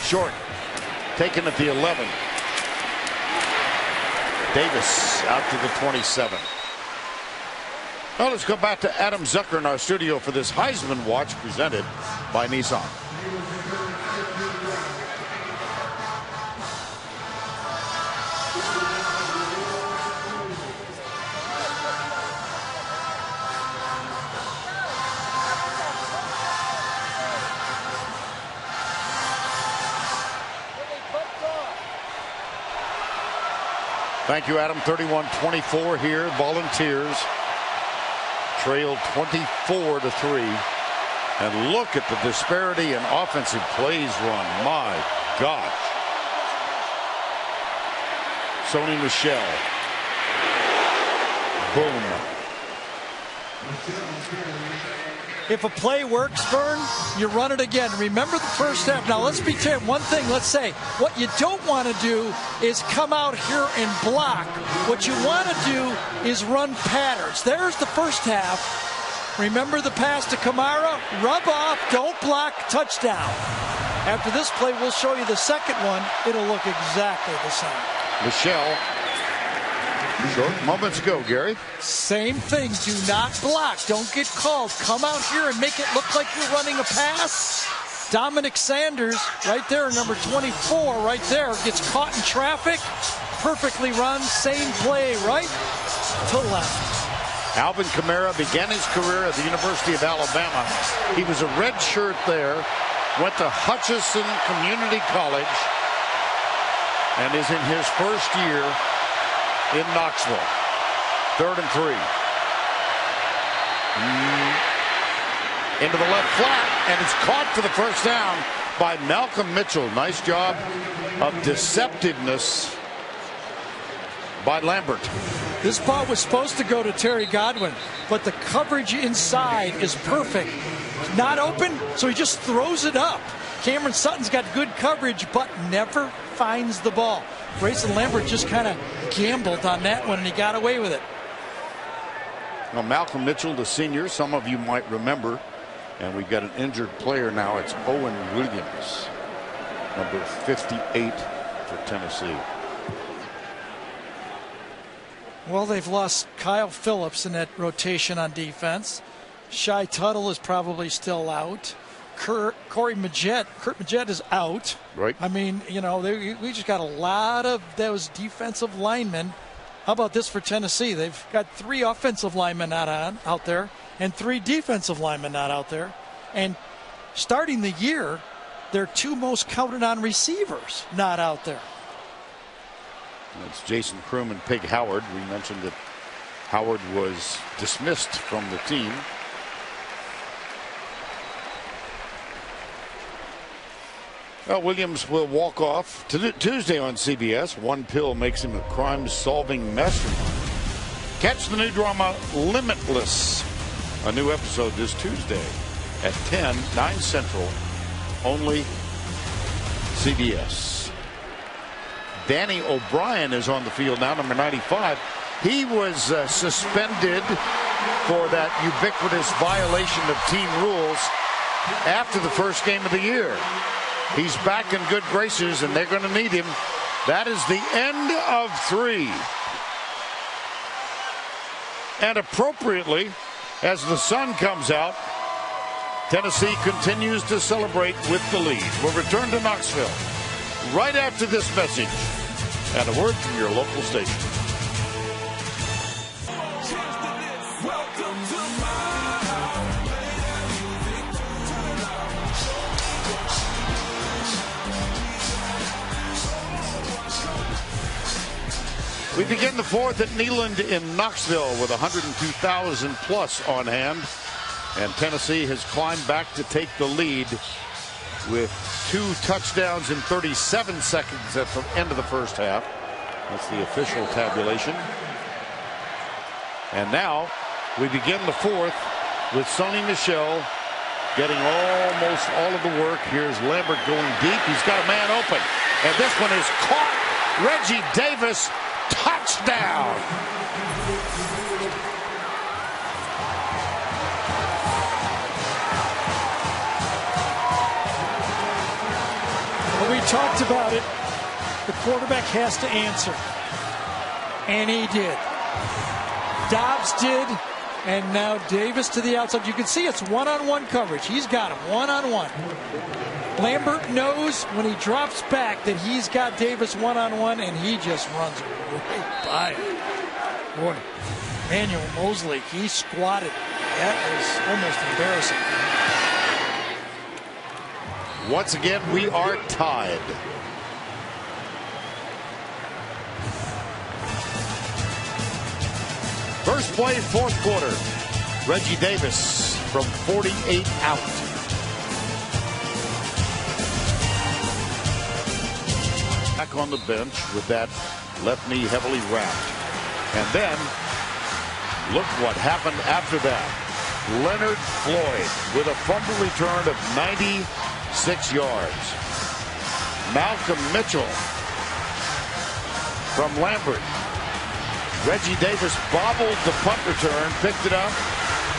Short, taken at the 11. Davis out to the 27. Well, let's go back to Adam Zucker in our studio for this Heisman Watch presented by Nissan. Thank you, Adam. 31-24 here. Volunteers trailed 24-3. And look at the disparity in offensive plays run. My gosh. Sony Michel. Boom.
If a play works, Vern, you run it again. Remember the first half. Now, let's be clear. One thing, let's say, what you don't want to do is come out here and block. What you want to do is run patterns. There's the first half. Remember the pass to Kamara? Rub off, don't block, touchdown. After this play, we'll show you the second one. It'll look exactly the same.
Michelle. Short moments ago, Gary.
Same thing. Do not block. Don't get called. Come out here and make it look like you're running a pass. Dominic Sanders, right there, number 24, right there, gets caught in traffic. Perfectly run. Same play, right to left.
Alvin Kamara began his career at the University of Alabama. He was a red shirt there. Went to Hutchinson Community College and is in his first year in Knoxville. 3rd and 3. Into the left flat, and it's caught for the first down by Malcolm Mitchell. Nice job of deceptiveness by Lambert.
This ball was supposed to go to Terry Godwin, but the coverage inside is perfect. Not open, so he just throws it up. Cameron Sutton's got good coverage, but never finds the ball. Grayson Lambert just kind of gambled on that one, and he got away with it.
Well, Malcolm Mitchell, the senior, some of you might remember, and we've got an injured player now. It's Owen Williams, number 58 for Tennessee.
Well, they've lost Kyle Phillips in that rotation on defense. Shai Tuttle is probably still out. Kurt Magette is out.
Right.
I mean, you know, we just got a lot of those defensive linemen. How about this for Tennessee? They've got 3 offensive linemen not out there and 3 defensive linemen not out there. And starting the year, their 2 most counted on receivers not out there.
It's Jason Kroom and Pig Howard. We mentioned that Howard was dismissed from the team. Well, Williams will walk off Tuesday on CBS. One pill makes him a crime-solving mastermind. Catch the new drama Limitless. A new episode this Tuesday at 10, 9 Central, only CBS. Danny O'Brien is on the field now, number 95. He was suspended for that ubiquitous violation of team rules after the first game of the year. He's back in good graces, and they're going to need him That is the end of 3. And appropriately, as the sun comes out, Tennessee continues to celebrate with the lead. We'll return to Knoxville right after this message and a word from your local station. We begin the fourth at Neyland in Knoxville with 102,000 plus on hand. And Tennessee has climbed back to take the lead with 2 touchdowns in 37 seconds at the end of the first half. That's the official tabulation. And now we begin the fourth with Sony Michel getting almost all of the work. Here's Lambert going deep. He's got a man open. And this one is caught. Reggie Davis. Touchdown!
Well, we talked about it. The quarterback has to answer. And he did. Dobbs did. And now Davis to the outside. You can see it's one-on-one coverage. He's got him one-on-one. Lambert knows when he drops back that he's got Davis one-on-one, and he just runs right by him. Boy, Manuel Mosley, he squatted. That was almost embarrassing.
Once again, we are tied. First play, fourth quarter. Reggie Davis from 48 out. Back on the bench with that left knee heavily wrapped. And then look what happened after that. Leonard Floyd with a fumble return of 96 yards. Malcolm Mitchell from Lambert. Reggie Davis bobbled the punt return, picked it up.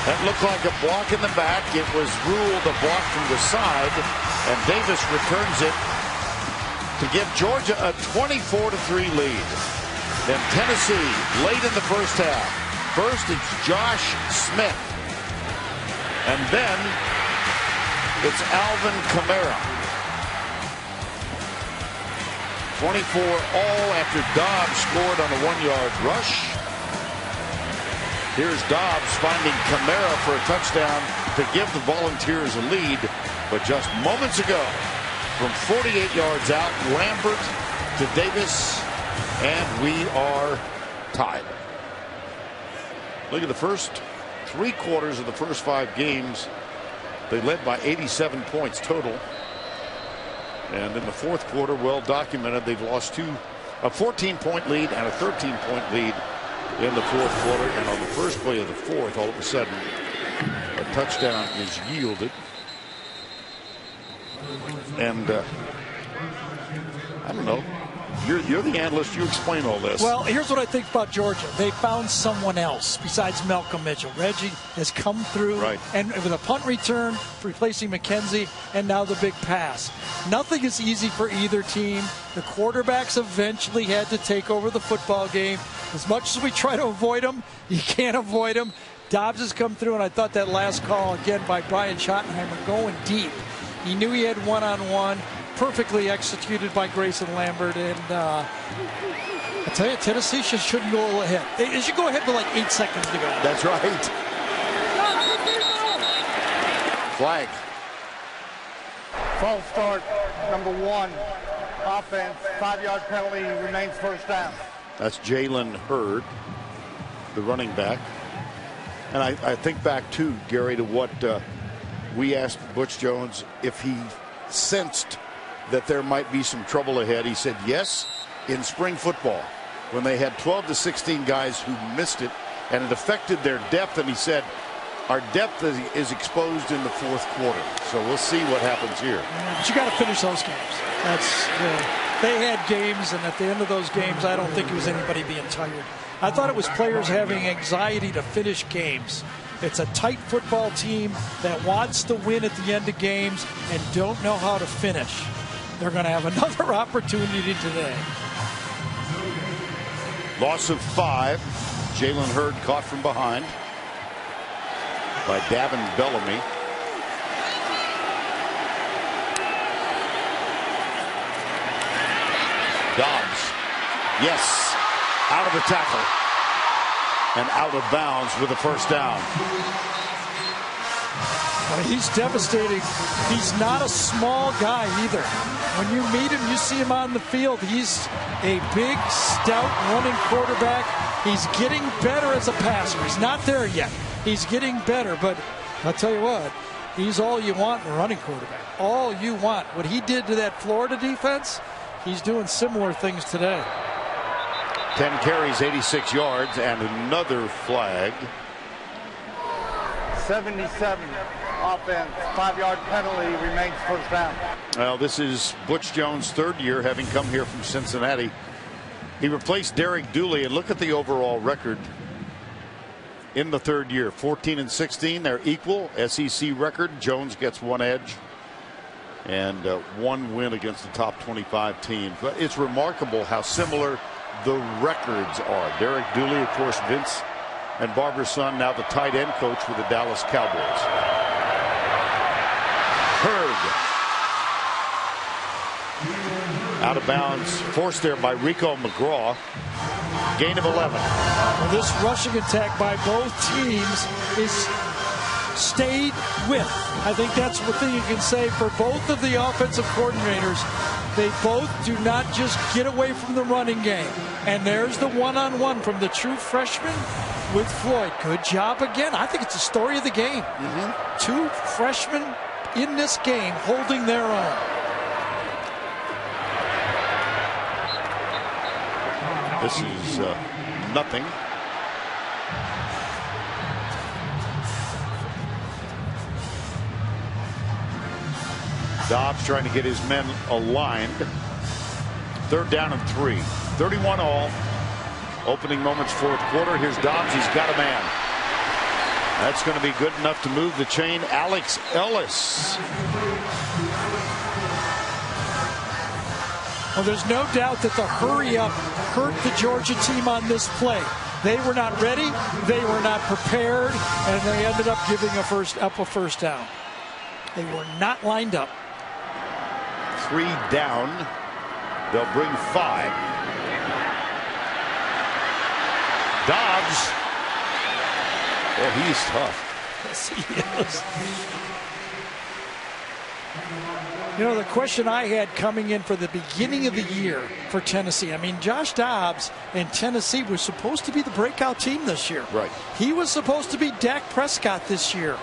That looked like a block in the back. It was ruled a block from the side, and Davis returns it to give Georgia a 24-3 lead. Then Tennessee late in the first half. First it's Josh Smith. And then it's Alvin Kamara. 24 all after Dobbs scored on a 1-yard rush. Here's Dobbs finding Kamara for a touchdown to give the Volunteers a lead. But just moments ago, from 48 yards out, Lambert to Davis, and we are tied. Look at the first 3 quarters of the first 5 games. They led by 87 points total. And in the fourth quarter, well documented, they've lost a 14-point lead and a 13-point lead in the fourth quarter. And on the first play of the fourth, all of a sudden, a touchdown is yielded. And I don't know. You're the analyst. You explain all this.
Well, here's what I think about Georgia. They found someone else besides Malcolm Mitchell. Reggie has come through,
right,
and with a punt return, replacing McKenzie, and now the big pass. Nothing is easy for either team. The quarterbacks eventually had to take over the football game. As much as we try to avoid them, you can't avoid them. Dobbs has come through, and I thought that last call, again, by Brian Schottenheimer, going deep. He knew he had one-on-one, perfectly executed by Grayson Lambert, and I tell you, Tennessee shouldn't go ahead. They should go ahead with like 8 seconds to go.
That's right. Flag.
False start, number 1, offense, 5-yard penalty, remains first down.
That's Jalen Hurd, the running back. And I think back, too, Gary, to what we asked Butch Jones if he sensed that there might be some trouble ahead. He said yes, in spring football, when they had 12 to 16 guys who missed it, and it affected their depth. And he said, our depth is exposed in the fourth quarter. So we'll see what happens here.
But you got to finish those games. They had games, and at the end of those games, I don't think it was anybody being tired. I thought it was players having anxiety to finish games. It's a tight football team that wants to win at the end of games and don't know how to finish. They're going to have another opportunity today.
Loss of 5. Jalen Hurd caught from behind by Davin Bellamy. Dobbs. Yes. Out of the tackle. And out of bounds with a first down.
Well, he's devastating. He's not a small guy either. When you meet him, you see him on the field. He's a big, stout, running quarterback. He's getting better as a passer. He's not there yet. He's getting better. But I'll tell you what, he's all you want in a running quarterback. All you want. What he did to that Florida defense, he's doing similar things today.
10 carries, 86 yards, and another flag.
77 offense, 5-yard penalty, remains first down.
Well, this is Butch Jones' third year, having come here from Cincinnati. He replaced Derek Dooley, and look at the overall record in the third year. 14-16, they're equal. SEC record. Jones gets one edge and one win against the top 25 teams. But it's remarkable how similar the records are. Derek Dooley, of course, Vince and Barbara's son, now the tight end coach with the Dallas Cowboys. Hurd. Out of bounds, forced there by Rico McGraw. Gain of 11.
Well, this rushing attack by both teams is stayed with. I think that's one thing you can say for both of the offensive coordinators. They both do not just get away from the running game. And there's the one-on-one from the true freshman with Floyd. Good job again. I think it's the story of the game. Two freshmen in this game holding their own.
This is nothing. Dobbs trying to get his men aligned. Third down and 3. 31 all. Opening moments, fourth quarter. Here's Dobbs. He's got a man. That's going to be good enough to move the chain. Alex Ellis.
Well, there's no doubt that the hurry up hurt the Georgia team on this play. They were not ready, they were not prepared, and they ended up giving a first down. They were not lined up.
3 down. They'll bring 5. Dobbs. Oh, he's tough.
Yes, he is. You know, the question I had coming in for the beginning of the year for Tennessee, I mean, Josh Dobbs and Tennessee was supposed to be the breakout team this year.
Right.
He was supposed to be Dak Prescott this year.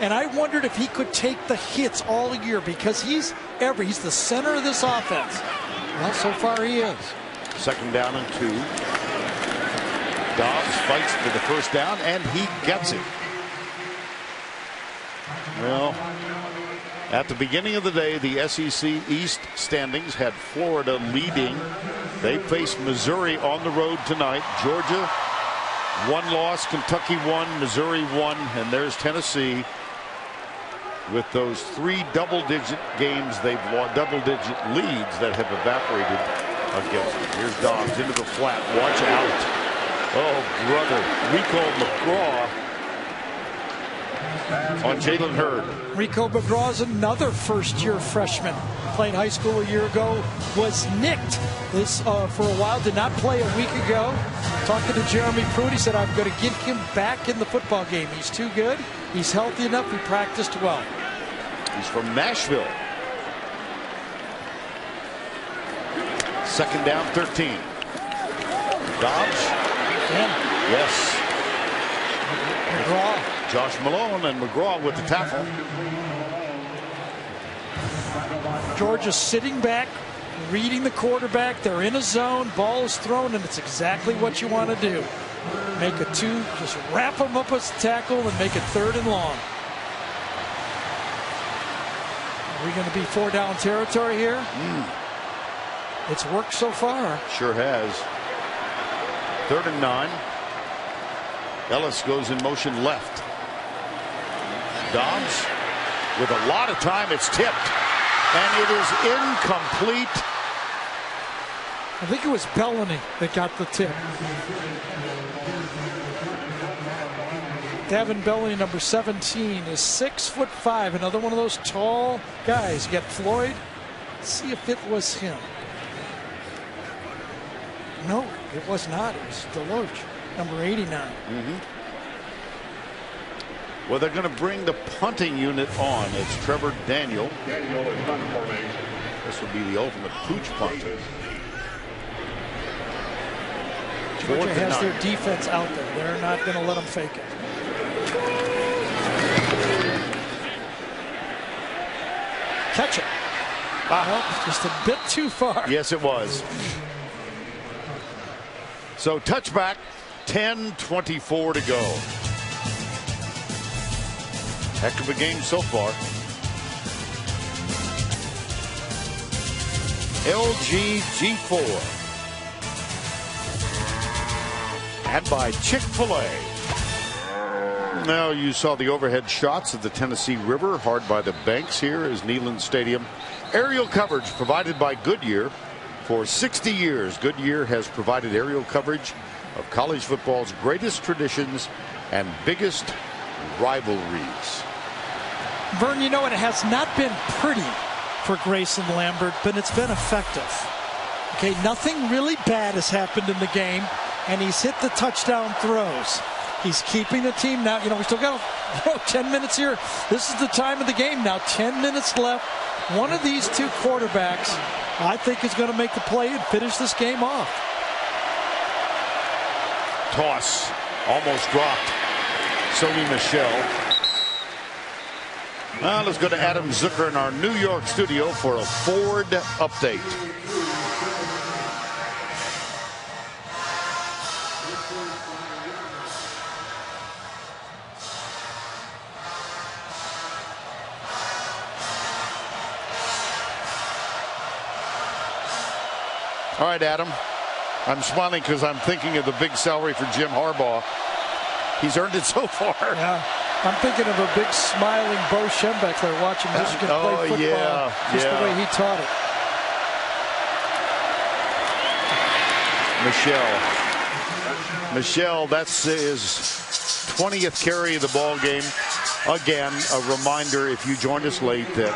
And I wondered if he could take the hits all year because he's the center of this offense. Well, so far he is.
Second down and 2. Dobbs fights for the first down, and he gets it. Well, at the beginning of the day, the SEC East standings had Florida leading. They face Missouri on the road tonight. Georgia, 1 loss. Kentucky 1. Missouri 1. And there's Tennessee with those 3 double-digit games they've lost, double-digit leads that have evaporated against them. Here's Dobbs into the flat. Watch out. Oh, brother. Rico McGraw on Jalen Hurd.
Rico McGraw is another first-year freshman. Played high school a year ago. Was nicked this for a while. Did not play a week ago. Talking to Jeremy Pruitt, he said, I'm going to get him back in the football game. He's too good. He's healthy enough. He practiced well.
He's from Nashville. Second down, 13. Dobbs. Yes.
McGraw.
Josh Malone and McGraw with the tackle.
Georgia sitting back, reading the quarterback. They're in a zone. Ball is thrown, and it's exactly what you want to do. Make a 2, just wrap them up as a tackle and make it 3rd and long. Are we going to be 4-down territory here? It's worked so far.
Sure has. 3rd and 9. Ellis goes in motion left. Dobbs with a lot of time. It's tipped. And it is incomplete.
I think it was Bellany that got the tip. Davin Bellany, number 17, is 6'5", another one of those tall guys. You got Floyd. Let's see if it was him. No, it was not. It was Deloach, number 89.
Well, they're going to bring the punting unit on. It's Trevor Daniel. This will be the ultimate pooch punt.
Georgia has their defense out there. They're not going to let them fake it. Catch it. Well, just a bit too far.
Yes, it was. So touchback, 10:24 to go. Heck of a game so far. LG G4. And by Chick-fil-A. Now you saw the overhead shots of the Tennessee River, hard by the banks here is Neyland Stadium. Aerial coverage provided by Goodyear. For 60 years, Goodyear has provided aerial coverage of college football's greatest traditions and biggest rivalries.
Vern, you know, it has not been pretty for Grayson Lambert, but it's been effective. Okay, nothing really bad has happened in the game, and he's hit the touchdown throws. He's keeping the team now. You know, we still got 10 minutes here. This is the time of the game now. 10 minutes left. One of these two quarterbacks, I think, is going to make the play and finish this game off.
Toss almost dropped. Sony Michel. Now let's go to Adam Zucker in our New York studio for a Ford update. All right, Adam. I'm smiling because I'm thinking of the big salary for Jim Harbaugh. He's earned it so far.
Yeah. I'm thinking of a big smiling Bo Schembech there watching Michigan play football.
Yeah,
just the way he taught it.
Michel, that's his 20th carry of the ball game. Again, a reminder, if you joined us late, that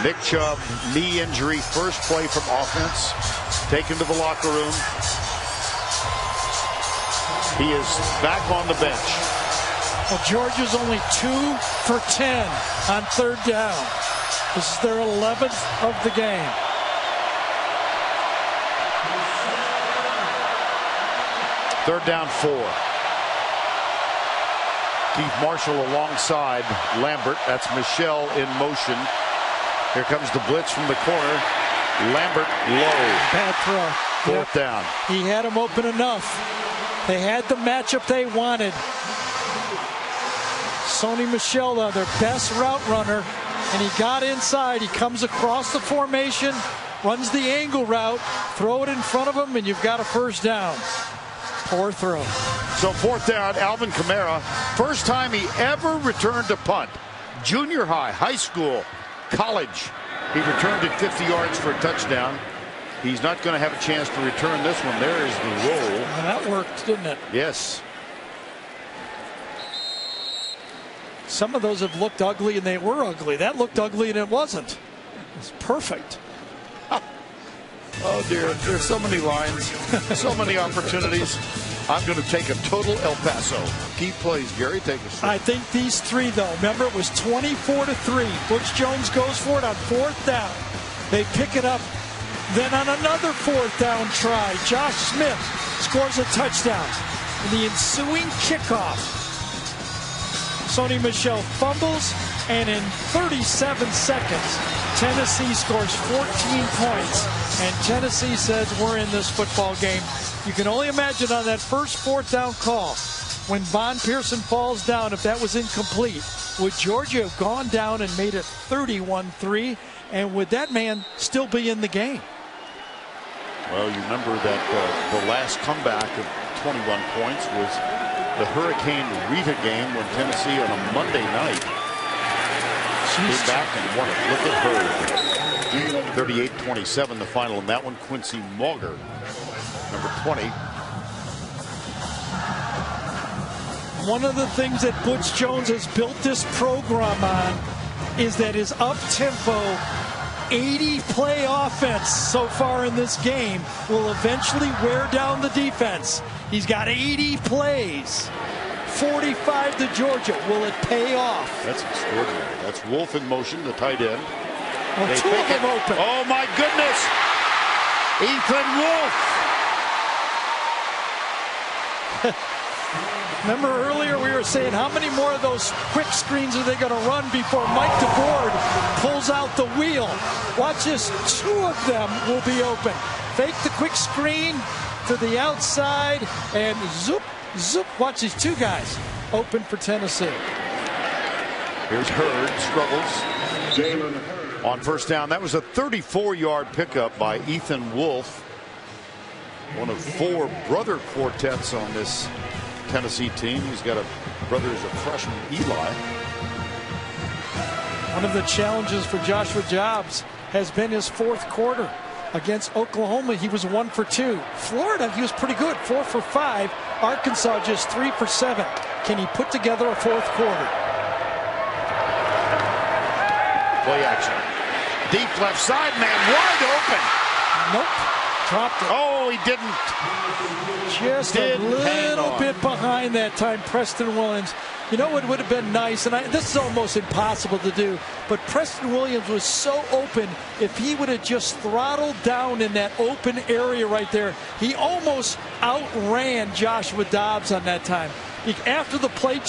Nick Chubb, knee injury, first play from offense, taken to the locker room. He is back on the bench.
Well, Georgia's only 2 for 10 on third down. This is their 11th of the game.
Third down 4. Keith Marshall alongside Lambert. That's Michel in motion. Here comes the blitz from the corner. Lambert low.
Bad throw.
Fourth down.
He had him open enough. They had the matchup they wanted. Sony Michel, their best route runner, and he got inside. He comes across the formation, runs the angle route, throw it in front of him, and you've got a first down. Poor throw.
So fourth down, Alvin Kamara. First time he ever returned a punt. Junior high, high school, college. He returned it 50 yards for a touchdown. He's not going to have a chance to return this one. There is the roll.
Well, that worked, didn't it?
Yes.
Some of those have looked ugly, and they were ugly. That looked ugly, and it wasn't. It's perfect.
Oh, dear. There's so many lines, so many opportunities. I'm going to take a total El Paso. Key plays, Gary. Take us through.
I think these three, though. Remember, it was 24-3. Butch Jones goes for it on fourth down. They pick it up. Then on another fourth down try, Josh Smith scores a touchdown. In the ensuing kickoff, Sony Michel fumbles, and in 37 seconds, Tennessee scores 14 points, and Tennessee says, we're in this football game. You can only imagine on that first fourth down call, when Von Pearson falls down, if that was incomplete, would Georgia have gone down and made it 31-3, and would that man still be in the game?
Well, you remember that the last comeback of 21 points was the Hurricane Rita game when Tennessee on a Monday night came back and won it. Look at her. 38-27 the final in that one. Quincy Mauger number 20.
One of the things that Butch Jones has built this program on is that his up-tempo 80-play offense so far in this game will eventually wear down the defense. He's got 80 plays. 45 to Georgia. Will it pay off? That's
extraordinary. That's Wolf in motion, the tight end.
Well, two of them open.
Oh, my goodness. Ethan Wolf.
Remember earlier we were saying how many more of those quick screens are they going to run before Mike DeBoard pulls out the wheel? Watch this. Two of them will be open. Fake the quick screen to the outside and zoop, zoop. Watch these two guys open for Tennessee.
Here's Hurd, struggles on first down. That was a 34-yard pickup by Ethan Wolf. One of 4 brother quartets on this Tennessee team. He's got a brother who's a freshman, Eli.
One of the challenges for Joshua Dobbs has been his fourth quarter. Against Oklahoma, he was 1 for 2. Florida, he was pretty good, 4 for 5. Arkansas, just 3 for 7. Can he put together a fourth quarter?
Play action. Deep left side, man, wide open.
Nope. Dropped it.
Oh, he didn't.
Just a little bit behind that time, Preston Williams. You know what would have been nice, and this is almost impossible to do, but Preston Williams was so open. If he would have just throttled down in that open area right there, he almost outran Joshua Dobbs on that time. After the play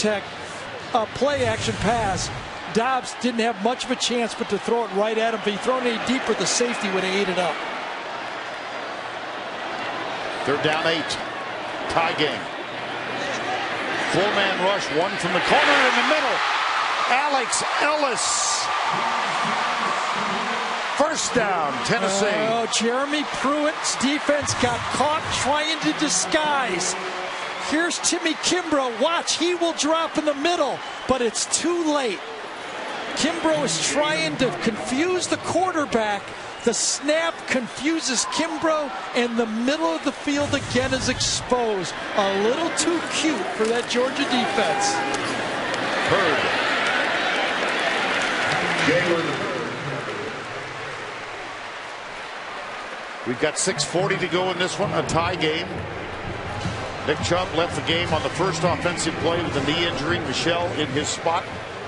action pass, Dobbs didn't have much of a chance but to throw it right at him. If he'd thrown it any deeper, the safety would have ate it up.
3rd down 8. Tie game. 4-man rush, one from the corner in the middle. Alex Ellis. First down, Tennessee.
Oh, Jeremy Pruitt's defense got caught trying to disguise. Here's Timmy Kimbrough. Watch, he will drop in the middle, but it's too late. Kimbrough is trying to confuse the quarterback. The snap confuses Kimbrough, and the middle of the field again is exposed. A little too cute for that Georgia defense.
Hurd. We've got 6:40 to go in this one, a tie game. Nick Chubb left the game on the first offensive play with a knee injury. Michel in his spot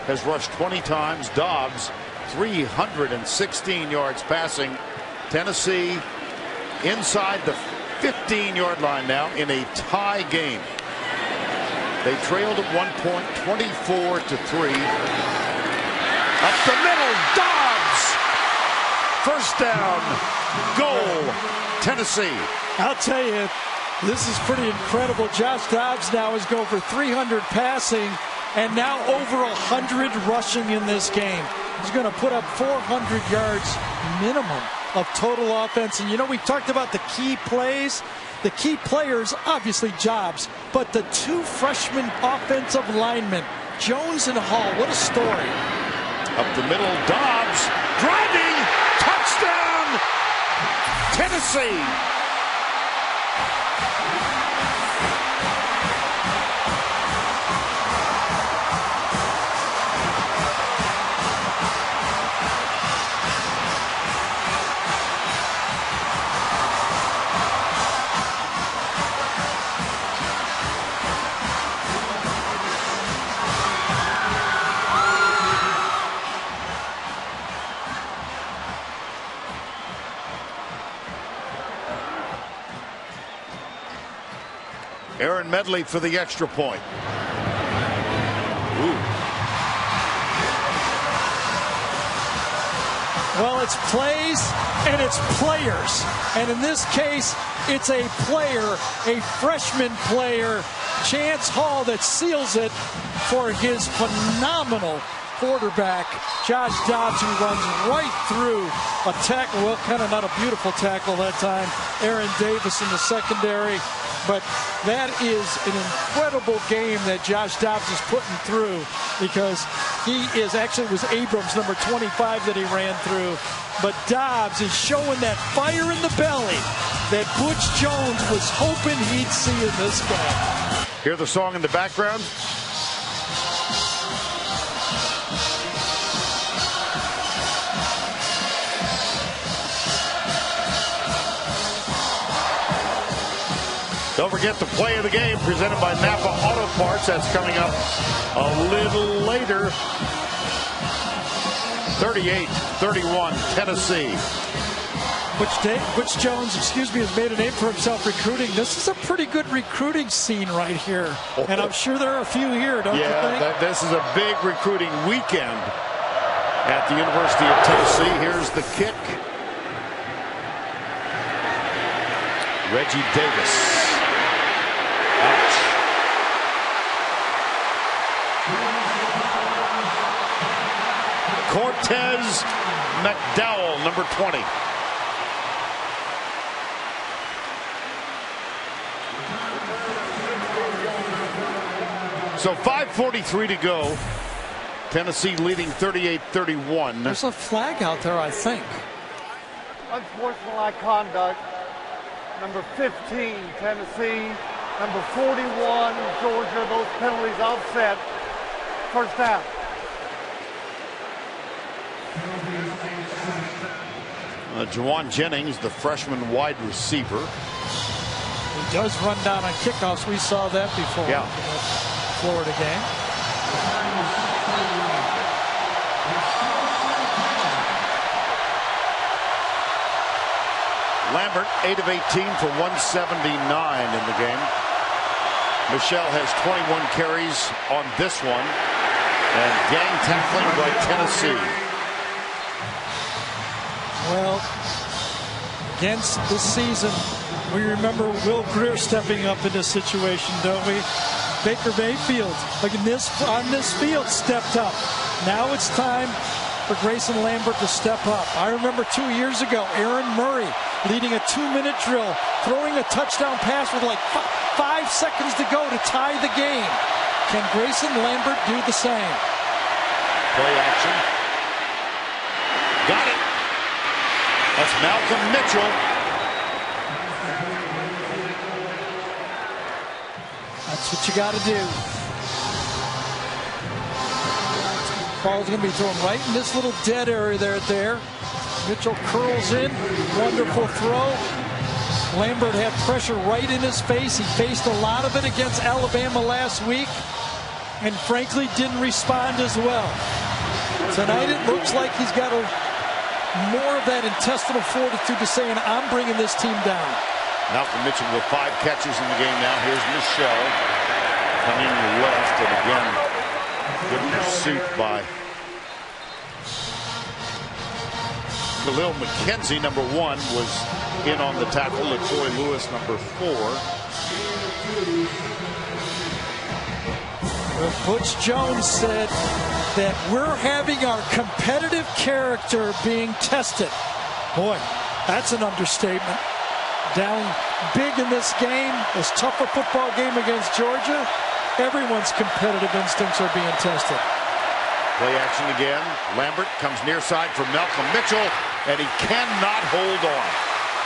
has rushed 20 times. Dobbs 316 yards passing. Tennessee inside the 15-yard line now in a tie game. They trailed at one point 24-3. Up the middle, Dobbs. First down, goal, Tennessee.
I'll tell you, this is pretty incredible. Josh Dobbs now is going for 300 passing and now over 100 rushing in this game. He's going to put up 400 yards minimum of total offense. And you know, we talked about the key plays. The key players, obviously Dobbs, but the 2 freshman offensive linemen, Jones and Hall. What a story.
Up the middle, Dobbs driving, touchdown, Tennessee. Aaron Medley for the extra point. Ooh.
Well, it's plays and it's players. And in this case, it's a player, a freshman player, Chance Hall, that seals it for his phenomenal quarterback, Josh Dobbs, who runs right through a tackle. Well, kind of not a beautiful tackle that time. Aaron Davis in the secondary. But that is an incredible game that Josh Dobbs is putting through, because he is actually, it was Abrams, number 25, that he ran through. But Dobbs is showing that fire in the belly that Butch Jones was hoping he'd see in this game.
Hear the song in the background? Don't forget the play of the game presented by Napa Auto Parts. That's coming up a little later. 38-31 Tennessee.
Butch Jones, has made a name for himself recruiting. This is a pretty good recruiting scene right here. And I'm sure there are a few here, don't you think?
Yeah, this is a big recruiting weekend at the University of Tennessee. Here's the kick. Reggie Davis. Ouch. Cortez McDowell, number 20. So 5:43 to go. Tennessee leading 38-31.
There's a flag out there, I think.
Unsportsmanlike conduct. Number 15, Tennessee. Number 41, Georgia. Those penalties offset. First down.
Juwan Jennings, the freshman wide receiver.
He does run down on kickoffs. We saw that before.
Yeah.
In the Florida game.
Lambert, 8 of 18 for 179 in the game. Michelle has 21 carries on this one. And gang tackling by Tennessee.
Well, against this season, we remember Will Greer stepping up in this situation, don't we? Baker Mayfield, like on this field, stepped up. Now it's time for Grayson Lambert to step up. I remember 2 years ago, Aaron Murray leading a 2-minute drill, throwing a touchdown pass with like 5 seconds to go to tie the game. Can Grayson Lambert do the same?
Play action. Got it. That's Malcolm Mitchell.
That's what you got to do. Ball's going to be thrown right in this little dead area there. Mitchell curls in. Wonderful throw. Lambert had pressure right in his face. He faced a lot of it against Alabama last week, and frankly didn't respond as well. Tonight it looks like he's got more of that intestinal fortitude to saying, I'm bringing this team down.
Malcolm Mitchell with 5 catches in the game now. Here's Michelle coming left, and again, good pursuit by Khalil McKenzie, number 1, was in on the tackle. LaTroy Lewis, number 4.
Well, Butch Jones said that we're having our competitive character being tested. Boy, that's an understatement. Down big in this game, as tough a football game against Georgia, everyone's competitive instincts are being tested.
Play action again. Lambert comes near side for Malcolm Mitchell, and he cannot hold on.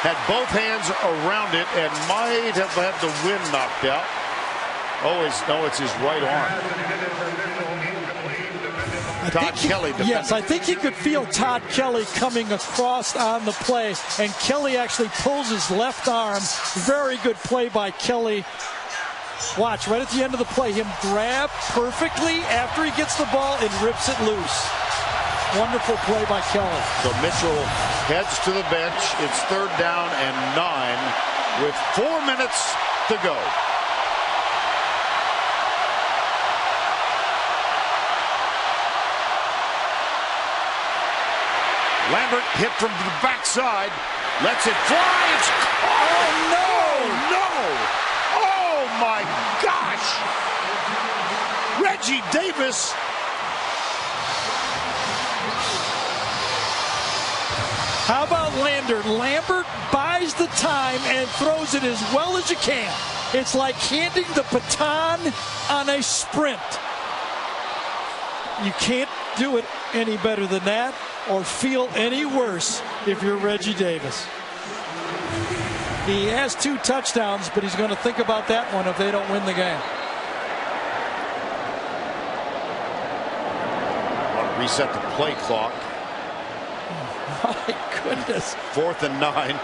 Had both hands around it and might have had the wind knocked out. No, it's his right arm. Todd Kelly defending.
Yes, I think he could feel Todd Kelly coming across on the play, and Kelly actually pulls his left arm. Very good play by Kelly. Watch, right at the end of the play, him grab perfectly after he gets the ball and rips it loose. Wonderful play by Kelly.
So Mitchell heads to the bench. It's 3rd down and 9 with 4 minutes to go. Lambert hit from the backside, lets it fly. It's oh my gosh! Reggie Davis.
How about Lambert buys the time and throws it as well as you can. It's like handing the baton on a sprint. You can't do it any better than that or feel any worse if you're Reggie Davis. He has 2 touchdowns, but he's going to think about that one if they don't win the game.
Want to reset the play clock.
My goodness.
4th and 9.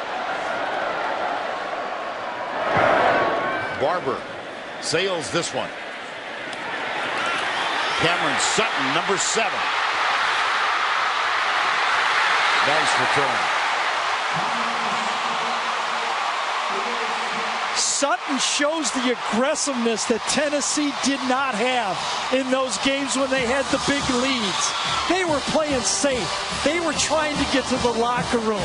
Barber sails this one. Cameron Sutton, number 7. Nice return.
Sutton shows the aggressiveness that Tennessee did not have in those games when they had the big leads. They were playing safe. They were trying to get to the locker room.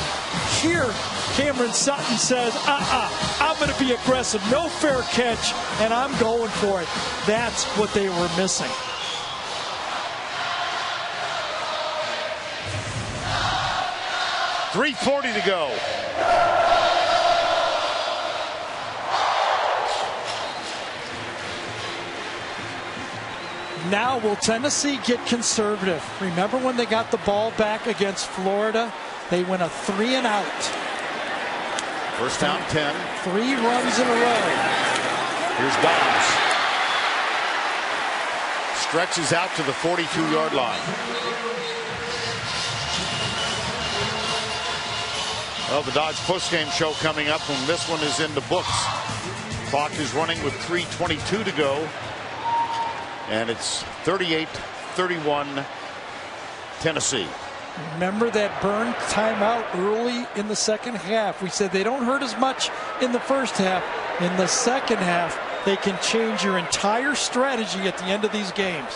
Here, Cameron Sutton says, I'm going to be aggressive. No fair catch, and I'm going for it. That's what they were missing.
.340 to go.
Now will Tennessee get conservative? Remember when they got the ball back against Florida? They went a 3 and out.
First down 10.
3 runs in a row.
Here's Dobbs. Stretches out to the 42-yard line. Well, the Dodge postgame show coming up, and this one is in the books. Clock is running with 3:22 to go. And it's 38-31 Tennessee.
Remember that burn timeout early in the second half. We said they don't hurt as much in the first half. In the second half, they can change your entire strategy at the end of these games.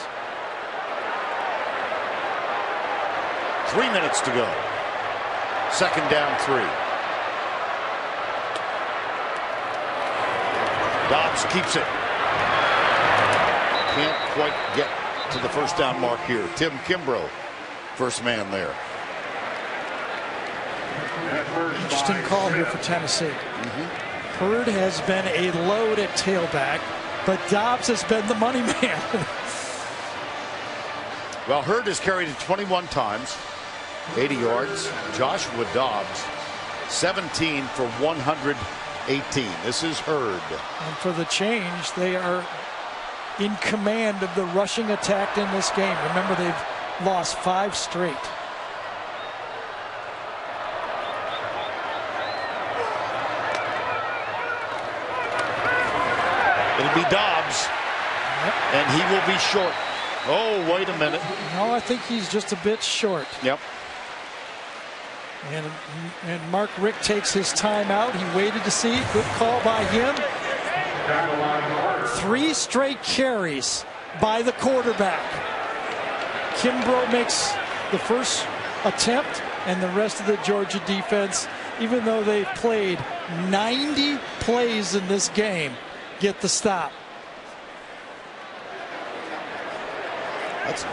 3 minutes to go. Second down 3. Dobbs keeps it. Can't quite get to the first down mark here. Tim Kimbrough, first man there.
Interesting call here for Tennessee. Hurd has been a load at tailback, but Dobbs has been the money man.
Well, Hurd has carried it 21 times, 80 yards. Joshua Dobbs, 17 for 118. This is Hurd.
And for the change, they are in command of the rushing attack in this game. Remember, they've lost 5 straight.
It'll be Dobbs, and he will be short. Oh, wait a minute.
No, I think he's just a bit short.
Yep.
And Mark Richt takes his time out. He waited to see. Good call by him. 3 straight carries by the quarterback. Kimbrough makes the first attempt, and the rest of the Georgia defense, even though they've played 90 plays in this game, get the stop.
That's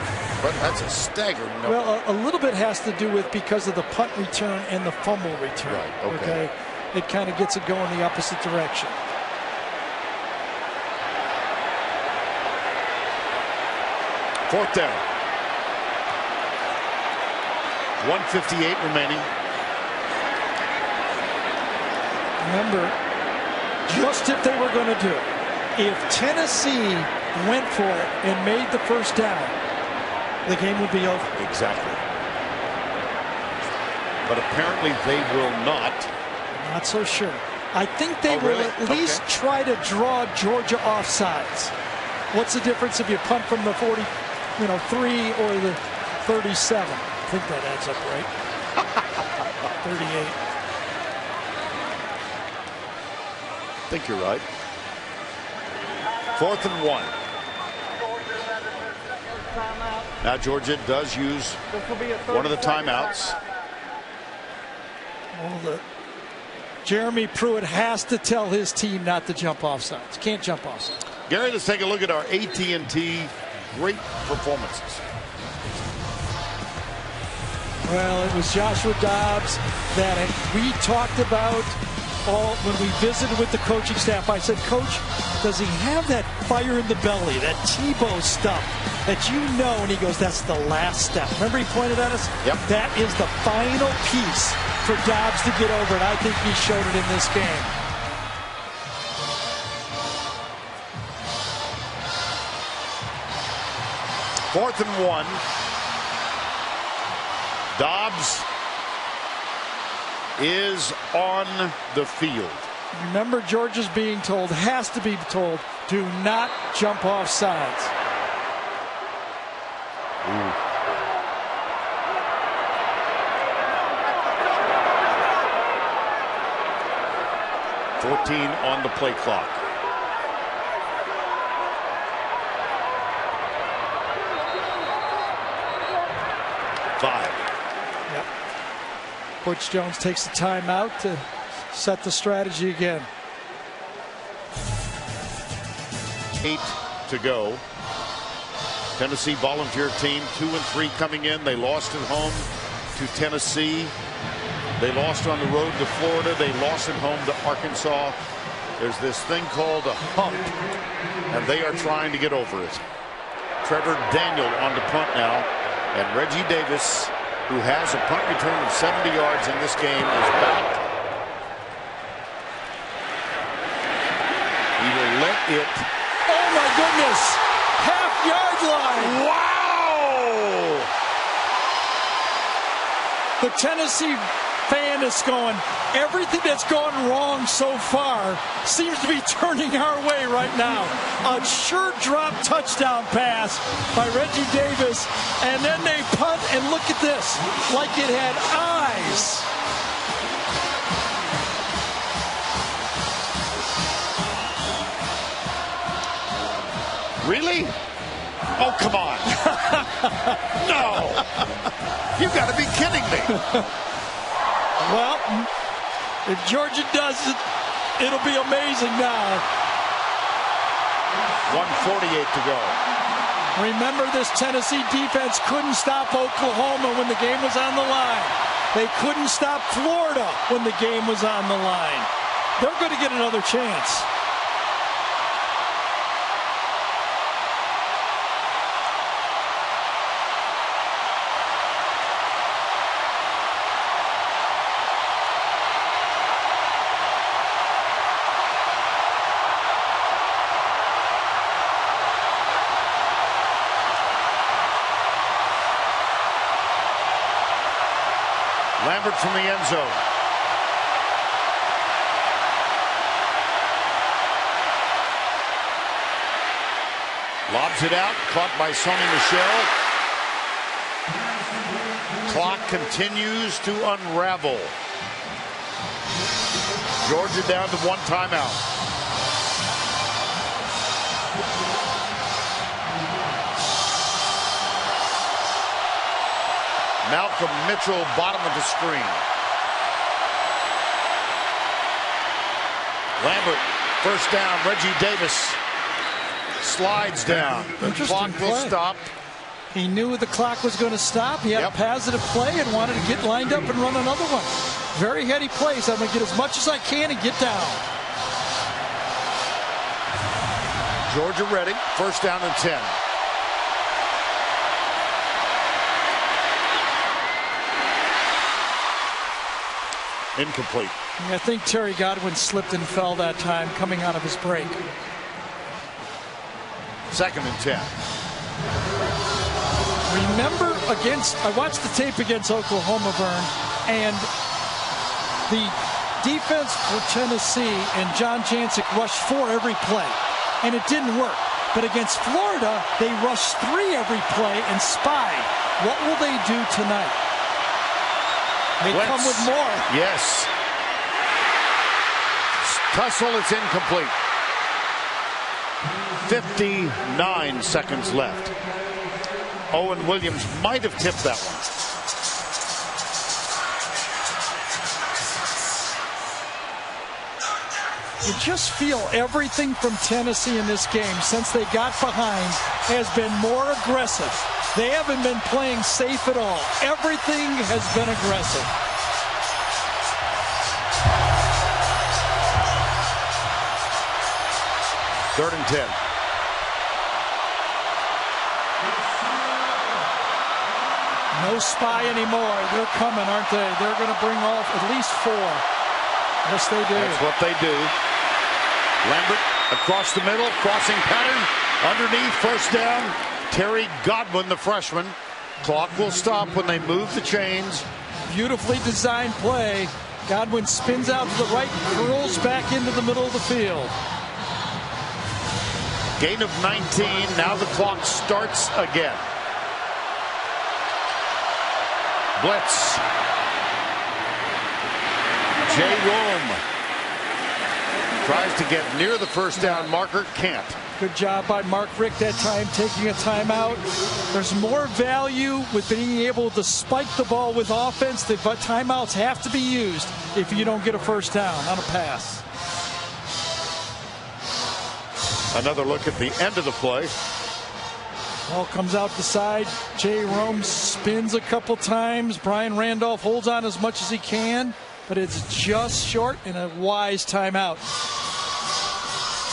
a staggering number.
Well, a little bit has to do with because of the punt return and the fumble return.
Right, okay.
It kind of gets it going the opposite direction.
Fourth down. 1:58 remaining.
Remember, just if they were going to do it, if Tennessee went for it and made the first down, the game would be over.
Exactly. But apparently they will not.
Not so sure. I think they will at least try to draw Georgia offsides. What's the difference if you punt from the 43 or the 37? I think that adds up right. 38.
I think you're right. 4th and 1. Now Georgia does use one of the timeouts.
Well, Jeremy Pruitt has to tell his team not to jump offsides. Can't jump offsides.
Gary, let's take a look at our AT&T great performances.
Well, it was Joshua Dobbs that we talked about when we visited with the coaching staff. I said, Coach, does he have that fire in the belly, that Tebow stuff that you know? And he goes, that's the last step. Remember he pointed at us?
Yep.
That is the final piece for Dobbs to get over it. I think he showed it in this game.
Fourth and 1. Dobbs is on the field.
Remember, Georgia's being told, has to be told, do not jump off sides.
Ooh. $14 on the play clock. Five.
Yep. Butch Jones takes the timeout to set the strategy again.
8 to go. Tennessee volunteer team 2-3 coming in. They lost at home to Tennessee. They lost on the road to Florida. They lost at home to Arkansas. There's this thing called a hump, and they are trying to get over it. Trevor Daniel on the punt now, and Reggie Davis, who has a punt return of 70 yards in this game, is back. He will let it.
Oh my goodness! Half-yard line!
Wow!
The Tennessee fan is going, everything that's gone wrong so far seems to be turning our way right now. A sure drop touchdown pass by Reggie Davis, and then they punt, and look at this, like it had eyes.
Really? Oh, come on. No. You've got to be kidding me.
Well, if Georgia does it, it'll be amazing now.
1:48 to go.
Remember, this Tennessee defense couldn't stop Oklahoma when the game was on the line. They couldn't stop Florida when the game was on the line. They're going to get another chance.
Lambert from the end zone. Lobs it out, caught by Sony Michel. Clock continues to unravel. Georgia down to one timeout. Malcolm Mitchell, bottom of the screen. Lambert, first down. Reggie Davis slides down. The clock will stop.
He knew the clock was going to stop. He had a positive play and wanted to get lined up and run another one. Very heady plays. I'm going to get as much as I can and get down.
Georgia ready. First down and 10. Incomplete.
I think Terry Godwin slipped and fell that time coming out of his break.
Second and 10.
Remember I watched the tape against Oklahoma, Vern, and the defense for Tennessee and John Jancic rushed 4 every play, and it didn't work. But against Florida, they rushed 3 every play and spied. What will they do tonight? They come with more.
Yes. Tussle, it's incomplete. 59 seconds left. Owen Williams might have tipped that one.
You just feel everything from Tennessee in this game since they got behind has been more aggressive. They haven't been playing safe at all. Everything has been aggressive.
Third and 10.
No spy anymore. They're coming, aren't they? They're going to bring off at least 4. Yes, they do.
That's what they do. Lambert across the middle, crossing pattern. Underneath, first down. Terry Godwin, the freshman. Clock will stop when they move the chains.
Beautifully designed play. Godwin spins out to the right, curls back into the middle of the field.
Gain of 19. Now the clock starts again. Blitz. Jay Rome tries to get near the first down marker. Can't.
Good job by Mark Richt that time, taking a timeout. There's more value with being able to spike the ball with offense. The timeouts have to be used if you don't get a first down on a pass.
Another look at the end of the play.
Ball comes out the side. Jay Rome spins a couple times. Brian Randolph holds on as much as he can, but it's just short and a wise timeout.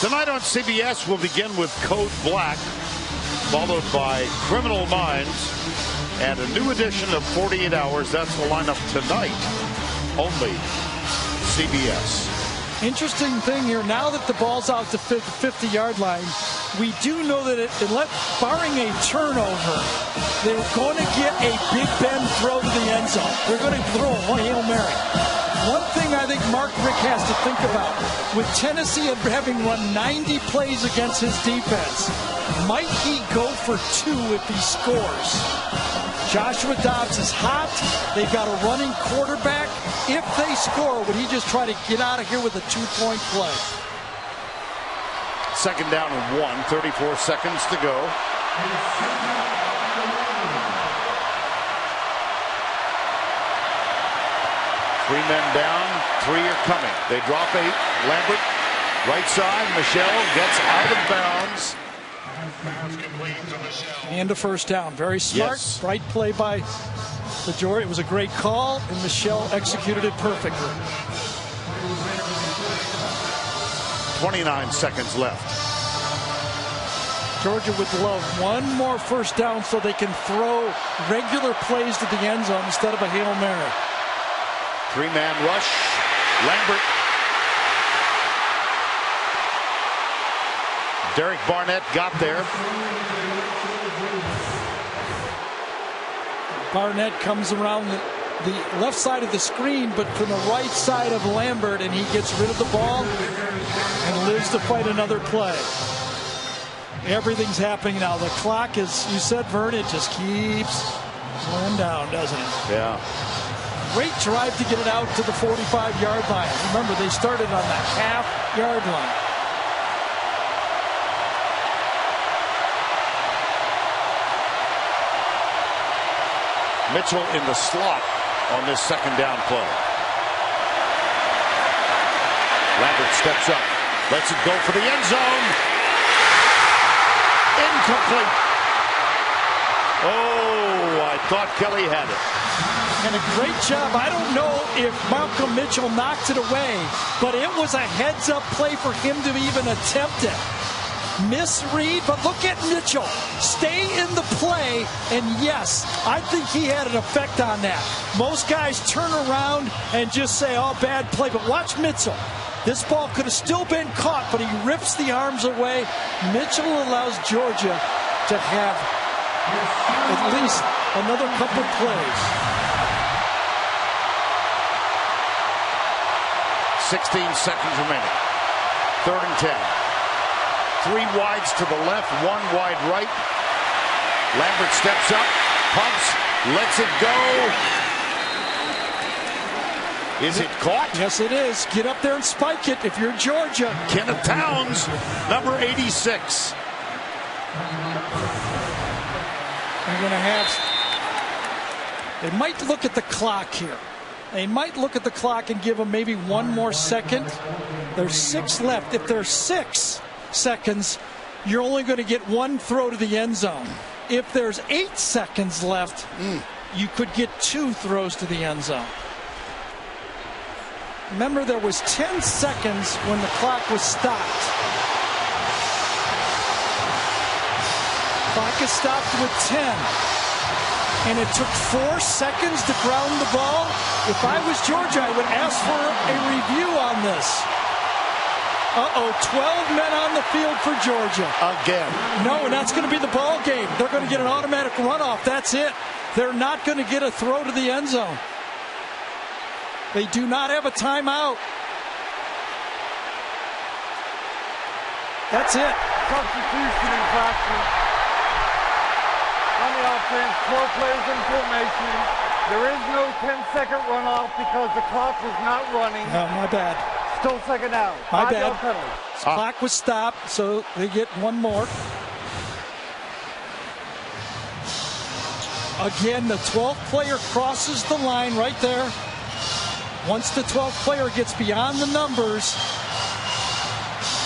Tonight on CBS, we'll begin with Code Black, followed by Criminal Minds, and a new edition of 48 Hours. That's the lineup tonight, only CBS.
Interesting thing here, now that the ball's out to the 50-yard line, we do know that barring a turnover, they're going to get a Big Ben throw to the end zone. They're going to throw a Hail Mary. One thing I think Mark Richt has to think about, with Tennessee having run 90 plays against his defense, might he go for 2 if he scores? Joshua Dobbs is hot. They've got a running quarterback. If they score, would he just try to get out of here with a 2-point play?
Second down and 1, 34 seconds to go. Three men down, 3 are coming. They drop 8. Lambert, right side. Michelle gets out of bounds.
And a first down. Very smart.
Yes.
Bright play by the Georgia. It was a great call, and Michelle executed it perfectly.
29 seconds left.
Georgia would love one more first down so they can throw regular plays to the end zone instead of a Hail Mary.
3-man rush. Lambert. Derek Barnett got there.
Barnett comes around the left side of the screen, but from the right side of Lambert, and he gets rid of the ball and lives to fight another play. Everything's happening now. The clock, as you said, Vern, it just keeps going down, doesn't it?
Yeah.
Great drive to get it out to the 45-yard line. Remember, they started on the half-yard line.
Mitchell in the slot on this second down play. Lambert steps up, lets it go for the end zone. Incomplete. Oh, I thought Kelly had it.
And a great job. I don't know if Malcolm Mitchell knocked it away, but it was a heads-up play for him to even attempt it. Misread, but look at Mitchell. Stay in the play, and yes, I think he had an effect on that. Most guys turn around and just say, oh, bad play, but watch Mitchell. This ball could have still been caught, but he rips the arms away. Mitchell allows Georgia to have at least another couple plays.
16 seconds remaining. 3rd and 10. 3 wides to the left, 1 wide right. Lambert steps up, pumps, lets it go. Is it caught?
Yes, it is. Get up there and spike it if you're Georgia.
Kenneth Towns, number 86.
They're going to have... They might look at the clock here. They might look at the clock and give them maybe 1 more second. There's 6 left. If there's 6 seconds, you're only going to get 1 throw to the end zone. If there's 8 seconds left, you could get 2 throws to the end zone. Remember, there was 10 seconds when the clock was stopped. Clock is stopped with 10. and it took 4 seconds to ground the ball. If I was Georgia, I would ask for a review on this. 12 men on the field for Georgia.
Again.
No, and that's going to be the ball game. They're going to get an automatic runoff. That's it. They're not going to get a throw to the end zone. They do not have a timeout. That's it.
Substitution infraction. On the offense, 12 players in formation. There is no 10-second runoff because the clock was not running.
Oh, my bad.
Still second down.
My bad.
Penalty.
Clock was stopped, so they get one more. Again, the 12th player crosses the line right there. Once the 12th player gets beyond the numbers,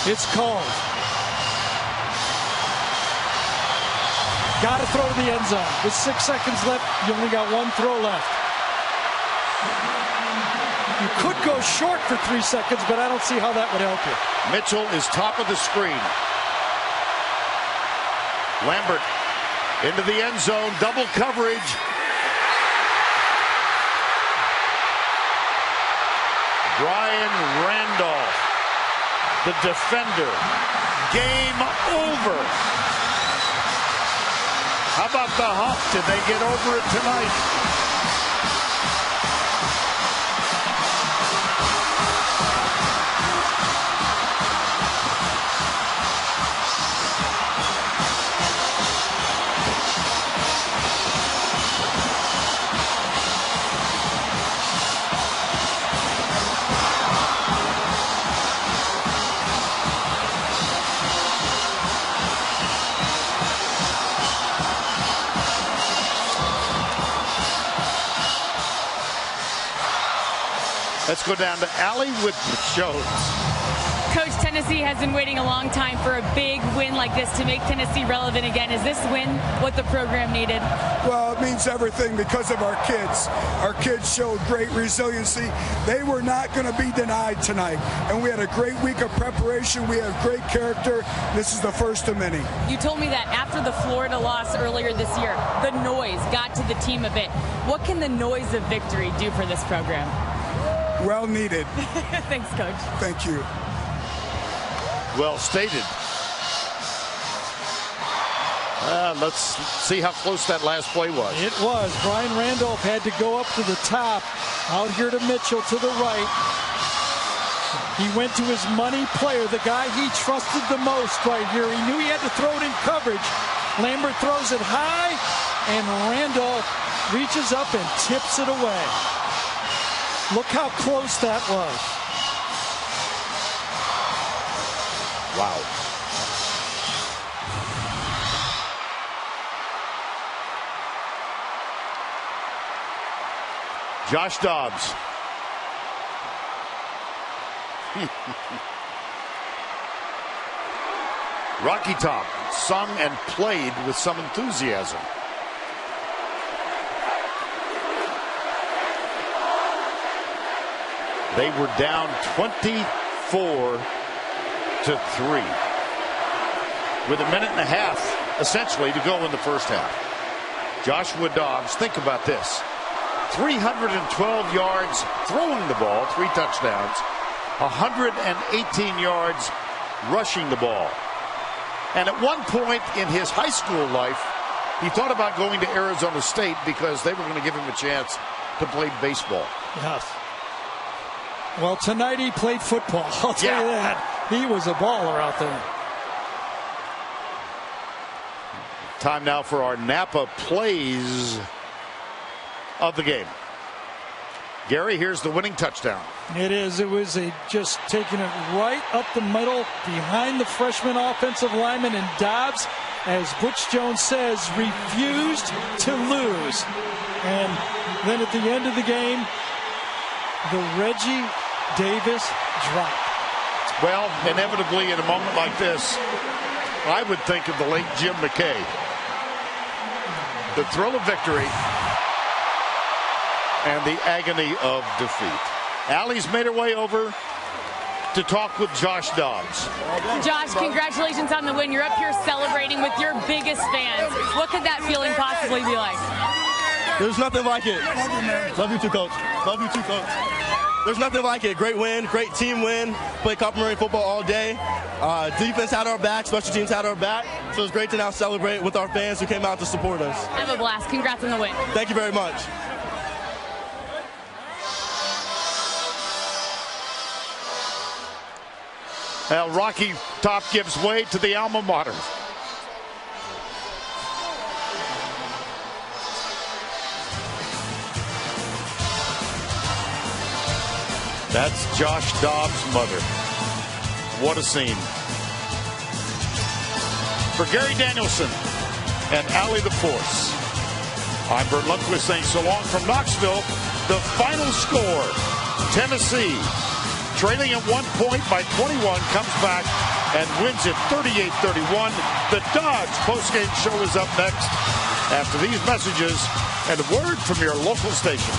it's called. Got to throw to the end zone. With 6 seconds left, you only got one throw left. You could go short for 3 seconds, but I don't see how that would help you.
Mitchell is top of the screen. Lambert into the end zone, double coverage. Brian Randolph, the defender. Game over. How about the hump? Did they get over it tonight? Let's go down to Allie with the shows.
Coach, Tennessee has been waiting a long time for a big win like this to make Tennessee relevant again. Is this win what the program needed?
Well, it means everything because of our kids. Our kids showed great resiliency. They were not going to be denied tonight. And we had a great week of preparation. We have great character. This is the first of many.
You told me that after the Florida loss earlier this year, the noise got to the team a bit. What can the noise of victory do for this program?
Well needed.
Thanks, Coach.
Thank you.
Well stated. Let's see how close that last play was.
It was. Brian Randolph had to go up to the top. Out here to Mitchell to the right. He went to his money player, the guy he trusted the most right here. He knew he had to throw it in coverage. Lambert throws it high, and Randolph reaches up and tips it away. Look how close that was.
Wow. Josh Dobbs. Rocky Top sung and played with some enthusiasm. They were down 24-3 with a minute and a half essentially to go in the first half. Joshua Dobbs, think about this. 312 yards throwing the ball, 3 touchdowns, 118 yards rushing the ball. And at one point in his high school life, he thought about going to Arizona State because they were going to give him a chance to play baseball.
Yes. Well, tonight he played football. I'll tell you that. He was a baller out there.
Time now for our Napa plays of the game. Gary, here's the winning touchdown.
It is. It was just taking it right up the middle behind the freshman offensive lineman, and Dobbs, as Butch Jones says, refused to lose. And then at the end of the game, the Reggie Davis drop.
Well, inevitably in a moment like this, I would think of the late Jim McKay. The thrill of victory and the agony of defeat. Allie's made her way over to talk with Josh Dobbs.
Josh, congratulations on the win. You're up here celebrating with your biggest fans. What could that feeling possibly be like?
There's nothing like it.
Love you, man.
Love you too, Coach. Love you too, Coach. There's nothing like it. Great win, great team win. Played complimentary football all day. Defense had our back, special teams had our back. So it's great to now celebrate with our fans who came out to support us.
Have a blast. Congrats on the win.
Thank you very much.
Well, Rocky Top gives way to the alma mater. That's Josh Dobbs' mother. What a scene. For Gary Danielson and Allie the Force, I'm Bert Lundquist saying so long from Knoxville. The final score, Tennessee, trailing at 1 point by 21, comes back and wins it 38-31. The Dodge postgame show is up next after these messages and a word from your local station.